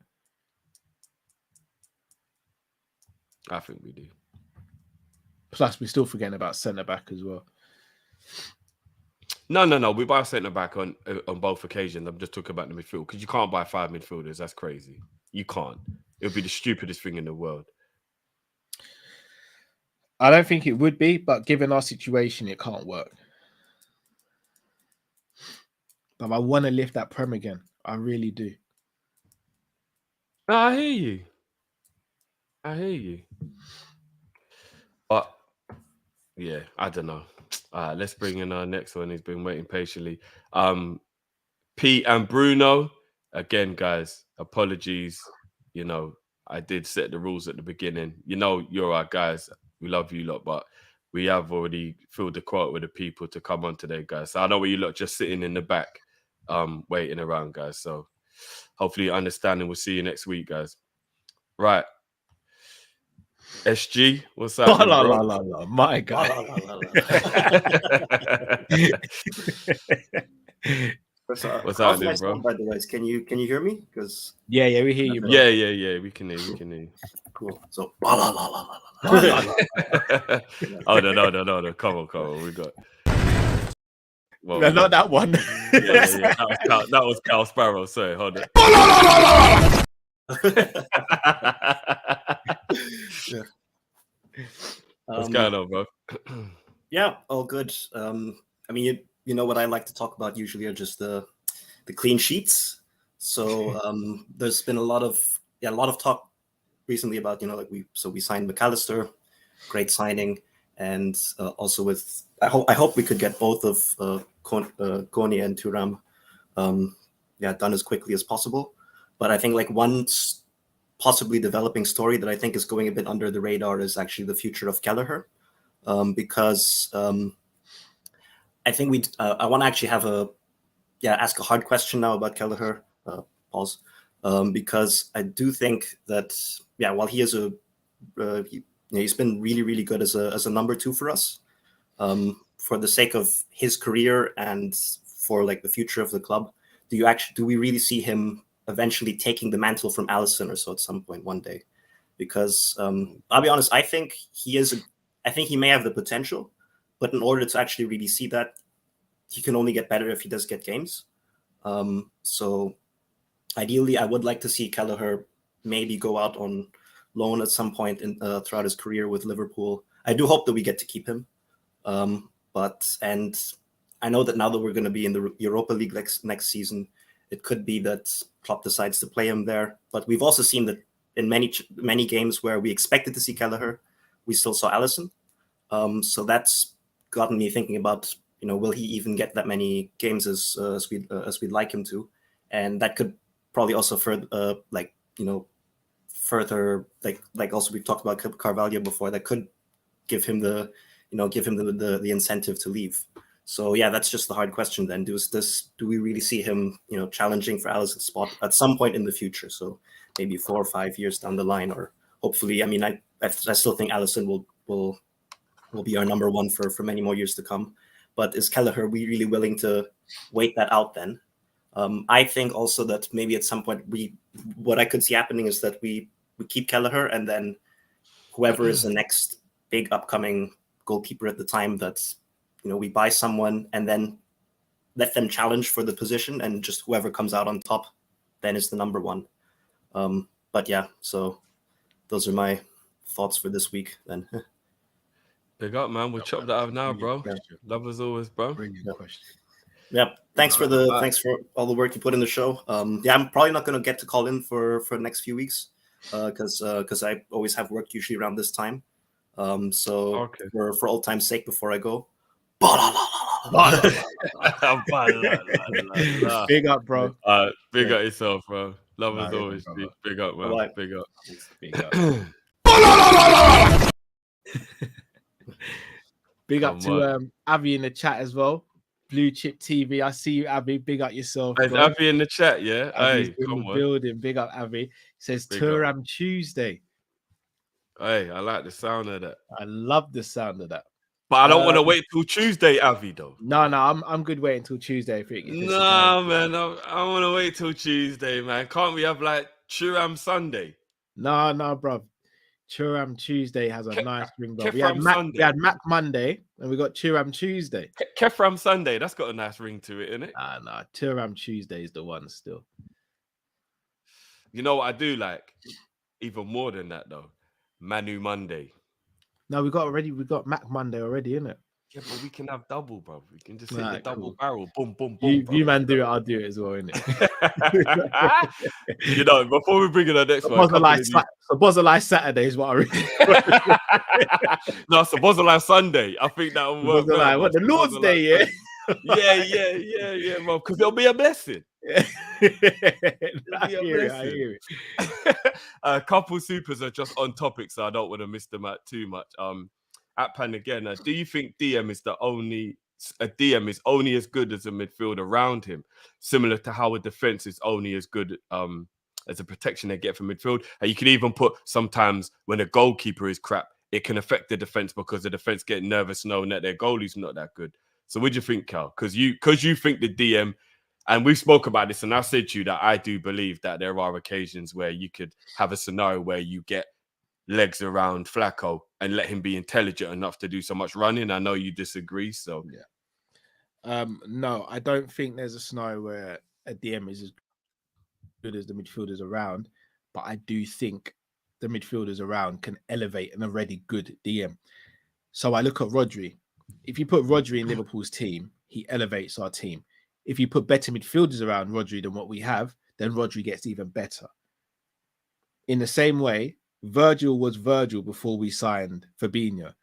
I think we do. Plus, we're still forgetting about centre back as well. No. We buy centre back on both occasions. I'm just talking about the midfield because you can't buy 5 midfielders. That's crazy. You can't. It would be the stupidest thing in the world. I don't think it would be, but given our situation, it can't work. But I want to lift that Prem again. I really do. I hear you. But yeah, I don't know. Let's bring in our next one. He's been waiting patiently. Pete and Bruno. Again, guys, apologies. You know, I did set the rules at the beginning. You know, you're our guys. We love you lot, but we have already filled the quota with the people to come on today, guys. So I know you lot just sitting in the back, waiting around, guys. So hopefully you understand, and we'll see you next week, guys. Right. SG, what's up? My God. What's happening, bro? By the way, can you hear me? Because yeah, we hear you, bro. Yeah, we can hear you. Cool. So oh no. Come on. We got not that one. Yeah. That was Cal Sparrow. Sorry, hold on. Yeah. What's going on, bro? Yeah, all good. I mean, you know what I like to talk about usually are just the clean sheets. So there's been a lot of talk recently about, you know, like we signed McAllister, great signing, and also with I hope we could get both of Kone and Thuram done as quickly as possible. But I think like one possibly developing story that I think is going a bit under the radar is actually the future of Kelleher, because I think I want to actually ask a hard question now about Kelleher. Pause. Because I do think that while he is he's been really, really good as a number 2 for us, for the sake of his career and for like the future of the club, do we really see him eventually taking the mantle from Alisson or so at some point one day? Because I'll be honest, I think he may have the potential, but in order to actually really see that, he can only get better if he does get games. So ideally, I would like to see Kelleher maybe go out on loan at some point throughout his career with Liverpool. I do hope that we get to keep him. And I know that now that we're going to be in the Europa League next season, it could be that Klopp decides to play him there. But we've also seen that in many games where we expected to see Kelleher, we still saw Alisson. So that's gotten me thinking about, you know, will he even get that many games as we'd like him to? And that could probably also further also we've talked about Carvalho before, that could give him the incentive to leave. So yeah, that's just the hard question then. Do we really see him, challenging for Alisson's spot at some point in the future? So maybe 4 or 5 years down the line, or hopefully, I mean, I still think Alisson will be our number one for many more years to come. But is Kelleher really willing to wait that out then? I think also that maybe at some point what I could see happening is that we keep Kelleher, and then whoever is the next big upcoming goalkeeper at the time, that's we buy someone and then let them challenge for the position, and just whoever comes out on top then is the number one. But yeah, so those are my thoughts for this week then. Big up, man. We'll chop that up now, bro. Love as always, bro. Brilliant question. Yeah, thanks for all the work you put in the show. Yeah, I'm probably not going to get to call in for the next few weeks because I always have work usually around this time. So okay. for old time's sake, before I go, big up, bro. Big up yourself, bro. Love as always. Big up, man. Bye-bye. Big up. Big up. Big up to Avi in the chat as well. Blue Chip TV. I see you, Avi. Big up yourself. Is Avi in the chat? Yeah. Avi's Hey, in come the on. building. Big up, Avi. He says Big Turam Tuesday. Hey, I like the sound of that. I love the sound of that. But I don't want to wait till Tuesday, Avi, though. No, I'm good waiting until Tuesday. Nah, man. I want to wait till Tuesday, man. Can't we have like Turam Sunday? No, bro. Turam Tuesday has a nice ring, bro. We Kefram Sunday. We had Mac Monday, and we got Turam Tuesday. Kefram Sunday, that's got a nice ring to it, innit? Nah. Turam Tuesday is the one still. You know what I do like? Even more than that, though. Manu Monday. No, we got Mac Monday already, innit? Yeah, but we can have double, bro. We can just hit the double barrel. Boom, boom, You, boom. you man do it, I'll do it as well, innit? Before we bring in the next one. Bozalai Saturday is what I really No, it's a Bozalai Sunday. I think that will work. What, the Lord's Day, yeah? yeah, bro. Because it'll be a blessing. I hear it. A couple supers are just on topic, so I don't want to miss them out too much. At Pan again, do you think DM is only as good as a midfield around him, similar to how a defense is only as good as a protection they get from midfield? And you can even put sometimes when a goalkeeper is crap, it can affect the defense because the defense get nervous knowing that their goalie's not that good. So what do you think, Cal? Because you think the DM, and we've spoke about this, and I said to you that I do believe that there are occasions where you could have a scenario where you get legs around Flacco and let him be intelligent enough to do so much running. I know you disagree, so yeah. No, I don't think there's a scenario where a DM is as good as the midfielders around, but I do think the midfielders around can elevate an already good DM. So I look at Rodri. If you put Rodri in Liverpool's team, he elevates our team. If you put better midfielders around Rodri than what we have, then Rodri gets even better. In the same way, Virgil was Virgil before we signed Fabinho.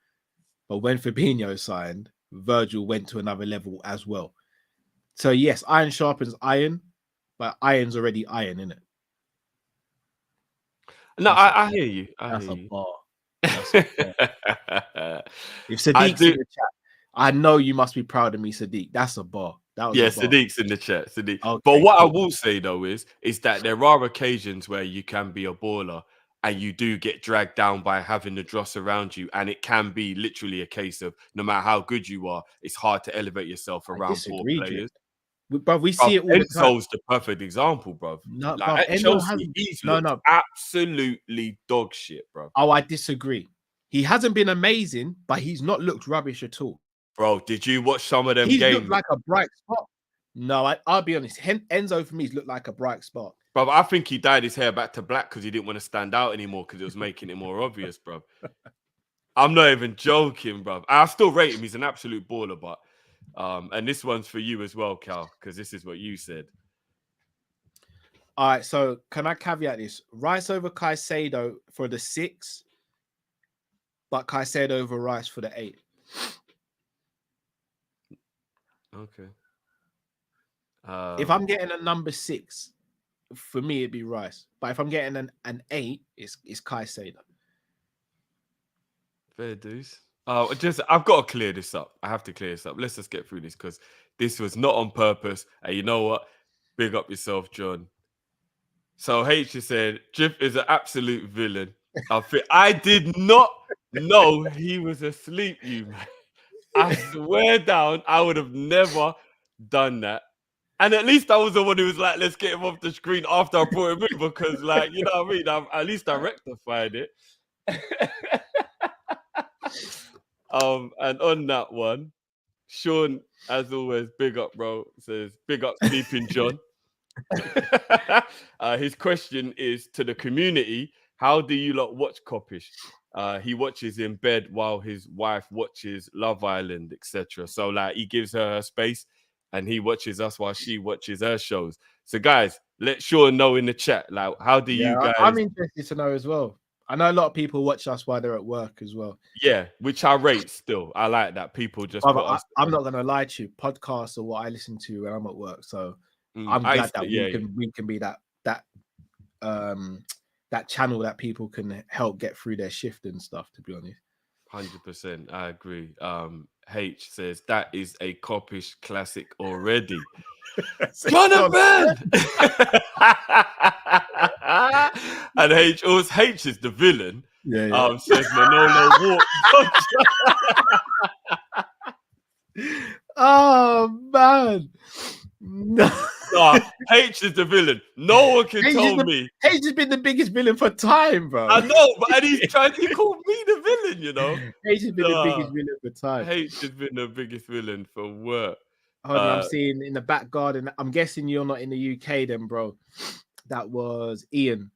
But when Fabinho signed, Virgil went to another level as well. So yes, iron sharpens iron, but iron's already iron, isn't it? No, I hear you. That's a bar. If Sadiq's in the chat, I know you must be proud of me, Sadiq. That's a bar. Sadiq's in the chat. Sadiq. Okay, but what I will say though is that there are occasions where you can be a baller and you do get dragged down by having the dross around you, and it can be literally a case of no matter how good you are, it's hard to elevate yourself around poor players. But we see it all the time. Enzo's the perfect example, bro. No, like, at Chelsea, he's absolutely dog shit, bro. Oh, I disagree. He hasn't been amazing, but he's not looked rubbish at all. Bro, did you watch some of them games? He's looked like a bright spot. No, I'll be honest. Enzo for me has looked like a bright spot. Bro, I think he dyed his hair back to black because he didn't want to stand out anymore because it was making it more obvious, bro. I'm not even joking, bro. I still rate him. He's an absolute baller, but and this one's for you as well, Cal, because this is what you said. All right, so can I caveat this? Rice over Caicedo for the 6, but Caicedo over Rice for the 8. Okay. If I'm getting a number 6, for me it'd be Rice. But if I'm getting an 8, it's Caicedo. Fair dues. I've got to clear this up. I have to clear this up. Let's just get through this because this was not on purpose. And you know what? Big up yourself, John. So H has said, Drip is an absolute villain. I did not know he was asleep, you man. I swear down, I would have never done that. And at least I was the one who was like, let's get him off the screen after I brought him in because, like, you know what I mean? At least I rectified it. And on that one, Sean, as always, big up, bro. Says, big up, Sleeping John. His question is to the community: how do you lot watch Kop-ish? He watches in bed while his wife watches Love Island, etc. So, like, he gives her space, and he watches us while she watches her shows. So, guys, let Sean know in the chat. Like, how do you guys? I'm interested to know as well. I know a lot of people watch us while they're at work as well. Yeah, which I rate still. I like that people just. I'm not gonna lie to you. Podcasts are what I listen to when I'm at work. So I'm glad that we can be that channel that people can help get through their shift and stuff. To be honest, 100%, I agree. H says that is a Kop-ish classic already. Jonathan! And H is the villain. Yeah. Says Manolo walk. Oh man. No. H is the villain. No one can tell me. H has been the biggest villain for time, bro. I know, but he called me the villain, you know. H has been the biggest villain for time. H has been the biggest villain for work. Hold on, I'm seeing in the back garden. I'm guessing you're not in the UK then, bro. That was Ian.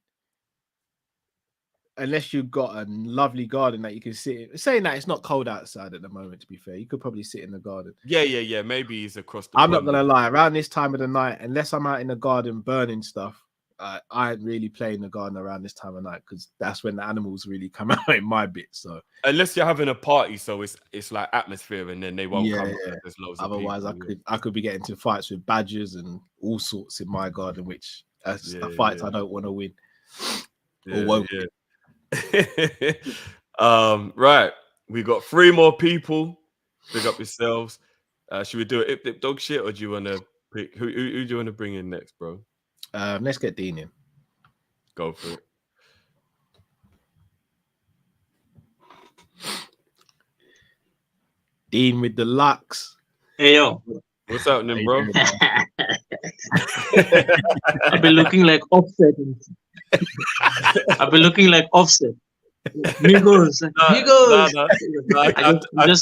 Unless you've got a lovely garden that you can sit in. Saying that it's not cold outside at the moment, to be fair. You could probably sit in the garden. Yeah. Maybe he's across the I'm not going to lie. Around this time of the night, unless I'm out in the garden burning stuff, I ain't really playing the garden around this time of night because that's when the animals really come out in my bit. So unless you're having a party, so it's like atmosphere, and then they won't come. Yeah. There's loads Otherwise, of people, I could be getting into fights with badgers and all sorts in my garden, which are fights I don't want to win or won't win. Right, we got 3 more people. Big up yourselves. Should we do it Ip dog shit, or do you want to pick who do you want to bring in next, bro? Let's get Dean in. Go for it. Dean with the locks. Hey yo, what's happening, bro? I've been looking like Offset. I've been looking like Offset. Migos.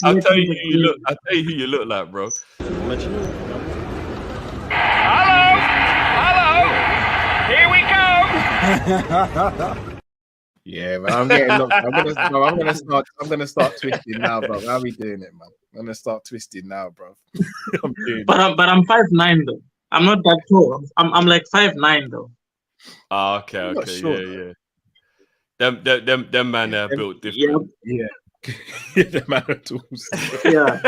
I'll tell you who you look. I'll tell you who you look like, bro. Hello, here we go. Yeah, man, I'm getting looked. I'm gonna start twisting now, bro. How are we doing it, man? I'm gonna start twisting now, bro. But I'm 5'9" though. I'm not that tall. I'm like 5'9" though. Oh, okay, yeah. Them man are built different. Yeah. The man are tools. Yeah.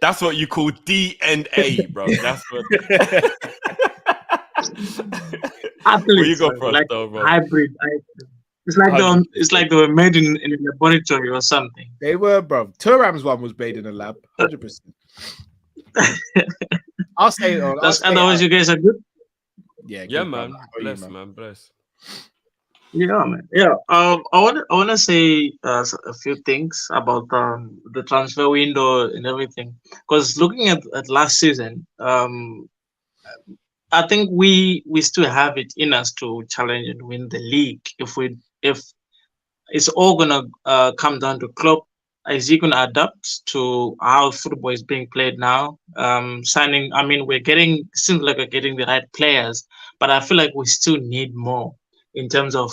That's what you call DNA, bro. That's what. Athletes, where you go from, like though, bro? Hybrid. It's like they were made in a laboratory or something. They were, bro. Turam's one was made in a lab, 100%. I'll say it. Otherwise, you guys are good. Yeah, man. Bless, man. Bless. Yeah, man. Yeah. I want to say a few things about the transfer window and everything. Because looking at last season, I think we still have it in us to challenge and win the league. If it's all gonna come down to Klopp, is he gonna adapt to how football is being played now? Signing, I mean, seems like we're getting the right players, but I feel like we still need more in terms of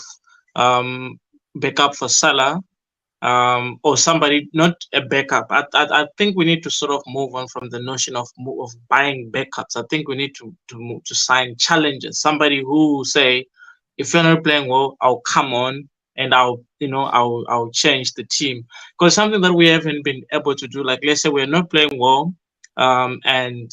backup for Salah, or somebody, not a backup. I think we need to sort of move on from the notion of buying backups. I think we need to move to sign challengers. Somebody who say, if you're not playing well, I'll come on and I'll change the team. Because something that we haven't been able to do, like let's say we're not playing well, and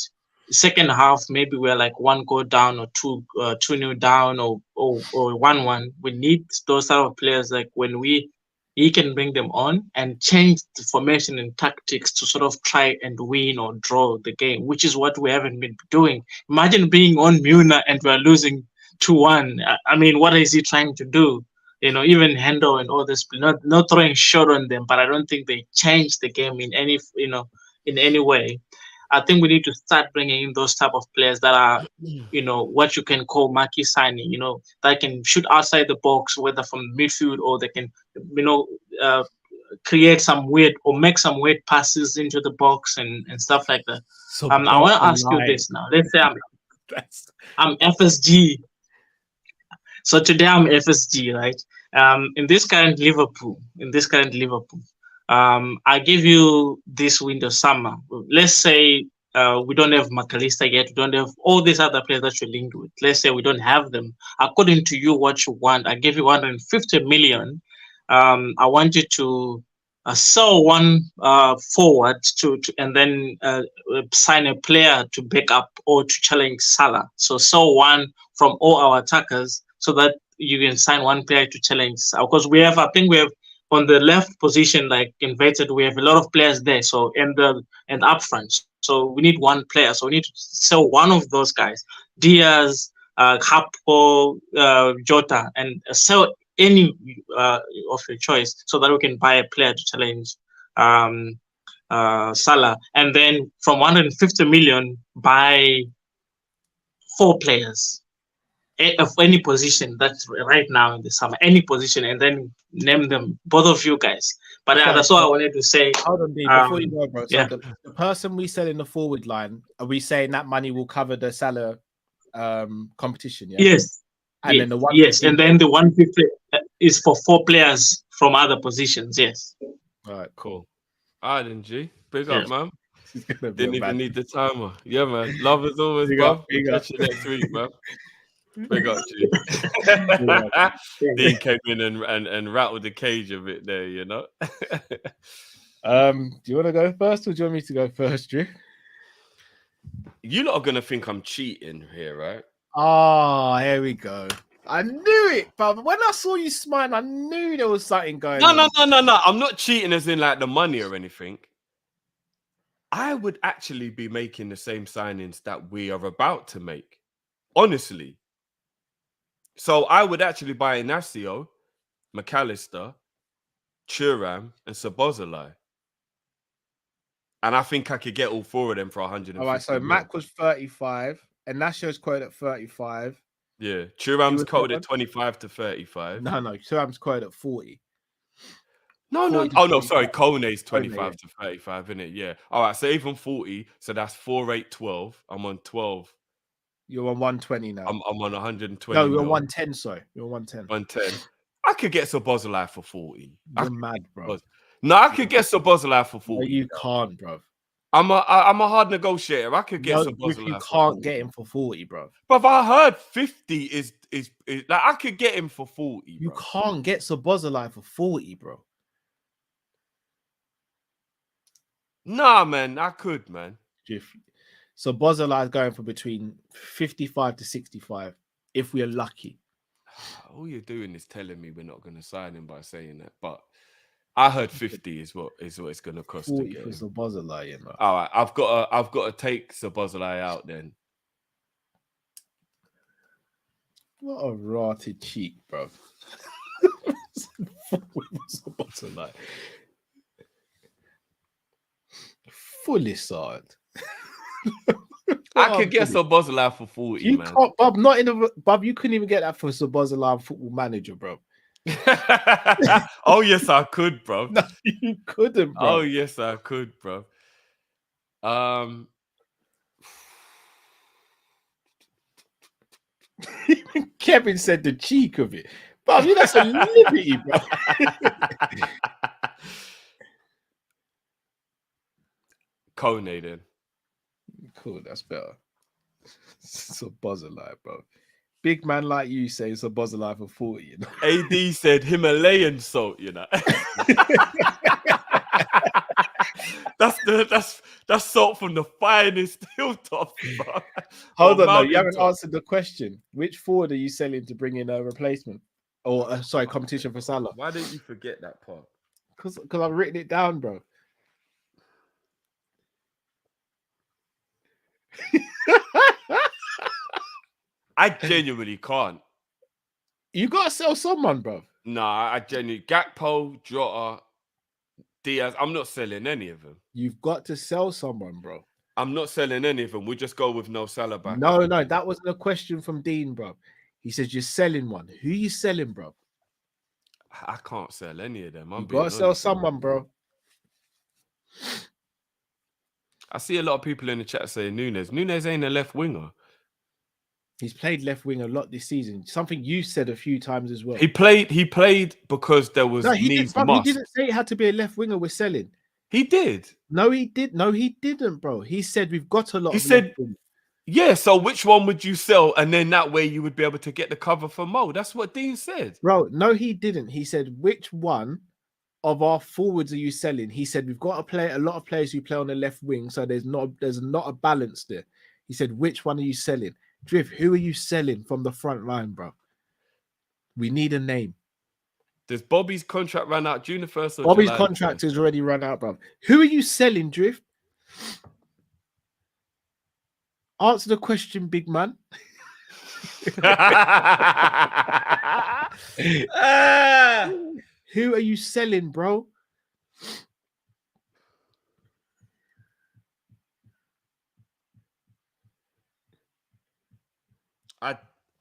second half maybe we're like 1 goal down or 2-0 down or 1-1. We need those type of players, like when we he can bring them on and change the formation and tactics to sort of try and win or draw the game, which is what we haven't been doing. Imagine being on Muna and we're losing 2-1. I mean, what is he trying to do? Even Hendo and all this, not throwing shot on them, but I don't think they changed the game in any way. I think we need to start bringing in those type of players that are, what you can call marquee signing, that can shoot outside the box, whether from midfield or they can, create some weird or make some weird passes into the box and stuff like that. So I want to ask you this now. Let's say I'm FSG. So today I'm FSG, right? In this current Liverpool, I give you this window summer. Let's say we don't have McAllister yet. We don't have all these other players that you're linked with. Let's say we don't have them. According to you, what you want, I give you 150 million. I want you to sell one forward and then sign a player to back up or to challenge Salah. So sell one from all our attackers so that you can sign one player to challenge. Because I think we have on the left position, like inverted, we have a lot of players there. So and up front. So we need one player. So we need to sell one of those guys, Diaz, Capo, Jota, and sell any of your choice so that we can buy a player to challenge Salah. And then from 150 million, buy 4 players of any position that's right now in the summer, any position, and then name them, both of you guys. But that's all I wanted to say. Hold on, D, before you go, bro. So yeah. the person we sell in the forward line, are we saying that money will cover the Salah competition? Yeah? Yes. And then the 150, yes, and then the 150 is for 4 players from other positions. Yes. All right, cool. All right, then, G. Big up, man. Didn't even need the timer. Yeah, man. Love as always, bro. We'll catch you next week, man. Big up, G. Dean came in and rattled the cage a bit there, Do you want to go first or do you want me to go first, Drew? You lot are going to think I'm cheating here, right? Oh, here we go. I knew it, but when I saw you smiling, I knew there was something going on. No. I'm not cheating as in like the money or anything. I would actually be making the same signings that we are about to make. Honestly. So I would actually buy Inacio, McAllister, Thuram, and Szoboszlai. And I think I could get all 4 of them for 150. All right, so Mac was 35, Inacio's quoted at 35. Yeah, Thuram's quoted at 25 to 35. No, Thuram's quoted at 40. No. Oh, no, sorry. Kone's 25 to 35, isn't it? Yeah. All right, so even 40. So that's 4, 8, 12. I'm on 12. You're on 120 now. I'm on 120. No, you're on 110, sorry. You're 110. 110. I could get Szoboszlai for 40. You're mad, bro. No, I could get Szoboszlai for 40. No, you can't, bro. I'm a hard negotiator. I could get Szoboszlai. You can't get him for 40, bro. But I heard 50 is like I could get him for 40. You can't get Szoboszlai for 40, bro. Nah, man, I could, man. So Szoboszlai is going for between 55 to 65, if we are lucky. All you're doing is telling me we're not going to sign him by saying that. But I heard 50 is what it's going to cost to get him. For Szoboszlai, you know. All right, I've got to take Szoboszlai out then. What a rotted cheek, bro. Szoboszlai. Fully sod. I could get Szoboszlai for 40, you man. Can't, Bob, not in a Bob. You couldn't even get that for Szoboszlai on Football Manager, bro. Oh yes, I could, bro. No, you couldn't, bro. Oh yes, I could, bro. Kevin said the cheek of it, Bob. That's a liberty, bro. Kone then. Cool, that's better. Szoboszlai, bro. Big man like you say Szoboszlai for 40. You know? AD said Himalayan salt, you know. that's salt from the finest hilltop, bro. Hold on, no, you haven't answered the question. Which forward are you selling to bring in a replacement? Or sorry, competition for Salah. Why didn't you forget that part? Because I've written it down, bro. I genuinely can't. You gotta sell someone, bro. Nah, I genuinely Gakpo, Jota, Diaz. I'm not selling any of them. You've got to sell someone, bro. I'm not selling any of them. We just go with no Salah back. No, that wasn't a question from Dean, bro. He says you're selling one. Who you selling, bro? I can't sell any of them. You gotta sell someone, bro. I see a lot of people in the chat saying Nunes. Nunes ain't a left winger. He's played left wing a lot this season. Something you said a few times as well. He played because there was needs must. He didn't say it had to be a left winger we're selling. He did. No, he did. No, he didn't, bro. He said we've got a lot. He said, yeah. So which one would you sell? And then that way you would be able to get the cover for Mo. That's what Dean said. Bro, no, he didn't. He said, which one of our forwards are you selling? He said we've got to play a lot of players who play on the left wing, so there's not a balance there. He said, which one are you selling? Drift, who are you selling from the front line, bro? We need a name. Does Bobby's contract run out June the 1st? Bobby's contract has already run out, bro. Who are you selling, Drift? Answer the question, big man. Who are you selling, bro?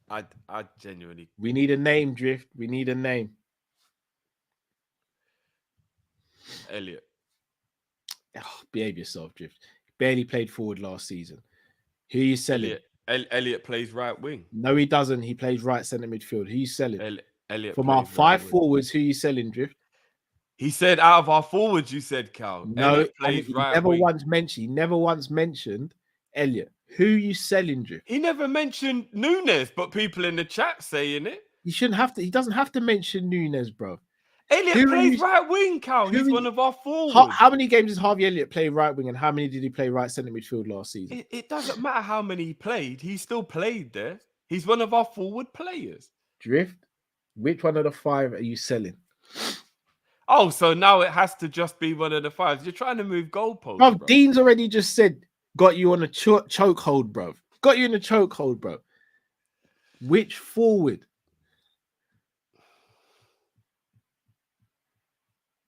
I genuinely. We need a name, Drift. We need a name. Elliot. Oh, behave yourself, Drift. Barely played forward last season. Who are you selling? Elliot plays right wing. No, he doesn't. He plays right centre midfield. Who are you selling? Elliot from our five forwards, who are you selling, Drift? He said out of our forwards, you said Cal. No, Elliot plays right never wing. He never once mentioned Elliot. Who are you selling, Drift? He never mentioned Nunes, but people in the chat saying it. He shouldn't have to. He doesn't have to mention Nunes, bro. Elliot plays right wing, Cal. He's one of our forwards. How many games does Harvey Elliott play right wing, and how many did he play right centre midfield last season? It doesn't matter how many he played. He still played there. He's one of our forward players. Drift, which one of the five are you selling? Oh, so now it has to just be one of the fives. You're trying to move goalposts, bro. Dean's already just said, got you on a chokehold, bro. Got you in a chokehold, bro. Which forward?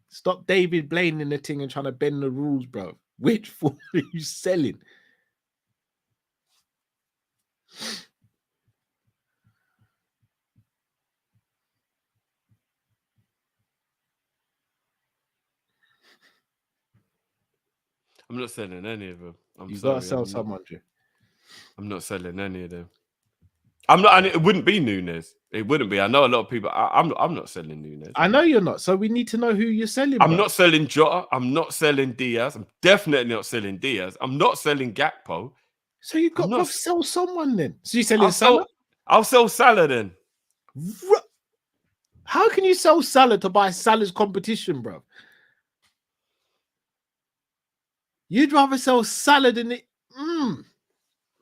Stop David Blaine in the thing and trying to bend the rules, bro. Which forward are you selling? I'm not selling any of them. You gotta sell someone, Drew. I'm not selling any of them. I'm not, and it wouldn't be Nunes. It wouldn't be. I know a lot of people. I'm not selling Nunes. I know you're not. So we need to know who you're selling. I'm not selling Jota. I'm not selling Diaz. I'm definitely not selling Diaz. I'm not selling Gakpo. So you've got to sell someone then. So you're selling Salah? I'll sell Salah then. How can you sell Salah to buy Salah's competition, bro? You'd rather sell Salah than it.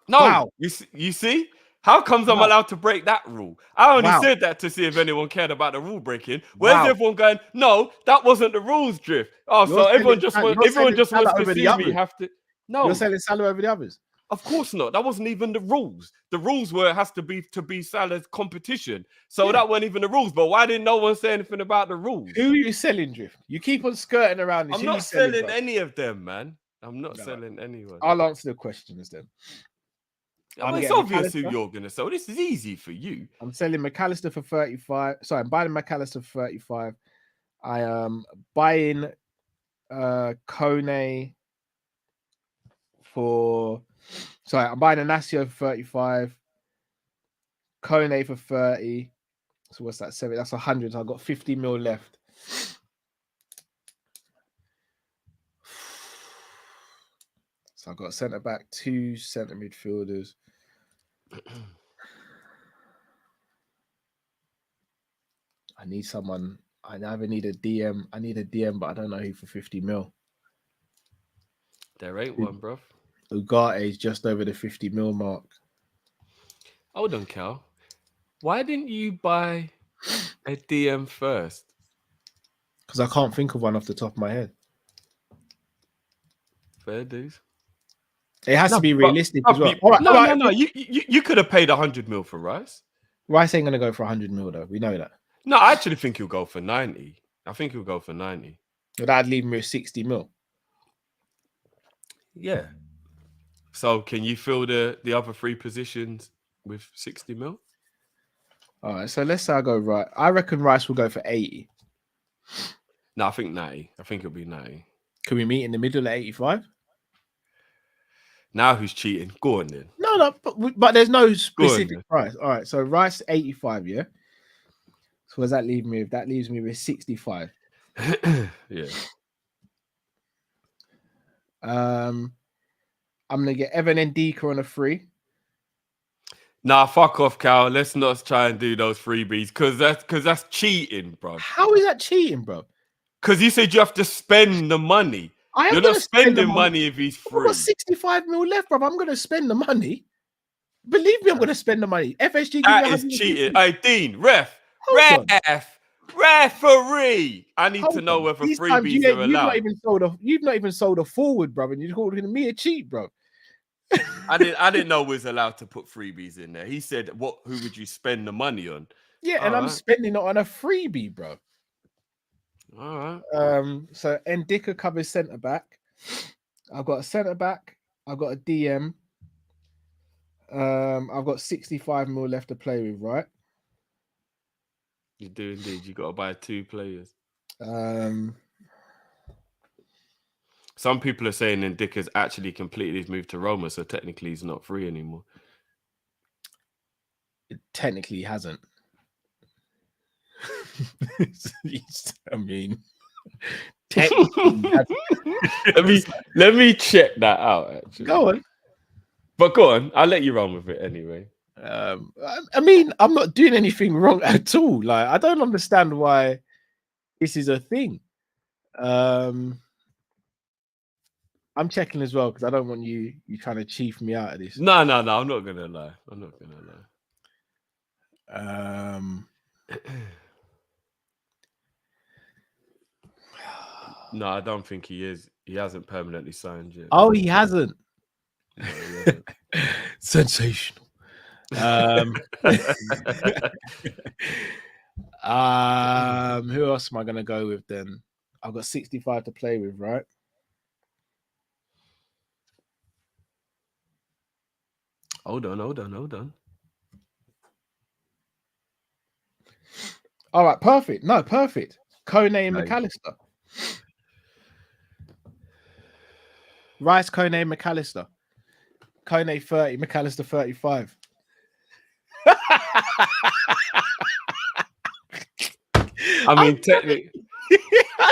No, wow. You see? How comes I'm allowed to break that rule? I only said that to see if anyone cared about the rule breaking. Where's everyone going? No, that wasn't the rules, Drift. Oh, so everyone just wants to see me have to. No, you're selling Salah over the others. Of course not. That wasn't even the rules. The rules were it has to be Salah's competition. So that wasn't even the rules. But why didn't no one say anything about the rules? Who are you selling, Drift? You keep on skirting around this. I'm not selling any of them, man. I'm not selling anyone. I'll answer the questions then. It's obvious who you're going to sell. This is easy for you. I'm selling McAllister for 35. Sorry, I'm buying McAllister for 35. I am buying Kone for... Sorry, I'm buying Inacio for 35. Kone for 30. So what's that? 7? That's 100. So I've got 50 mil left. So I've got centre back, 2 centre midfielders. I need someone. I either need a DM. I need a DM, but I don't know who for 50 mil. There ain't one, bruv. Ugarte is just over the 50 mil mark. Hold on, Cal. Why didn't you buy A DM first. Because I can't think of one off the top of my head. Fair dues. It has to be realistic as well. No. You could have paid 100 mil for Rice. Rice ain't gonna go for 100 mil though. We know that. No, I actually think he'll go for 90. I think he'll go for 90. But I'd leave him with 60 mil. Yeah. So can you fill the other 3 positions with 60 mil? All right. So let's say I go right. I reckon Rice will go for 80. No, I think 90. I think it'll be 90. Can we meet in the middle at 85? Now who's cheating? Go on then. No, but there's no specific price. All right. So Rice 85, yeah. So what does that leave me with? That leaves me with 65. Yeah. I'm gonna get Evan Ndika on a free. Nah, fuck off, Cal. Let's not try and do those freebies because that's cheating, bro. How is that cheating, bro? Because you said you have to spend the money. You're not spending money if he's free. I've got 65 mil left, bro. I'm gonna spend the money. Believe me, I'm gonna spend the money. FSG. That is cheating. Hey, Dean, referee. I need to know whether freebies are allowed. You've not even sold a forward, bro, and you're calling me a cheat, bro. I didn't know we was allowed to put freebies in there. He said, who would you spend the money on? Yeah, and I'm spending it on a freebie, bro. All right. So Ndika covers centre back. I've got a centre back. I've got a DM. I've got 65 mil left to play with, right? You do indeed. You got to buy 2 players. Some people are saying Ndika's actually completely moved to Roma, so technically he's not free anymore. It technically hasn't. I mean, technically let me check that out. Actually, go on. But go on, I'll let you run with it anyway. I mean, I'm not doing anything wrong at all. Like, I don't understand why this is a thing. I'm checking as well because I don't want you trying to chief me out of this. No, I'm not gonna lie. No, I don't think he is. He hasn't permanently signed yet. Oh, he hasn't. No, he hasn't. Sensational. Who else am I gonna go with then? I've got 65 to play with, right? Hold on. All right, perfect. No, perfect. Kone and McAllister. Rice, Kone, McAllister. Kone 30, McAllister 35. I mean,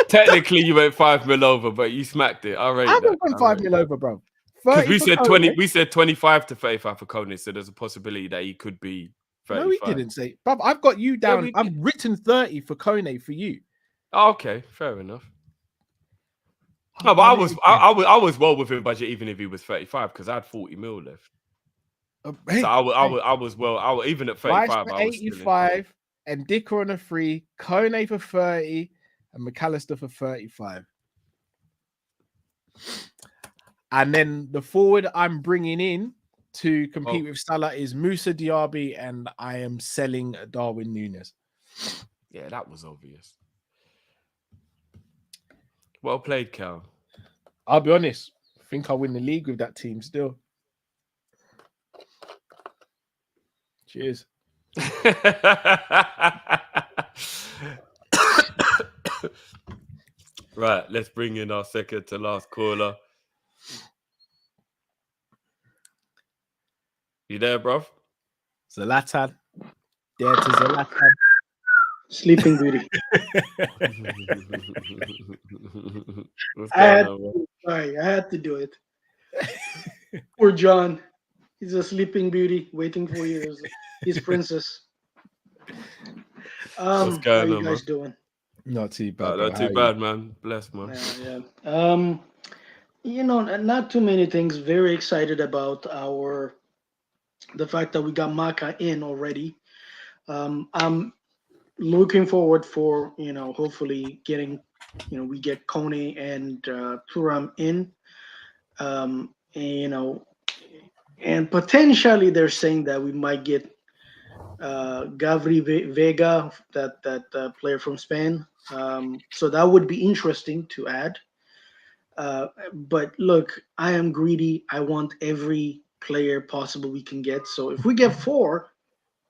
technically you went 5 mil over, but you smacked it. I haven't gone 5 mil over, bro. Because we said 20, we said 25 to 35 for Kone, so there's a possibility that he could be 35. No, he didn't say. Bro, I've got you down. I've written 30 for Kone for you. Oh, okay, fair enough. No, but I was well within budget even if he was 35 because I had 40 mil left. Hey, so I was well. Even at 35, I was 85 and Ndika on a free, Kone for 30, and McAllister for 35. And then the forward I'm bringing in to compete with Salah is Musa Diaby, and I am selling Darwin Núñez. Yeah, that was obvious. Well played, Cal. I'll be honest. I think I'll win the league with that team still. Cheers. Right, let's bring in our second to last caller. You there, bruv? Zlatan. Dare to Zlatan. Sleeping Beauty. I had to do it. Poor John. He's a sleeping beauty waiting for you. His princess. What's going how are you on, guys man? doing? Not too bad. Not too bad, man. Bless, man. Yeah. Not too many things. Very excited about the fact that we got Maka in already. I'm looking forward for hopefully getting we get Kone and Turam in, and, and potentially they're saying that we might get Vega, that player from Spain. So that would be interesting to add. But look, I am greedy. I want every player possible we can get. So if we get 4,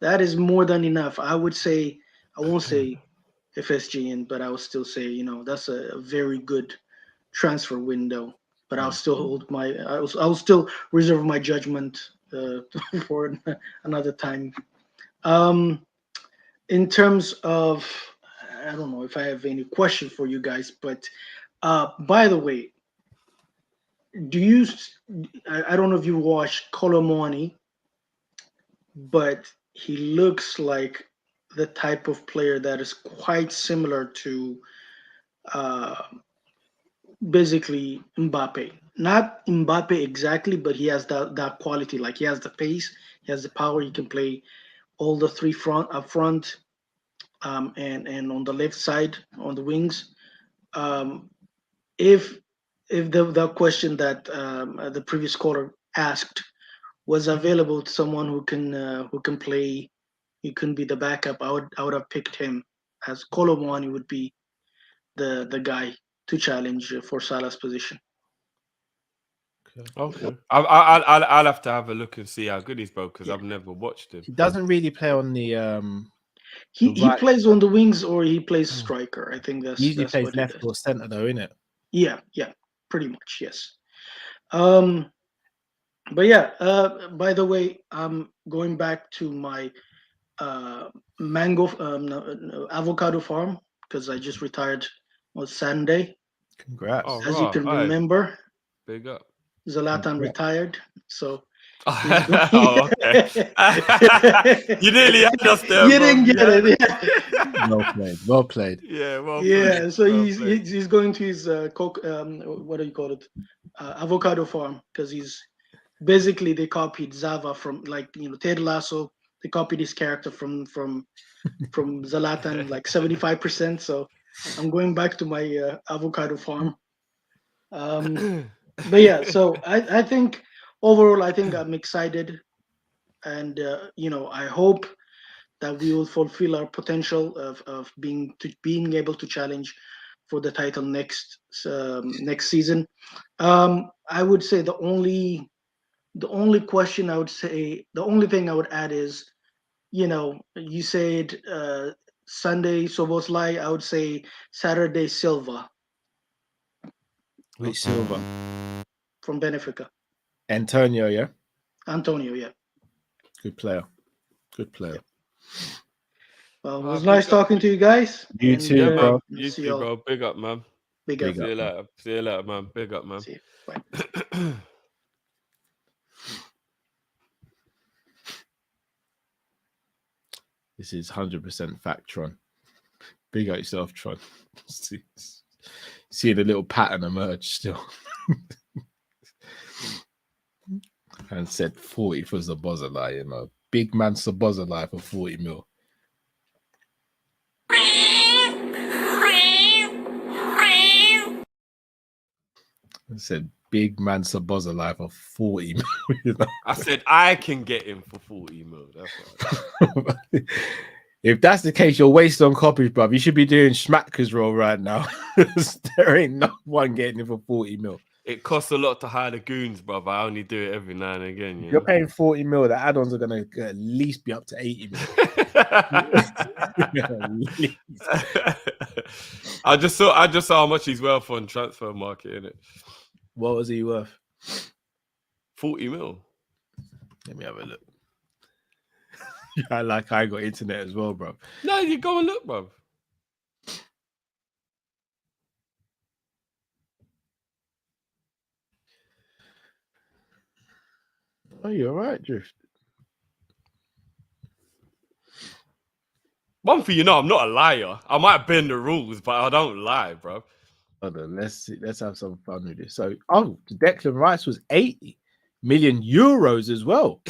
that is more than enough. I would say, I won't say FSG in, but I will still say, that's a very good transfer window. But I'll still hold I'll still reserve my judgment for another time. In terms of, I don't know if I have any question for you guys, but by the way, I don't know if you watched Colomani, but he looks like the type of player that is quite similar to basically Mbappe. Not Mbappe exactly, but he has that quality. Like he has the pace, he has the power. He can play all the 3 up front, and on the left side on the wings. If the question that the previous caller asked was available to someone who can play, he can be the backup, I would have picked him, as Colomani would be the guy to challenge for Salah's position. Okay. I'll have to have a look and see how good he's both, because I've never watched him. He doesn't really play on the he plays on the wings, or he plays striker. I think that's usually that's plays what left he does. or center though, isn't it? Yeah, pretty much, yes. But yeah, by the way, I'm going back to my avocado farm, because I just retired on Sunday. Congrats. As you can remember, big up. Zlatan retired, so oh, okay. You nearly had us there. You didn't get it. Yeah. Well played. Yeah, yeah. So well he's going to his what do you call it? Avocado farm, because he's basically, they copied Zava from, like, Ted Lasso. They copied his character from Zlatan like 75%. So I'm going back to my avocado farm. But yeah, so I think overall, I think I'm excited, and I hope that we will fulfill our potential of being able to challenge for the title next season. I would say the only question I would say, the only thing I would add is, you said Sunday Soboslai, I would say Saturday Silva. Which Silva? From Benfica. Antonio, yeah? Antonio, yeah. Good player. Well, it was nice talking to you guys. You too, bro. You too, bro. Big up, man. Big up. See you later, man. Big up, man. See you. Bye. This is 100% fact, Tron. Big up yourself, Tron. See the little pattern emerge still. And said 40 for Zabozalai, Big man Zabozalai for 40 mil. I said big man Sabozalai for 40 mil. I said I can get him for 40 mil. That's what if that's the case, you're wasted on copies, bruv. You should be doing Schmacker's role right now. There ain't no one getting him for 40 mil. It costs a lot to hire the goons, bruv. I only do it every now and again. You're paying 40 mil. The add-ons are going to at least be up to 80 mil. I just saw how much he's worth on transfer market, innit? What was he worth? 40 mil. Let me have a look. I got internet as well, bro. No, you go and look, bro. Oh, you're right, Drift. One thing you know, I'm not a liar. I might bend the rules, but I don't lie, bro. Hold on, let's see. Let's have some fun with this. So, Declan Rice was 80 million euros as well.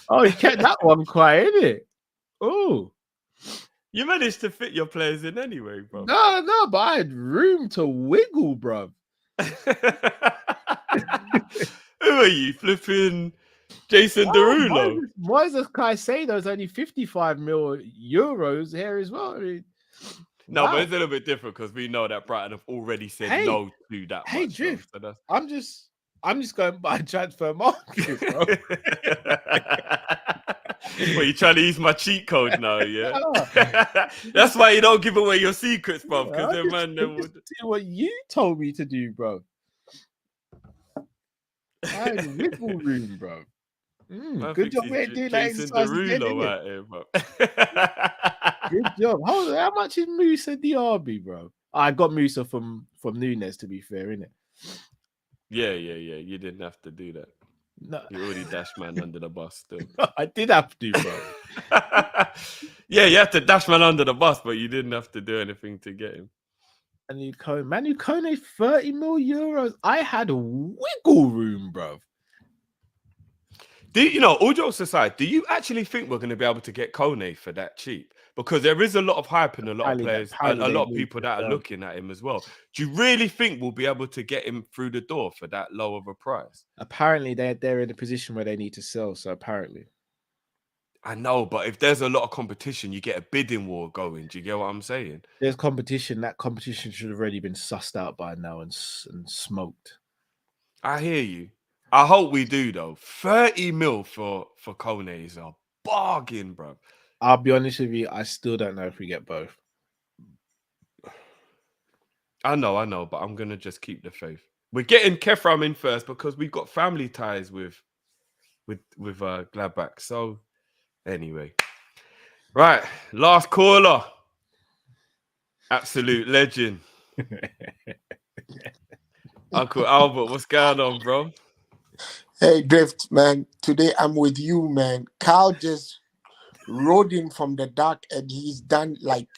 Oh, you kept that one quiet, innit? Oh. You managed to fit your players in anyway, bro. No, but I had room to wiggle, bro. Who are you, flipping Jason Derulo? Why does Caicedo's only 55 mil euros here as well? I mean, no, wow. but it's a little bit different because we know that Brighton have already said no to that. Hey, much, Drift, so that's... I'm just going by transfer market, bro. Well, you trying to use my cheat code now, yeah? That's why you don't give away your secrets, bro. Because then, man, then would see what you told me to do, bro. I had wiggle room, bro. Good job, we ain't doing that exercise again, out here, bro. Good job. Hold on, how much is Musa Diaby, bro? I got Musa from Nunes, to be fair, innit? Yeah. You didn't have to do that. No, you already dashed man under the bus. Still, I did have to, bro. Yeah, you had to dash man under the bus, but you didn't have to do anything to get him. Manu Kone, 30 mil euros. I had a wiggle room, bro. Do you know, all jokes aside, do you actually think we're going to be able to get Kone for that cheap? Because there is a lot of hype and a lot of players, a lot of people that are looking at him as well. Do you really think we'll be able to get him through the door for that low of a price? Apparently, they're in a position where they need to sell. So apparently, I know, but if there's a lot of competition, you get a bidding war going. Do you get what I'm saying? There's competition. That competition should have already been sussed out by now and smoked. I hear you. I hope we do though. 30 mil for Kone is a bargain, bro. I'll be honest with you. I still don't know if we get both. I know, but I'm gonna just keep the faith. We're getting Kefram in first because we've got family ties with Gladbach. So anyway, right, last caller, absolute legend, Uncle Albert. What's going on, bro? Hey, Drift, man. Today I'm with you, man. Carl just rode in from the dark and he's done like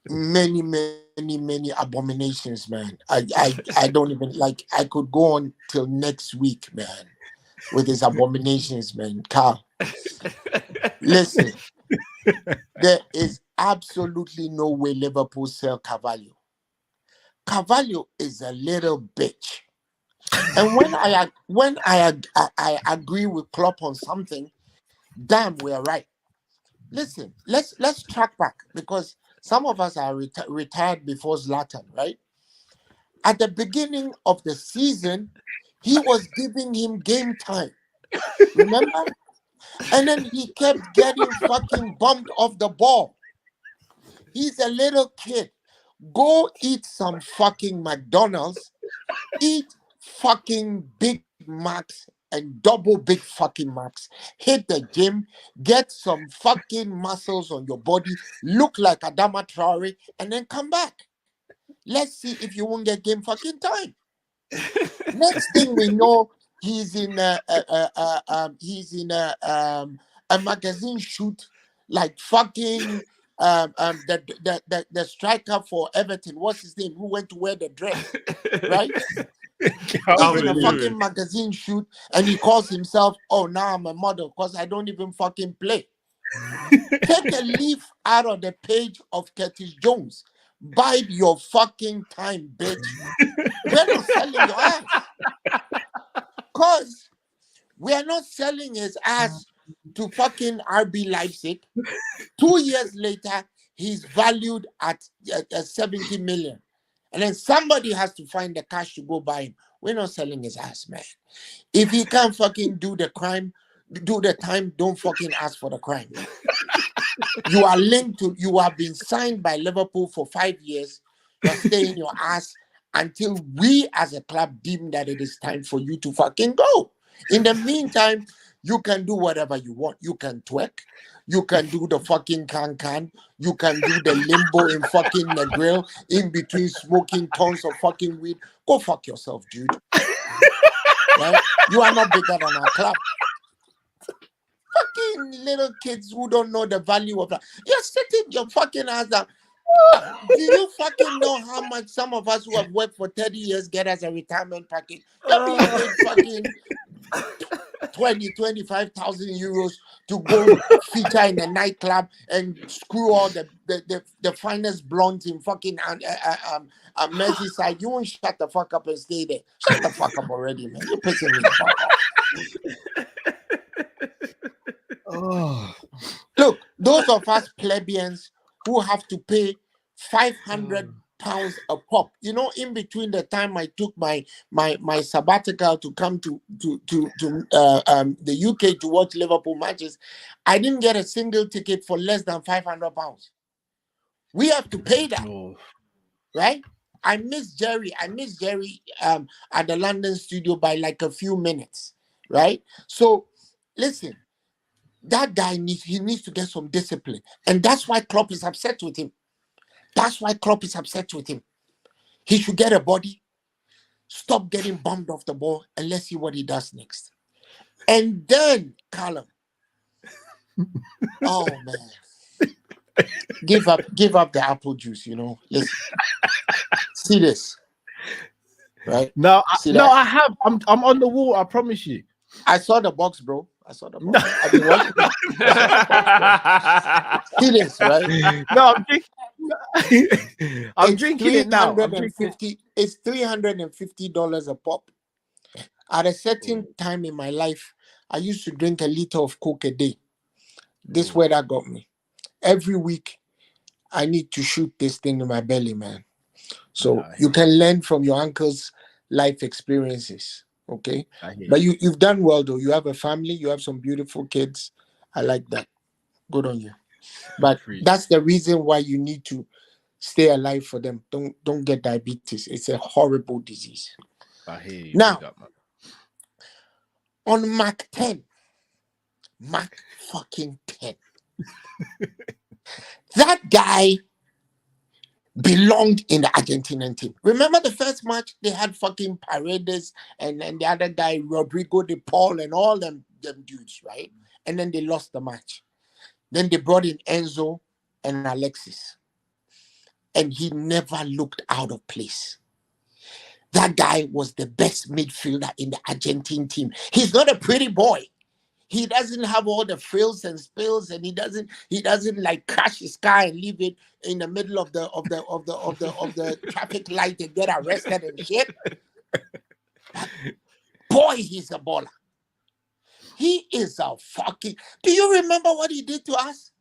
many abominations, man. I don't even like. I could go on till next week, man, with his abominations, man. Carl, listen, there is absolutely no way Liverpool sell Carvalho. Carvalho is a little bitch. And when I agree with Klopp on something, damn, we are right. Listen, let's track back because some of us are retired before Zlatan, right? At the beginning of the season, he was giving him game time. Remember? And then he kept getting fucking bumped off the ball. He's a little kid. Go eat some fucking McDonald's. Eat fucking Big Macs and double Big fucking Macs. Hit the gym. Get some fucking muscles on your body. Look like Adama Traore. And then come back. Let's see if you won't get game fucking time. Next thing we know, he's in a magazine shoot like fucking the striker for Everton. What's his name? Who went to wear the dress, right? He's in a fucking magazine shoot and he calls himself, oh, now I'm a model because I don't even fucking play. Take a leaf out of the page of Curtis Jones. Bide your fucking time, bitch. We're not selling your ass. Because we are not selling his ass to fucking RB Leipzig. 2 years later, he's valued at 70 million. And then somebody has to find the cash to go buy him. We're not selling his ass, man. If he can't fucking do the crime, do the time, don't fucking ask for the crime. You are linked to, you have been signed by Liverpool for 5 years. You're staying your ass until we as a club deem that it is time for you to fucking go. In the meantime, you can do whatever you want. You can twerk. You can do the fucking can. You can do the limbo in fucking Negril in between smoking tons of fucking weed. Go fuck yourself, dude. Right? You are not bigger than our club. Fucking little kids who don't know the value of that. You're sitting your fucking ass down. Do you fucking know how much some of us who have worked for 30 years get as a retirement package? You're being paid fucking 25,000 euros to go feature in a nightclub and screw all the finest blondes in fucking Merseyside. You won't shut the fuck up and stay there. Shut the fuck up already, man. You're pissing me the fuck off. Oh, Look, those of us plebeians who have to pay 500 pounds a pop, you know, in between the time I took my sabbatical to come to the UK to watch Liverpool matches, I didn't get a single ticket for less than 500 pounds. We have to pay that, right? I miss Jerry at the London studio by like a few minutes, right? So listen, that guy needs to get some discipline, and that's why Klopp is upset with him. He should get a body, stop getting bumped off the ball, and let's see what he does next. And then, Callum, oh man, give up the apple juice. You know, listen, see this, right? No, I have. I'm on the wall. I promise you. I saw the box, bro. I've been watching. See this, right? No, I'm drinking it now. It's $350 a pop. At a certain time in my life, I used to drink a liter of Coke a day. This where that got me. Every week, I need to shoot this thing in my belly, man. So you can learn from your uncle's life experiences. Okay, but you've done well though. You have a family, you have some beautiful kids. I like that. Good on you. But that's the reason why you need to stay alive for them. Don't get diabetes. It's a horrible disease. I hear you. Now, on Mark fucking 10, that guy belonged in the Argentinian team. Remember the first match? They had fucking Paredes and the other guy, Rodrigo de Paul, and all them dudes, right? And then they lost the match. Then they brought in Enzo and Alexis. And he never looked out of place. That guy was the best midfielder in the Argentine team. He's not a pretty boy. He doesn't have all the frills and spills, and he doesn't like crash his car and leave it in the middle of the traffic light and get arrested and shit. Boy, he's a baller. He is a fucking. Do you remember what he did to us?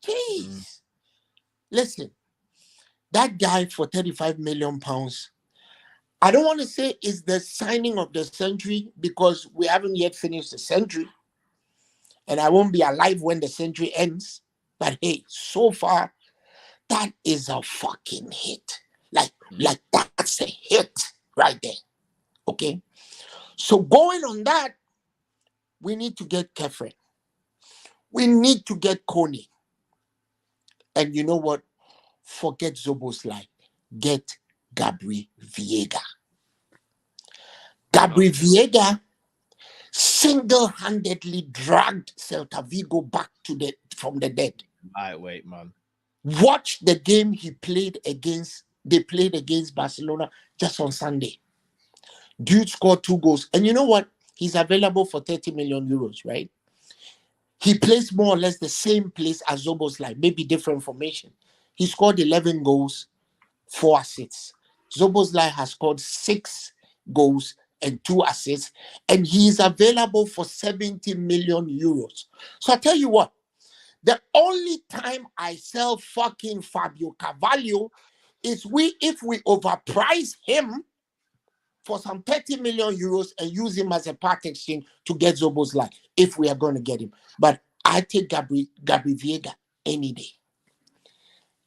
Jeez. Listen, that guy for 35 million pounds. I don't want to say it's the signing of the century because we haven't yet finished the century. And I won't be alive when the century ends. But hey, so far, that is a fucking hit. Like that's a hit right there. Okay? So going on that, we need to get Kefren. We need to get Coney. And you know what? Forget Zoboslai. Get Gabri Viega. Gabri Viega single-handedly dragged Celta Vigo back from the dead. Wait, man. Watch the game they played against Barcelona just on Sunday. Dude scored 2 goals. And you know what? He's available for 30 million euros, right? He plays more or less the same place as Zoboslai, maybe different formation. He scored 11 goals, 4 assists. Zoboslai has scored 6 goals and 2 assists, and he is available for 70 million euros. So I tell you what, the only time I sell fucking Fabio Carvalho is if we overprice him for some 30 million euros and use him as a part exchange to get Zoboslai, if we are going to get him. But I take Gabri Viega any day.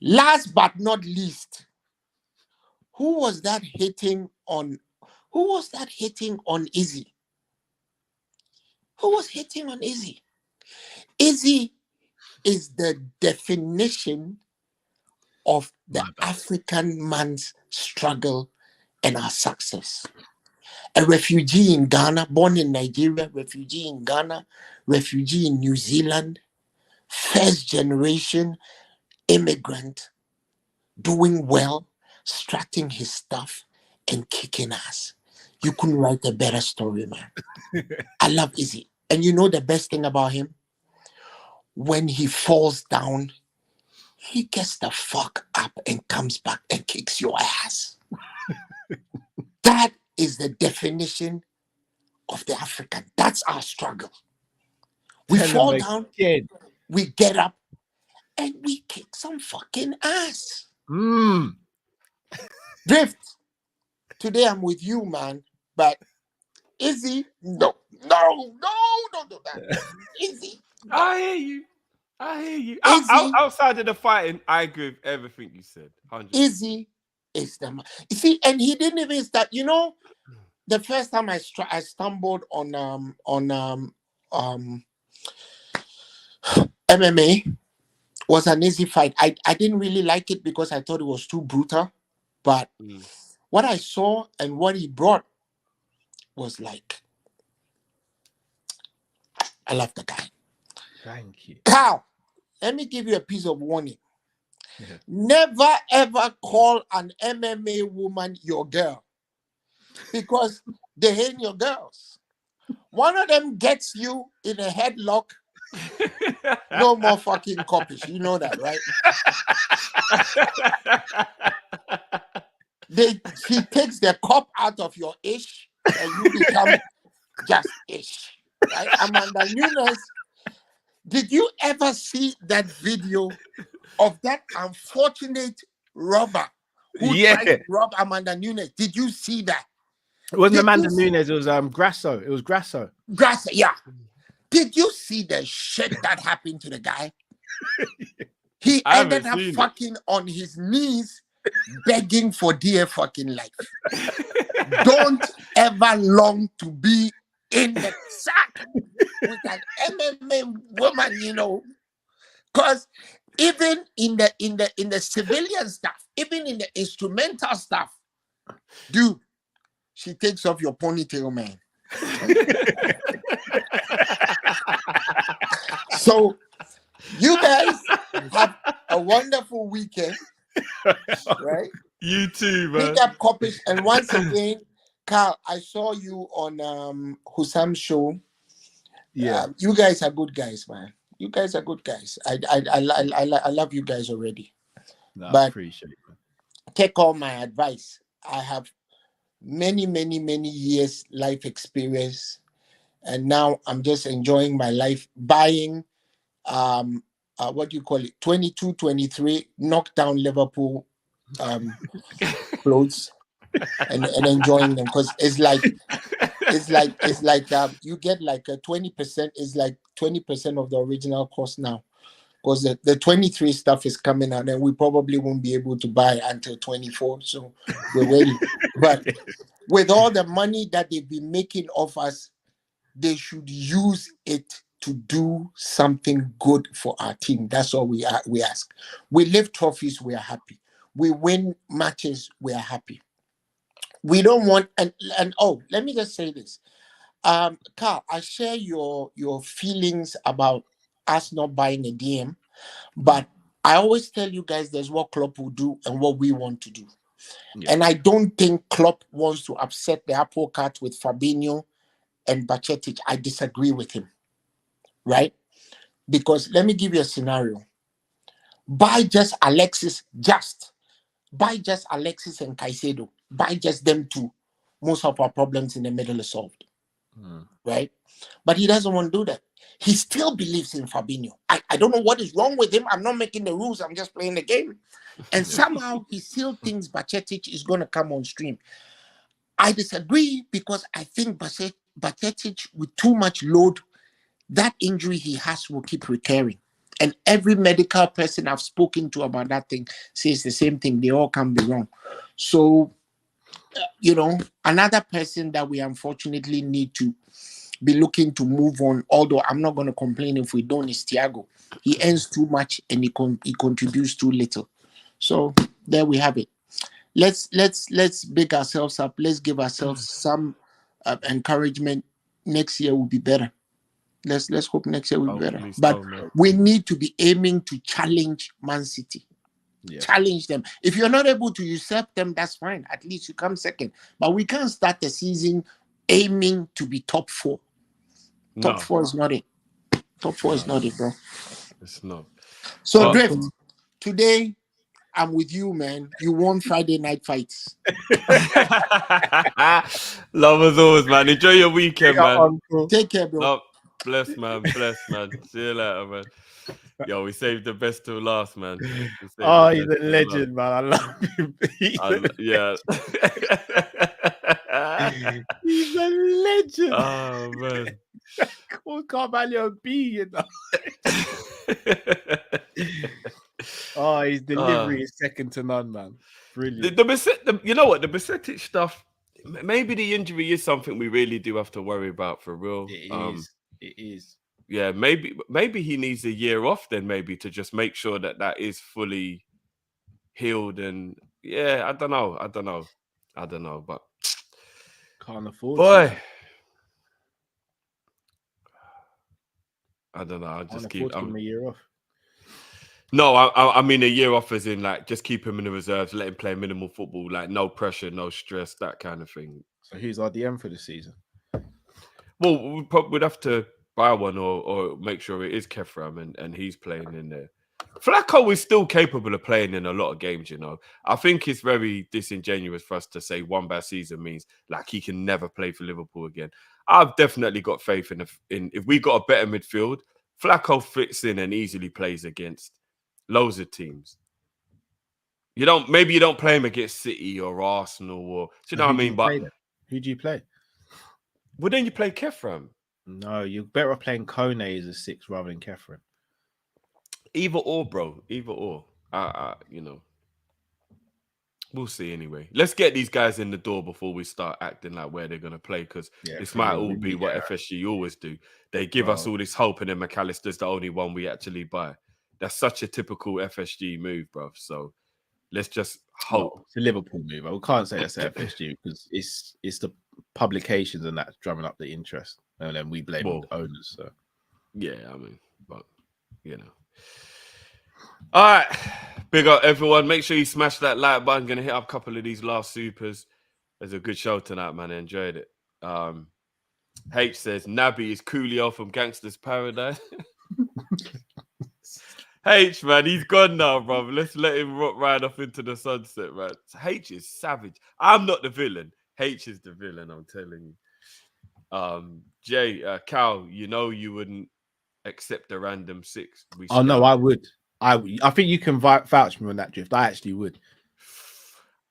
Last but not least, who was that hitting on Izzy? Who was hitting on Izzy? Izzy is the definition of the African man's struggle and our success. A refugee in Ghana, born in Nigeria, refugee in Ghana, refugee in New Zealand, first generation immigrant, doing well, starting his stuff and kicking ass. You couldn't write a better story, man. I love Izzy. And you know the best thing about him? When he falls down, he gets the fuck up and comes back and kicks your ass. That is the definition of the African. That's our struggle. We fall down, we get up, and we kick some fucking ass. Drift. Today I'm with you, man. But Izzy, no, don't do that. Izzy. No. I hear you. Outside of the fighting, I agree with everything you said. 100%. Izzy is the man. You see, and he didn't even start. You know, the first time I stumbled on MMA was an Izzy fight. I didn't really like it because I thought it was too brutal. But what I saw and what he brought was like, I love the guy. Thank you. Carl, let me give you a piece of warning. Yeah. Never ever call an MMA woman your girl, because they hate your girls. One of them gets you in a headlock. No more fucking Kop-ish. You know that, right? She takes the cop out of your ish and you become just ish. Right? Amanda Nunes, did you ever see that video of that unfortunate robber who tried to rob Amanda Nunes? Did you see that? It wasn't Amanda Nunes, it was Grasso. It was Grasso. Grasso, yeah. Did you see the shit that happened to the guy? He ended up fucking on his knees begging for dear fucking life. Don't ever long to be in the sack with an MMA woman, you know. Because even in the civilian stuff, even in the instrumental stuff, dude, she takes off your ponytail, man. So you guys have a wonderful weekend, right? You too, man. Pick up Kop-ish, and once again, Carl, I saw you on Hussam's show. Yeah, you guys are good guys, man. You guys are good guys. I love you guys already. No, but I appreciate it. Take all my advice. I have many years life experience, and now I'm just enjoying my life, buying what do you call it, 22 23 knockdown Liverpool clothes and enjoying them, because it's like you get like a 20%, is like 20% of the original cost now, because the 23 stuff is coming out and we probably won't be able to buy until 24, so we're waiting. But with all the money that they've been making off us, they should use it to do something good for our team. That's all we ask. We lift trophies, we are happy. We win matches, we are happy. We don't want, and oh, let me just say this. Carl, I share your feelings about us not buying a DM, but I always tell you guys there's what Klopp will do and what we want to do. Yeah. And I don't think Klopp wants to upset the apple cart with Fabinho and Bacetic. I disagree with him, right? Because let me give you a scenario. Buy just Alexis and Caicedo. Buy just them two. Most of our problems in the middle is solved, right? But he doesn't want to do that. He still believes in Fabinho. I don't know what is wrong with him. I'm not making the rules. I'm just playing the game. And somehow he still thinks Bacetic is going to come on stream. I disagree, because I think Bacetic, with too much load, that injury he has will keep recurring. And every medical person I've spoken to about that thing says the same thing. They all can be wrong. So, another person that we unfortunately need to be looking to move on, although I'm not going to complain if we don't, is Thiago. He earns too much and he contributes too little. So there we have it. Let's big ourselves up. Let's give ourselves some encouragement. Next year will be better. Let's hope next year will be better. But we need to be aiming to challenge Man City. Challenge them. If you're not able to usurp them, that's fine. At least you come second. But we can't start the season aiming to be top 4. Top 4 is not it. Top 4 is not it, bro. It's not. So, Drift, today I'm with you, man. You won Friday night fights. Love as always, man. Enjoy your weekend, man. Take care, bro. Love. Bless, man. Bless, man. See you later, man. Yo, we saved the best till last, man. Oh, he's a legend, man. I love him. Yeah. He's a legend. Oh, man. Call Carvalho B, you know. Oh, his delivery is second to none, man. Brilliant. You know what? The Besetic stuff, maybe the injury is something we really do have to worry about for real. It is. Yeah, maybe he needs a year off then, maybe to just make sure that is fully healed. And yeah, I don't know, but can't afford. Boy, I don't know. I just keep him a year off. No, I mean a year off as in like just keep him in the reserves, let him play minimal football, like no pressure, no stress, that kind of thing. So who's our DM for the season? Well, we'd have to buy one or make sure it is Kefram and he's playing in there. Flacco is still capable of playing in a lot of games, you know. I think it's very disingenuous for us to say one bad season means like he can never play for Liverpool again. I've definitely got faith in if we got a better midfield, Flacco fits in and easily plays against loads of teams. Maybe you don't play him against City or Arsenal or do you know what I mean? But who do you play? Well, then you play Kefram. No, you're better off playing Kone as a 6 rather than Kefram. Either or, bro. Either or. We'll see anyway. Let's get these guys in the door before we start acting like where they're going to play, because this might all be what FSG always do. They give us all this hope and then McAllister's the only one we actually buy. That's such a typical FSG move, bro. So let's just hope. It's a Liverpool move. I can't say that's FSG because it's the publications and that's drumming up the interest. And then we blame the owners. So yeah, I mean, but you know. All right, big up everyone. Make sure you smash that like button. Gonna hit up a couple of these last supers. There's a good show tonight, man. I enjoyed it. H says Naby is Coolio from Gangster's Paradise. H, man, he's gone now, bro. Let's let him ride off into the sunset, man. H is savage. I'm not the villain. H is the villain, I'm telling you. Jay, Cal, you wouldn't accept a random 6. No, I would. I think you can vouch me on that, Drift. I actually would.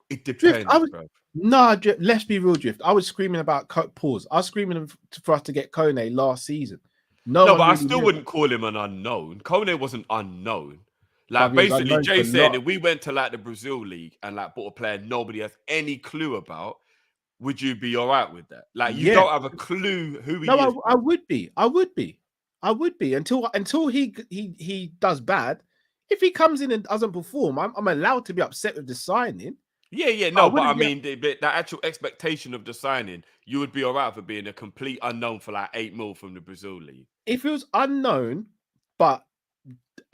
It depends, bro. No, let's be real, Drift. I was screaming about pause. I was screaming for us to get Kone last season. No, but I still wouldn't call him an unknown. Kone wasn't unknown. Like basically, Jay said if we went to like the Brazil league and like bought a player nobody has any clue about, would you be all right with that? Like you don't have a clue who he is. No, I would be. I would be until he does bad. If he comes in and doesn't perform, I'm allowed to be upset with the signing. Yeah, no, but I mean, the actual expectation of the signing, you would be all right for being a complete unknown for like 8 mil from the Brazil league. If it was unknown, but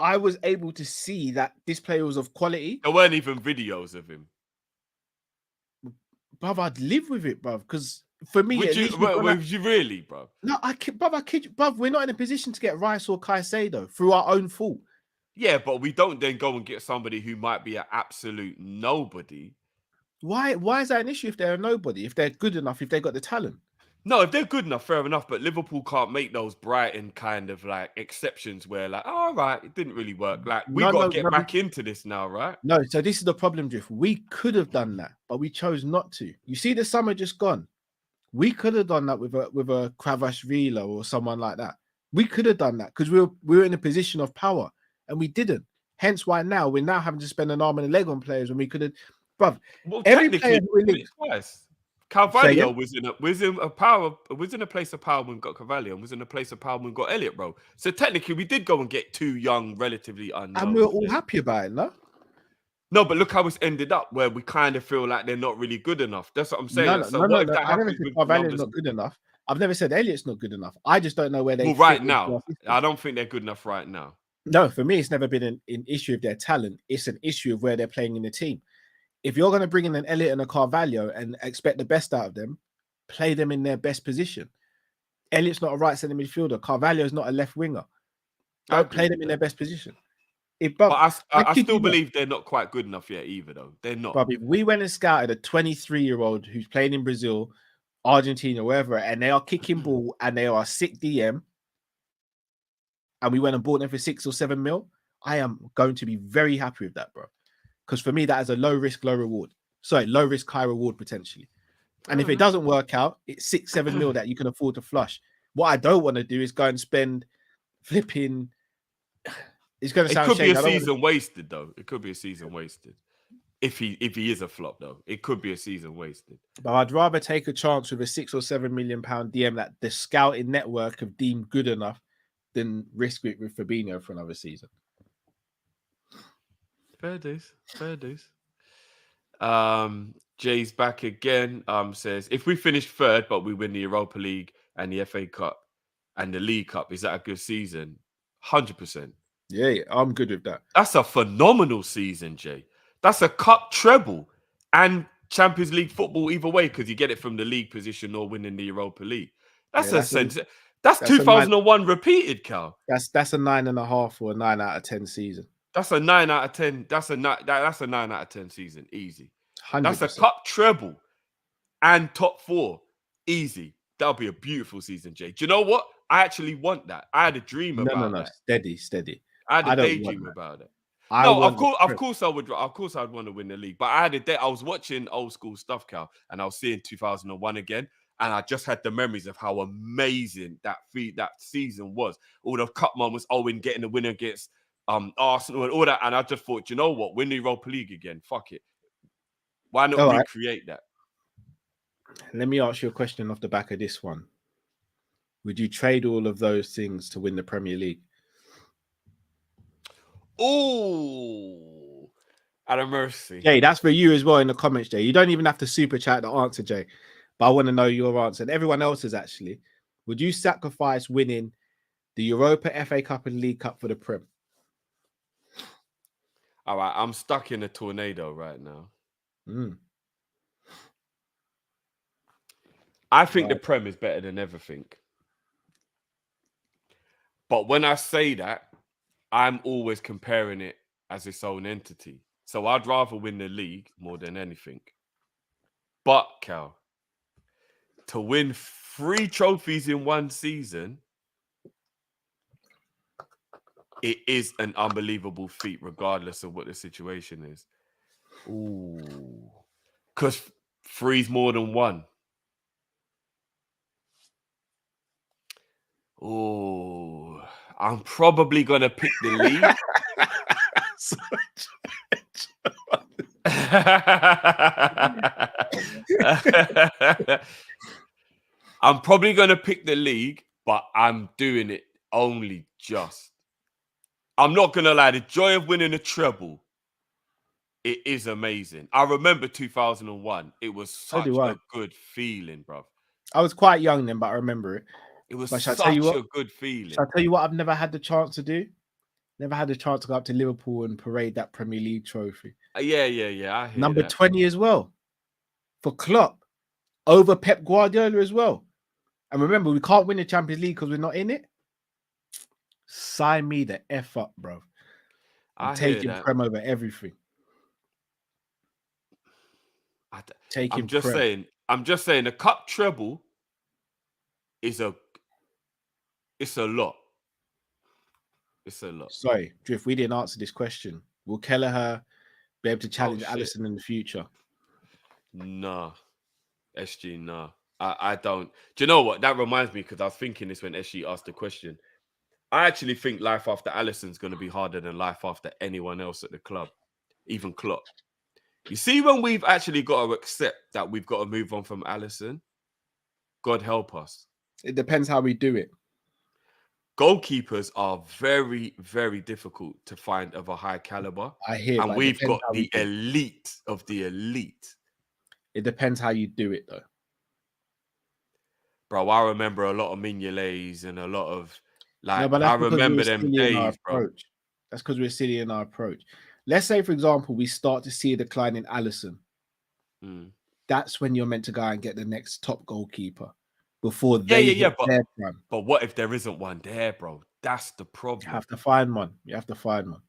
I was able to see that this player was of quality. There weren't even videos of him. Bruv, I'd live with it, bruv, because for me, would you really, bruv? No, I kid you, bruv, we're not in a position to get Rice or Caicedo through our own fault. Yeah, but we don't then go and get somebody who might be an absolute nobody. Why is that an issue if they're a nobody? If they're good enough, if they got the talent? No, if they're good enough, fair enough. But Liverpool can't make those Brighton kind of like exceptions where like, oh, all right, it didn't really work. Like we got to get back into this now, right? No, so this is the problem, Drift. We could have done that, but we chose not to. You see, the summer just gone. We could have done that with a Kvasvila or someone like that. We could have done that because we were in a position of power and we didn't. Hence why now we're having to spend an arm and a leg on players when we could have. Bruv, every player twice. Carvalho was in a place of power when we got Carvalho and was in a place of power when we got Elliott, bro. So technically we did go and get 2 young, relatively unknown. And we were all happy about it, no? No, but look how it's ended up where we kind of feel like they're not really good enough. That's what I'm saying. No, I never said Carvalho's not good enough. I've never said Elliott's not good enough. I just don't know where they right now. I don't think they're good enough right now. No, for me, it's never been an issue of their talent. It's an issue of where they're playing in the team. If you're going to bring in an Elliott and a Carvalho and expect the best out of them, play them in their best position. Elliott's not a right centre midfielder. Carvalho's not a left winger. Don't play them in their best position. But I still believe they're not quite good enough yet either, though. They're not. But if we went and scouted a 23-year-old who's playing in Brazil, Argentina, wherever, and they are kicking ball and they are a sick DM, and we went and bought them for 6 or 7 mil, I am going to be very happy with that, bro. Because for me, that is a low risk, low reward. Sorry, low risk, high reward potentially. And if it doesn't work out, it's 6, 7 mil that you can afford to flush. What I don't want to do is go and spend flipping. It's going to sound. It could be a season wasted, though. It could be a season wasted. If he is a flop, though, it could be a season wasted. But I'd rather take a chance with a £6 or £7 million DM that the scouting network have deemed good enough than risk it with Fabinho for another season. Fair dues. Jay's back again. Says if we finish third, but we win the Europa League and the FA Cup and the League Cup, is that a good season? 100%. Yeah, I'm good with that. That's a phenomenal season, Jay. That's a cup treble and Champions League football either way because you get it from the league position or winning the Europa League. That's 2001 repeated, Cal. That's a 9.5 or a 9 out of 10 season. That's a 9 out of 10. That's a 9 out of 10 season. Easy. 100%. That's a cup treble and top 4. Easy. That'll be a beautiful season, Jay. Do you know what? I actually want that. I had a dream about that. Steady. I had a daydream about it. Of course I would. Of course I'd want to win the league. But I had a day. I was watching old school stuff, Cal, and I was seeing 2001 again, and I just had the memories of how amazing that season was. All the cup moments, Owen getting the winner against Arsenal and all that, and I just thought, you know what, win the Europa League again. Fuck it. Why not recreate that? Let me ask you a question off the back of this one. Would you trade all of those things to win the Premier League? Oh, out of mercy. Jay, that's for you as well in the comments, Jay. You don't even have to super chat the answer, Jay. But I want to know your answer. And everyone else's actually. Would you sacrifice winning the Europa, FA Cup, and League Cup for the Prem? All right, I'm stuck in a tornado right now. I think the Prem is better than everything. But when I say that, I'm always comparing it as its own entity. So I'd rather win the league more than anything. But, Cal, to win 3 trophies in one season, it is an unbelievable feat, regardless of what the situation is. Ooh. Because 3's more than 1. Oh, I'm probably going to pick the league. I'm probably going to pick the league, but I'm doing it only just. I'm not going to lie. The joy of winning a treble, it is amazing. I remember 2001. It was such a good feeling, bro. I was quite young then, but I remember it. It was such a good feeling. Shall I tell you what I've never had the chance to do? Never had the chance to go up to Liverpool and parade that Premier League trophy. Yeah. I hear Number that. 20 as well. For Klopp. Over Pep Guardiola as well. And remember, we can't win the Champions League because we're not in it. Sign me the F up, bro. I'm taking Prem over everything. I'm just saying, a cup treble is it's a lot. It's a lot. Sorry, Drift, we didn't answer this question. Will Kelleher be able to challenge Alisson in the future? No. SG, no. I don't. Do you know what? That reminds me, because I was thinking this when SG asked the question. I actually think life after Alisson's going to be harder than life after anyone else at the club, even Klopp. You see, when we've actually got to accept that we've got to move on from Alisson, God help us. It depends how we do it. Goalkeepers are very, very difficult to find of a high caliber. I hear, and we've got the elite of the elite. It depends how you do it, though. Bro, I remember a lot of Mignolets and a lot of I remember them days, bro. That's because we're silly in our approach. Let's say, for example, we start to see a decline in Alisson. That's when you're meant to go and get the next top goalkeeper before they hit their prime. But what if there isn't one there, bro? That's the problem. You have to find one. You have to find one.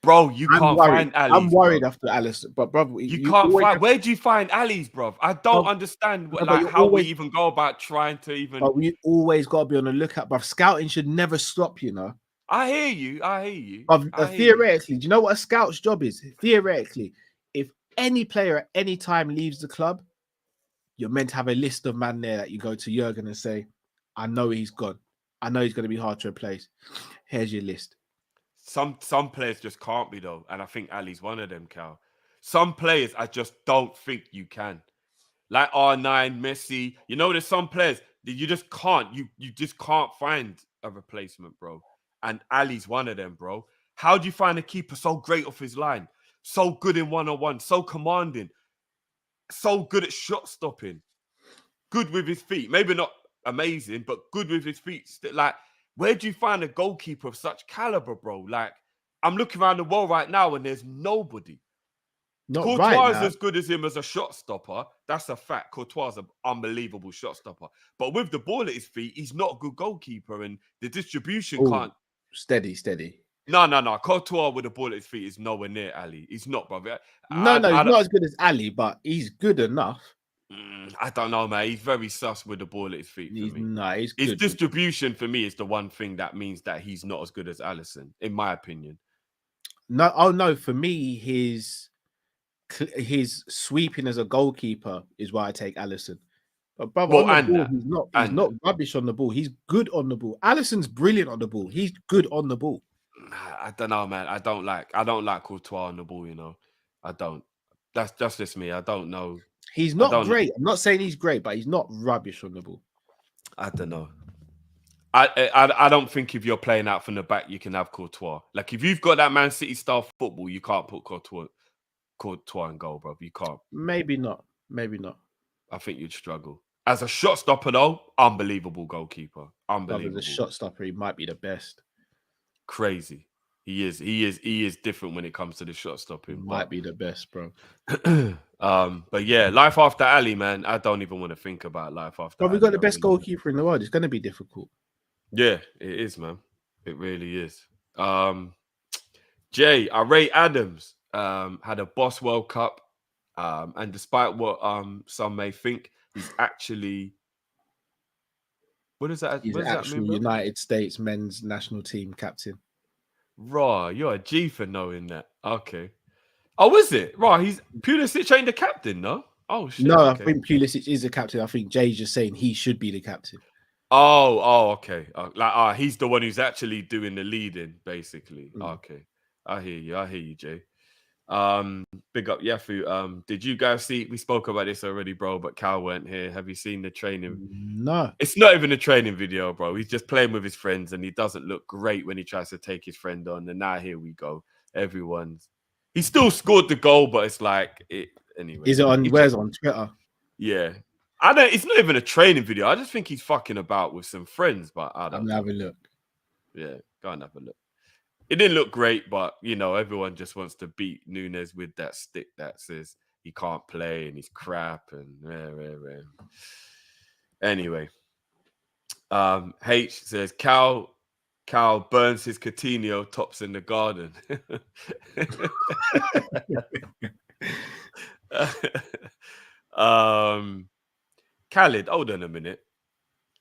Bro, you can't find Ali's. I'm worried after Alisson, but brother, you can't find. Where do you find Ali's, bro? I don't understand how we even go about trying to even. But we always got to be on the lookout, bro. Scouting should never stop, you know. I hear you. Theoretically, do you know what a scout's job is? Theoretically, if any player at any time leaves the club, you're meant to have a list of men there that you go to Jurgen and say, I know he's gone. I know he's going to be hard to replace. Here's your list. Some players just can't be, though. And I think Ali's one of them, Cal. Some players I just don't think you can. Like R9, Messi. You know, there's some players that you just can't. You just can't find a replacement, bro. And Ali's one of them, bro. How do you find a keeper so great off his line? So good in one-on-one, so commanding, so good at shot stopping, good with his feet. Maybe not amazing, but good with his feet. Like, where do you find a goalkeeper of such caliber, bro? Like, I'm looking around the world right now and there's nobody. Courtois is as good as him as a shot stopper. That's a fact. Courtois is an unbelievable shot stopper. But with the ball at his feet, he's not a good goalkeeper and the distribution can't. Steady. No. Courtois with the ball at his feet is nowhere near Ali. He's not, brother. He's not as good as Ali, but he's good enough. I don't know, man. He's very sus with the ball at his feet. He's good. His distribution for me is the one thing that means that he's not as good as Alisson, in my opinion. No. For me, his sweeping as a goalkeeper is why I take Alisson. But brother, he's not rubbish on the ball. He's good on the ball. Alisson's brilliant on the ball. He's good on the ball. I don't know, man. I don't like Courtois on the ball, you know. I don't. That's just me. I don't know. He's not great. I'm not saying he's great, but he's not rubbish on the ball. I don't know. I don't think if you're playing out from the back, you can have Courtois. Like, if you've got that Man City style football, you can't put Courtois in goal, bro. You can't. Maybe not. I think you'd struggle. As a shot stopper, though, unbelievable goalkeeper. Unbelievable. As a shot stopper, he might be the best. Crazy. He is different when it comes to the shot stopping. Might be the best, bro. But yeah, life after Ali, man. I don't even want to think about life after. But we got the best goalkeeper in the world. It's going to be difficult. Yeah, it is, man. It really is. Jay, Ray Adams had a Boss World Cup, and despite what some may think, he's actually. What does that? He's an actual United States men's national team captain. Raw, you're a G for knowing that. Okay. Oh, is it? Raw, Pulisic ain't the captain, no? Oh shit. No, okay. I think Pulisic is the captain. I think Jay's just saying he should be the captain. Oh, okay. He's the one who's actually doing the leading, basically. Okay. I hear you, Jay. Big up Yafu. Did you guys see? We spoke about this already, bro, but Cal weren't here. Have you seen the training? No, it's not even a training video, bro. He's just playing with his friends, and he doesn't look great when he tries to take his friend on. And now here we go. He still scored the goal, but it's like anyway. Is it on? Where's on Twitter? Yeah, it's not even a training video. I just think he's fucking about with some friends, but I don't. I'm gonna have a look. Yeah, go and have a look. It didn't look great, but, you know, everyone just wants to beat Nunes with that stick that says he can't play and he's crap and Anyway, H says Cal burns his Coutinho tops in the garden. Khalid, hold on a minute.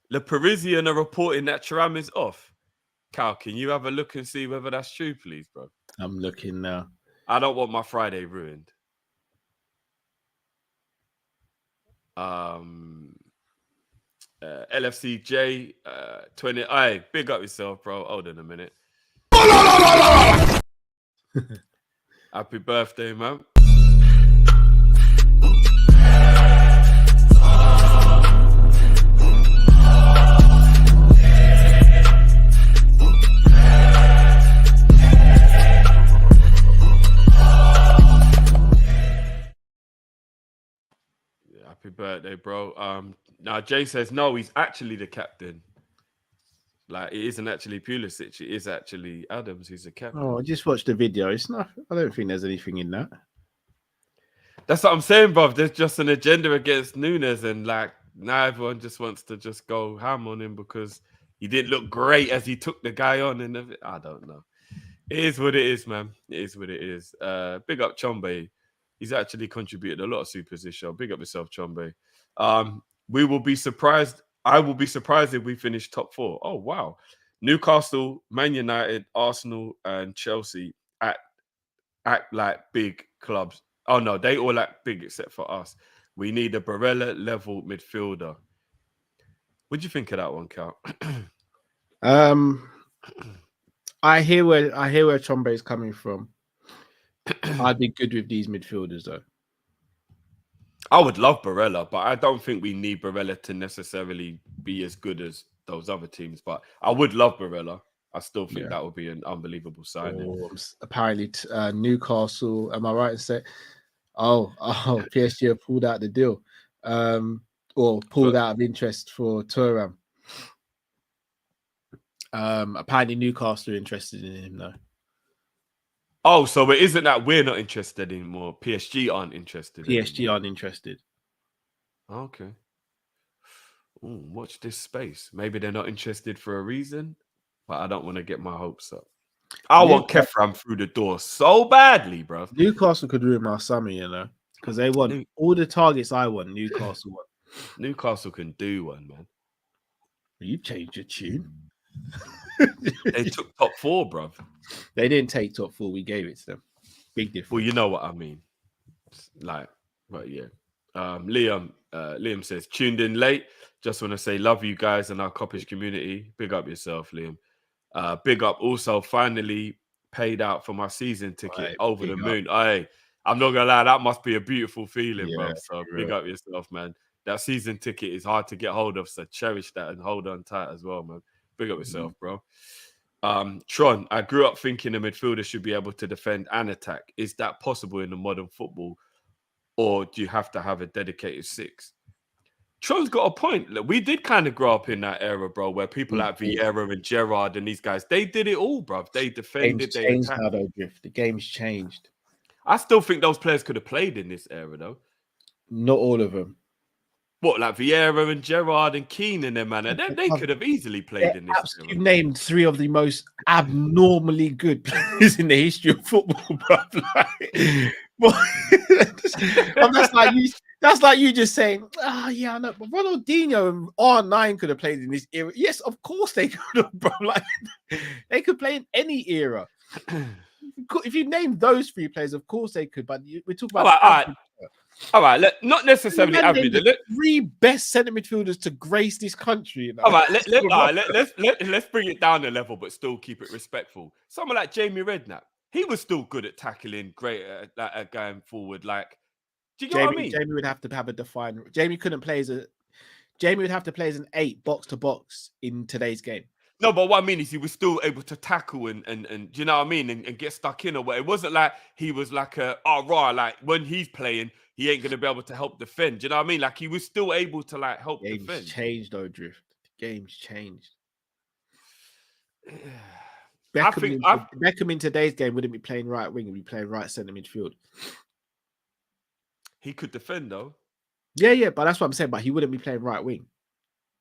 Le Parisien are reporting that Thuram is off. Cal, can you have a look and see whether that's true, please, bro? I'm looking now. I don't want my Friday ruined. LFCJ 20. Aye, big up yourself, bro. Hold on a minute. Happy birthday, man. Happy birthday, bro. Now Jay says no, he's actually the captain. Like, it isn't actually Pulisic. It is actually Adams who's the captain. Oh, I just watched the video. It's not. I don't think there's anything in that. That's what I'm saying, bruv. There's just an agenda against Nunes, and like now everyone just wants to just go ham on him because he didn't look great as he took the guy on. And I don't know. It is what it is, man. It is what it is. Big up Chombe. He's actually contributed a lot of supers this show. Big up yourself, Chombe. We will be surprised. I will be surprised if we finish top 4. Oh, wow. Newcastle, Man United, Arsenal, and Chelsea act like big clubs. Oh, no, they all act big except for us. We need a Barella-level midfielder. What do you think of that one, Cal? I hear where Chombe is coming from. I'd be good with these midfielders, though. I would love Barella, but I don't think we need Barella to necessarily be as good as those other teams. But I would love Barella. I still think that would be an unbelievable signing. Apparently, Newcastle. Am I right in saying? Oh, PSG have pulled out the deal, or pulled out of interest for Thuram. Apparently, Newcastle are interested in him though. Oh, so it isn't that we're not interested anymore. PSG aren't interested. PSG aren't interested. Okay. Ooh, watch this space. Maybe they're not interested for a reason, but I don't want to get my hopes up. I want Kefram through the door so badly, bro. Newcastle could ruin my summer, you know, because they want all the targets I want. Newcastle want. Newcastle can do one, man. You changed your tune. They took top 4, bro. They didn't take top 4. We gave it to them. Big difference. Well, you know what I mean. Like, but yeah. Liam says, tuned in late. Just want to say love you guys and our Kop-ish community. Big up yourself, Liam. Big up also finally paid out for my season ticket. Over the moon. Hey, I'm not gonna lie, that must be a beautiful feeling, bro. So big up yourself, man. That season ticket is hard to get hold of, so cherish that and hold on tight as well, man. Big up yourself, bro. Tron, I grew up thinking a midfielder should be able to defend and attack. Is that possible in the modern football, or do you have to have a dedicated 6? Tron's got a point. Look, we did kind of grow up in that era, bro, where people like Vieira and Gerrard and these guys, they did it all, bro. They defended. They attacked. The game's changed. I still think those players could have played in this era, though. Not all of them. What, like Vieira and Gerrard and Keane and them, man? They could have easily played in this era. You've named 3 of the most abnormally good players in the history of football, bro. That's like you just saying, yeah, I know, but Ronaldinho and R9 could have played in this era. Yes, of course they could have, bro. Like, they could play in any era. If you name those 3 players, of course they could. But we're talking about all right. Not necessarily average. The 3 best centre midfielders to grace this country. You know? All right, let's bring it down a level, but still keep it respectful. Someone like Jamie Redknapp, he was still good at tackling, great at going forward. Like, do you know what I mean? Jamie would have to have a defined. Jamie would have to play as an 8 box to box in today's game. No, but what I mean is he was still able to tackle and do you know what I mean? And get stuck in or what. It wasn't like he was like like when he's playing, he ain't gonna be able to help defend. Do you know what I mean? Like he was still able to like help defend. Game's changed though, Drift. The game's changed. Beckham in today's game wouldn't be playing right wing, he'd be playing right centre midfield. He could defend though. Yeah, but that's what I'm saying. But he wouldn't be playing right wing.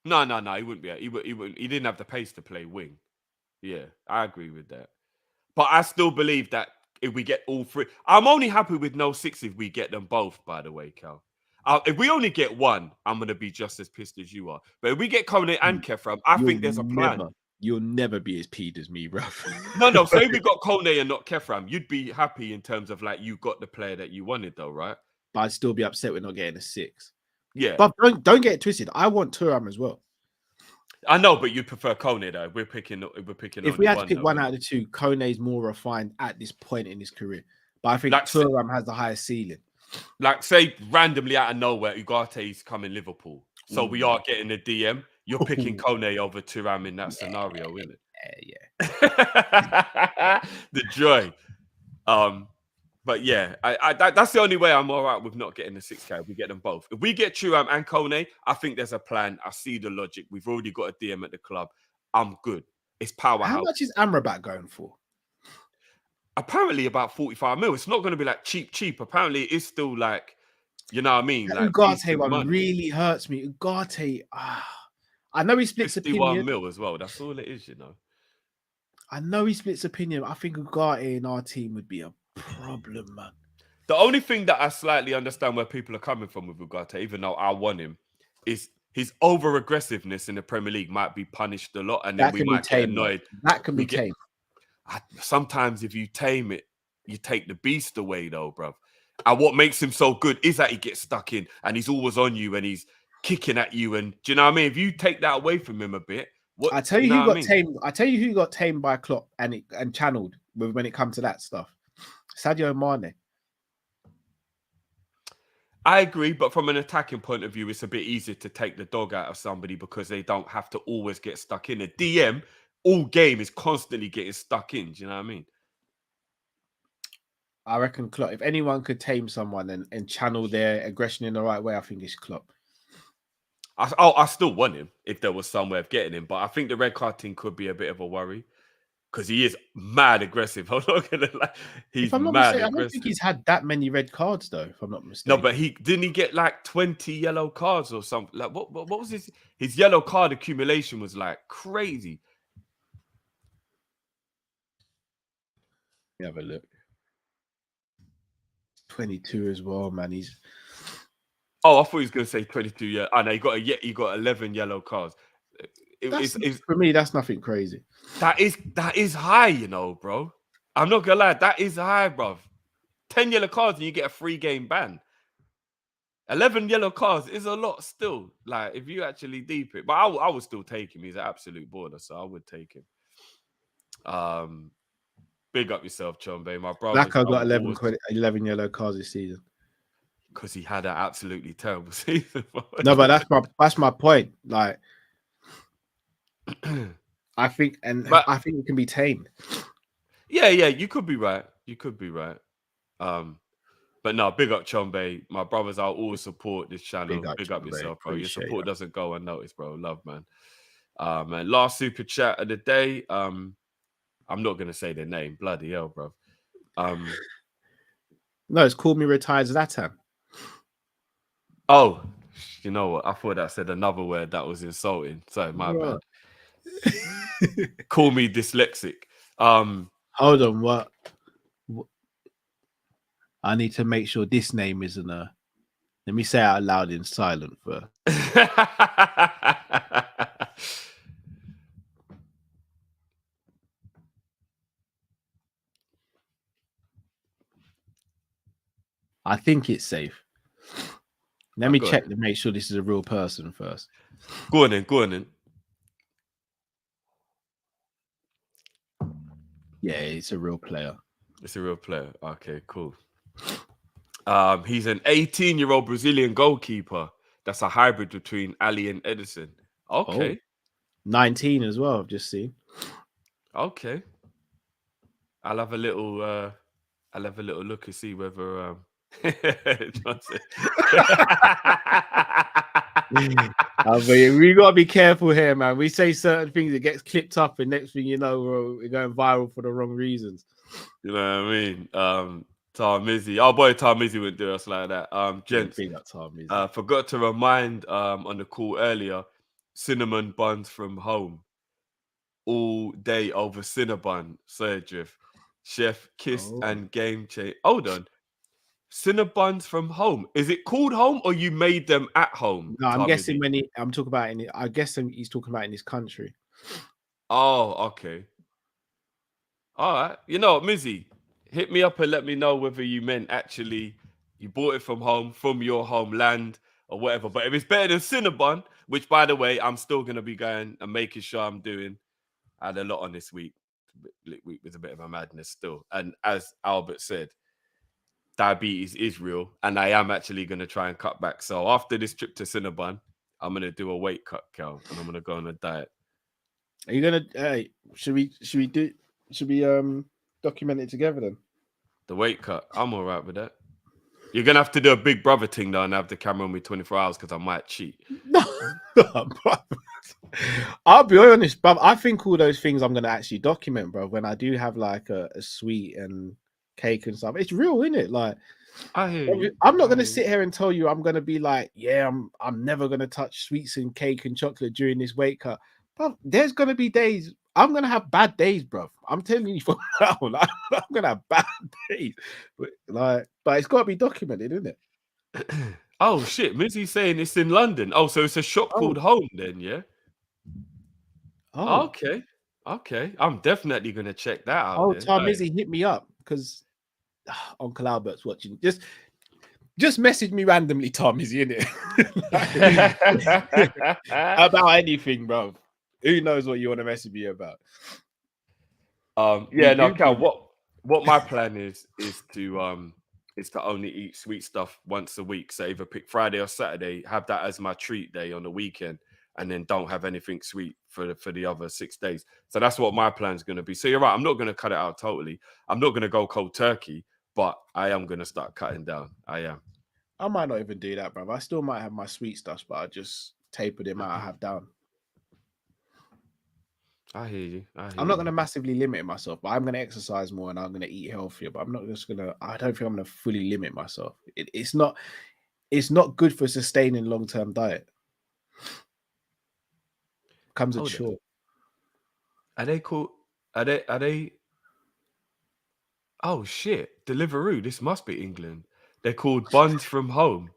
No, he wouldn't be. He didn't have the pace to play wing. Yeah, I agree with that. But I still believe that if we get all 3, I'm only happy with no 6 if we get them both. By the way, Cal. If we only get 1, I'm gonna be just as pissed as you are. But if we get Kone and Kefram, I think there's a plan. You'll never be as peed as me, bro. No. Say we got Kone and not Kefram, you'd be happy in terms of like you got the player that you wanted, though, right? But I'd still be upset with not getting a 6. Yeah, but don't get it twisted. I want Thuram as well. I know, but you prefer Kone though. We're picking. If we had to pick one out of the 2, Kone is more refined at this point in his career. But I think Thuram has the highest ceiling. Like, say randomly out of nowhere, Ugate's coming Liverpool, so we are getting a DM. You're picking Kone over Thuram in that scenario, isn't it? Yeah. The joy. But yeah, that's the only way I'm all right with not getting the 6K. We get them both. If we get Thuram and Kone, I think there's a plan. I see the logic. We've already got a DM at the club. I'm good. It's How powerhouse. much is Amrabat going for? Apparently about 45 mil. It's not going to be like cheap. Apparently it is still like, you know what I mean? That Like Ugarte decent one money. really hurts me. Ugarte, I know he splits 51 opinion. mil as well. That's all it is, you know. I know he splits opinion. I think Ugarte in our team would be a problem, man. The only thing that I slightly understand where people are coming from with Ugarte, even though I want him, is his over aggressiveness in the Premier League might be punished a lot, and then we might get annoyed. That can be tamed. Sometimes if you tame it, you take the beast away, though, bruv. And what makes him so good is that he gets stuck in and he's always on you and he's kicking at you. And do you know what I mean? If you take that away from him a bit, what I tell you, who know got what I mean? tamed. I tell you who got tamed by Klopp and channeled when it comes to that stuff. Sadio Mane. I agree, but from an attacking point of view, it's a bit easier to take the dog out of somebody because they don't have to always get stuck in. A DM all game is constantly getting stuck in. Do you know what I mean? I reckon Klopp. If anyone could tame someone and channel their aggression in the right way, I think it's Klopp. I still want him if there was some way of getting him, but I think the red card thing could be a bit of a worry because he is mad aggressive. I'm not gonna lie, he's mad aggressive. I don't think he's had that many red cards though, if I'm not mistaken. No, but he get like 20 yellow cards or something. Like what was his yellow card accumulation was like crazy. Let me have a look. 22 as well, man. Oh, I thought he was going to say 22. Yeah, I know he got 11 yellow cards. For me, that's nothing crazy. That is high, you know, bro. I'm not gonna lie, that is high, bro. 10 yellow cards and you get a 3-game ban. 11 yellow cards is a lot still. Like if you actually deep it, but I would still take him. He's an absolute baller, so I would take him. Big up yourself, Chombe. My brother. Blacko got 11 yellow cards this season because he had an absolutely terrible season. No, but that's my point. Like, I think it can be tamed. Yeah, you could be right. But no, big up Chombe. My brothers, I'll always support this channel. Big up yourself, bro. Your support doesn't go unnoticed, bro. Love, man. And last super chat of the day. I'm not gonna say their name. Bloody hell, bro. No, it's called me retired Zlatan. Oh, you know what? I thought that said another word that was insulting. Sorry, my bad. Call me dyslexic. Hold on, what? I need to make sure this name isn't a. Let me say it out loud in silent first. I think it's safe. Let me check to make sure this is a real person first. Go on then. Yeah, it's a real player. It's a real player. Okay, cool. He's an 18-year-old Brazilian goalkeeper. That's a hybrid between Ali and Edison. Okay. 19 as well, I've just seen. Okay. I'll have a little look and see whether we gotta be careful here, man. We say certain things, it gets clipped up, and next thing you know, we're going viral for the wrong reasons. You know what I mean? Tom Mizzy. Oh boy, Tom Mizzy wouldn't do us like that. Gents, forgot to remind on the call earlier, cinnamon buns from home. All day over Cinnabon, Sergif. Chef Kissed and Game Change. Hold on. Cinnabons from home. Is it called home or you made them at home? No, I'm guessing I'm talking about I guess he's talking about in his country. Oh, okay. All right. You know, Mizzy, hit me up and let me know whether you meant actually you bought it from home, from your homeland or whatever. But if it's better than Cinnabon, which by the way, I'm still going to be going and making sure I'm doing. I had a lot on this week. Week was a bit of a madness still. And as Albert said, diabetes is real, and I am actually going to try and cut back. So after this trip to Cinnabon, I'm going to do a weight cut, Cal, and I'm going to go on a diet. Are you going to? Should we document it together then? The weight cut. I'm all right with that. You're gonna have to do a Big Brother thing though, and have the camera on me 24 hours because I might cheat. No, I'll be honest, bro. I think all those things I'm gonna actually document, bro. When I do have like a sweet and cake and stuff, it's real, isn't it? Like, I hear you. I'm not gonna sit here and tell you I'm gonna be like, yeah, I'm never gonna touch sweets and cake and chocolate during this weight cut. But there's gonna be days I'm gonna have bad days, bro. I'm telling you from now, like, I'm gonna have bad days. But it's gotta be documented, isn't it? Oh shit, Mizzy's saying it's in London. Oh, so it's a shop called Home then, yeah? Oh, okay. I'm definitely gonna check that out. oh, then. Tom Mizzy hit me up because Uncle Albert's watching. Just message me randomly, Tom. Is he in it? About anything, bro. Who knows what you want to message me about? Yeah, no, Cal, what my plan is to only eat sweet stuff once a week. So either pick Friday or Saturday, have that as my treat day on the weekend, and then don't have anything sweet for the other 6 days. So that's what my plan is going to be. So you're right, I'm not going to cut it out totally. I'm not going to go cold turkey, but I am going to start cutting down. I am. I might not even do that, bro. I still might have my sweet stuff, but I just taper them out. I have down. I hear you. I'm not going to massively limit myself, but I'm going to exercise more and I'm going to eat healthier. But I'm not just going to. I don't think I'm going to fully limit myself. It's not good for sustaining long-term diet. Comes at short. Are they called? Are they? Oh shit! Deliveroo. This must be England. They're called buns from home.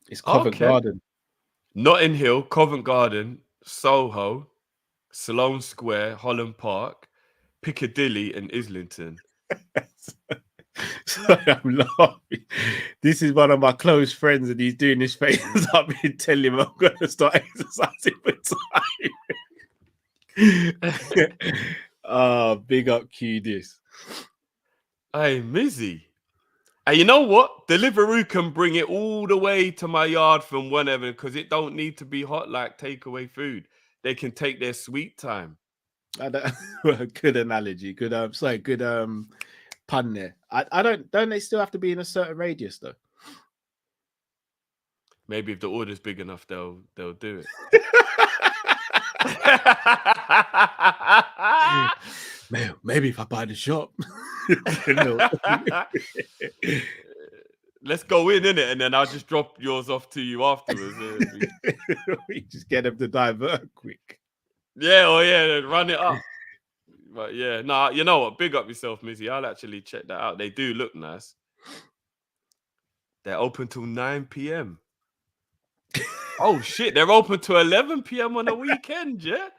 It's Covent Garden. Notting Hill, Covent Garden, Soho, Sloane Square, Holland Park, Piccadilly, and Islington. Sorry, I'm laughing. This is one of my close friends, and he's doing this face. I've been telling him I'm going to start exercising for time. Big up Q this. Hey, Mizzy. And you know what? Deliveroo can bring it all the way to my yard from whenever because it don't need to be hot like takeaway food. They can take their sweet time. Good analogy. Good good pun there. I don't they still have to be in a certain radius though? Maybe if the order's big enough, they'll do it. Maybe if I buy the shop. Let's go in it, and then I'll just drop yours off to you afterwards. We just get them to divert quick. Yeah, run it up. But yeah, nah, you know what? Big up yourself, Mizzy. I'll actually check that out. They do look nice. They're open till 9 p.m. Oh shit, they're open to 11 p.m. on the weekend, yeah?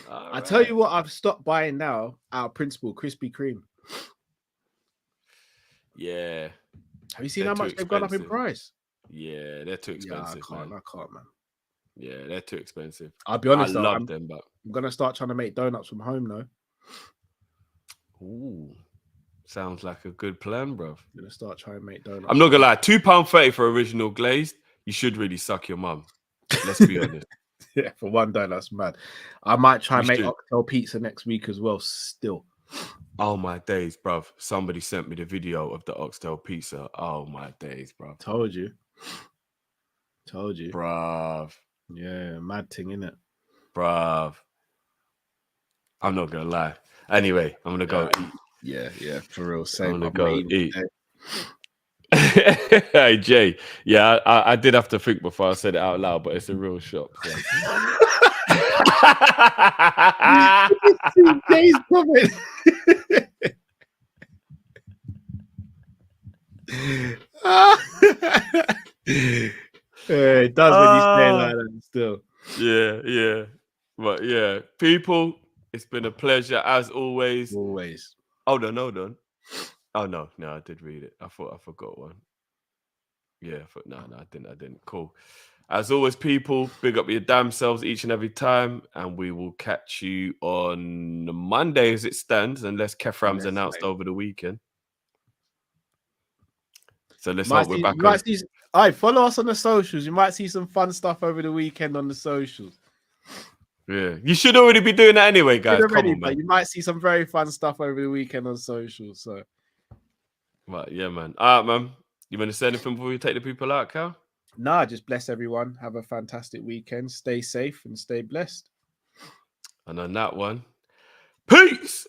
I tell you what, I've stopped buying now out of principle, Krispy Kreme. Yeah. Have you seen how much they've gone up in price? Yeah, they're too expensive. I can't, man. Yeah, they're too expensive. I'll be honest, I love them, but I'm gonna start trying to make donuts from home though. Ooh, sounds like a good plan, bro. I'm gonna start trying to make donuts. I'm not gonna lie, £2.30 for original glazed. You should really suck your mum. Let's be honest. Yeah, for one donut, that's mad. I might try and make oxtail pizza next week as well. Still. Oh my days, bruv. Somebody sent me the video of the oxtail pizza. Oh my days, bruv. Told you. Bruv. Yeah, mad thing, innit? Bruv. I'm not gonna lie. Anyway, I'm gonna go eat. Yeah, for real. Same. I'm gonna go eat. Hey Jay, yeah, I did have to think before I said it out loud, but it's a real shop. So. Jay's coming. It does when you say like that still. Yeah. But yeah, people, it's been a pleasure as always. Always. Hold on. Oh no, I did read it. I thought I forgot one. Yeah, no, I didn't. Cool. As always, people, big up your damn selves each and every time, and we will catch you on Monday as it stands, unless Kefram's announced over the weekend. So let's hope we're back on. Follow us on the socials. You might see some fun stuff over the weekend on the socials. Yeah, you should already be doing that anyway, guys. Come on, but man. you might see some very fun stuff over the weekend on social. So, Right, yeah, man. All right, man. You want to say anything before we take the people out, Cal? Nah, just bless everyone. Have a fantastic weekend. Stay safe and stay blessed. And on that one, peace.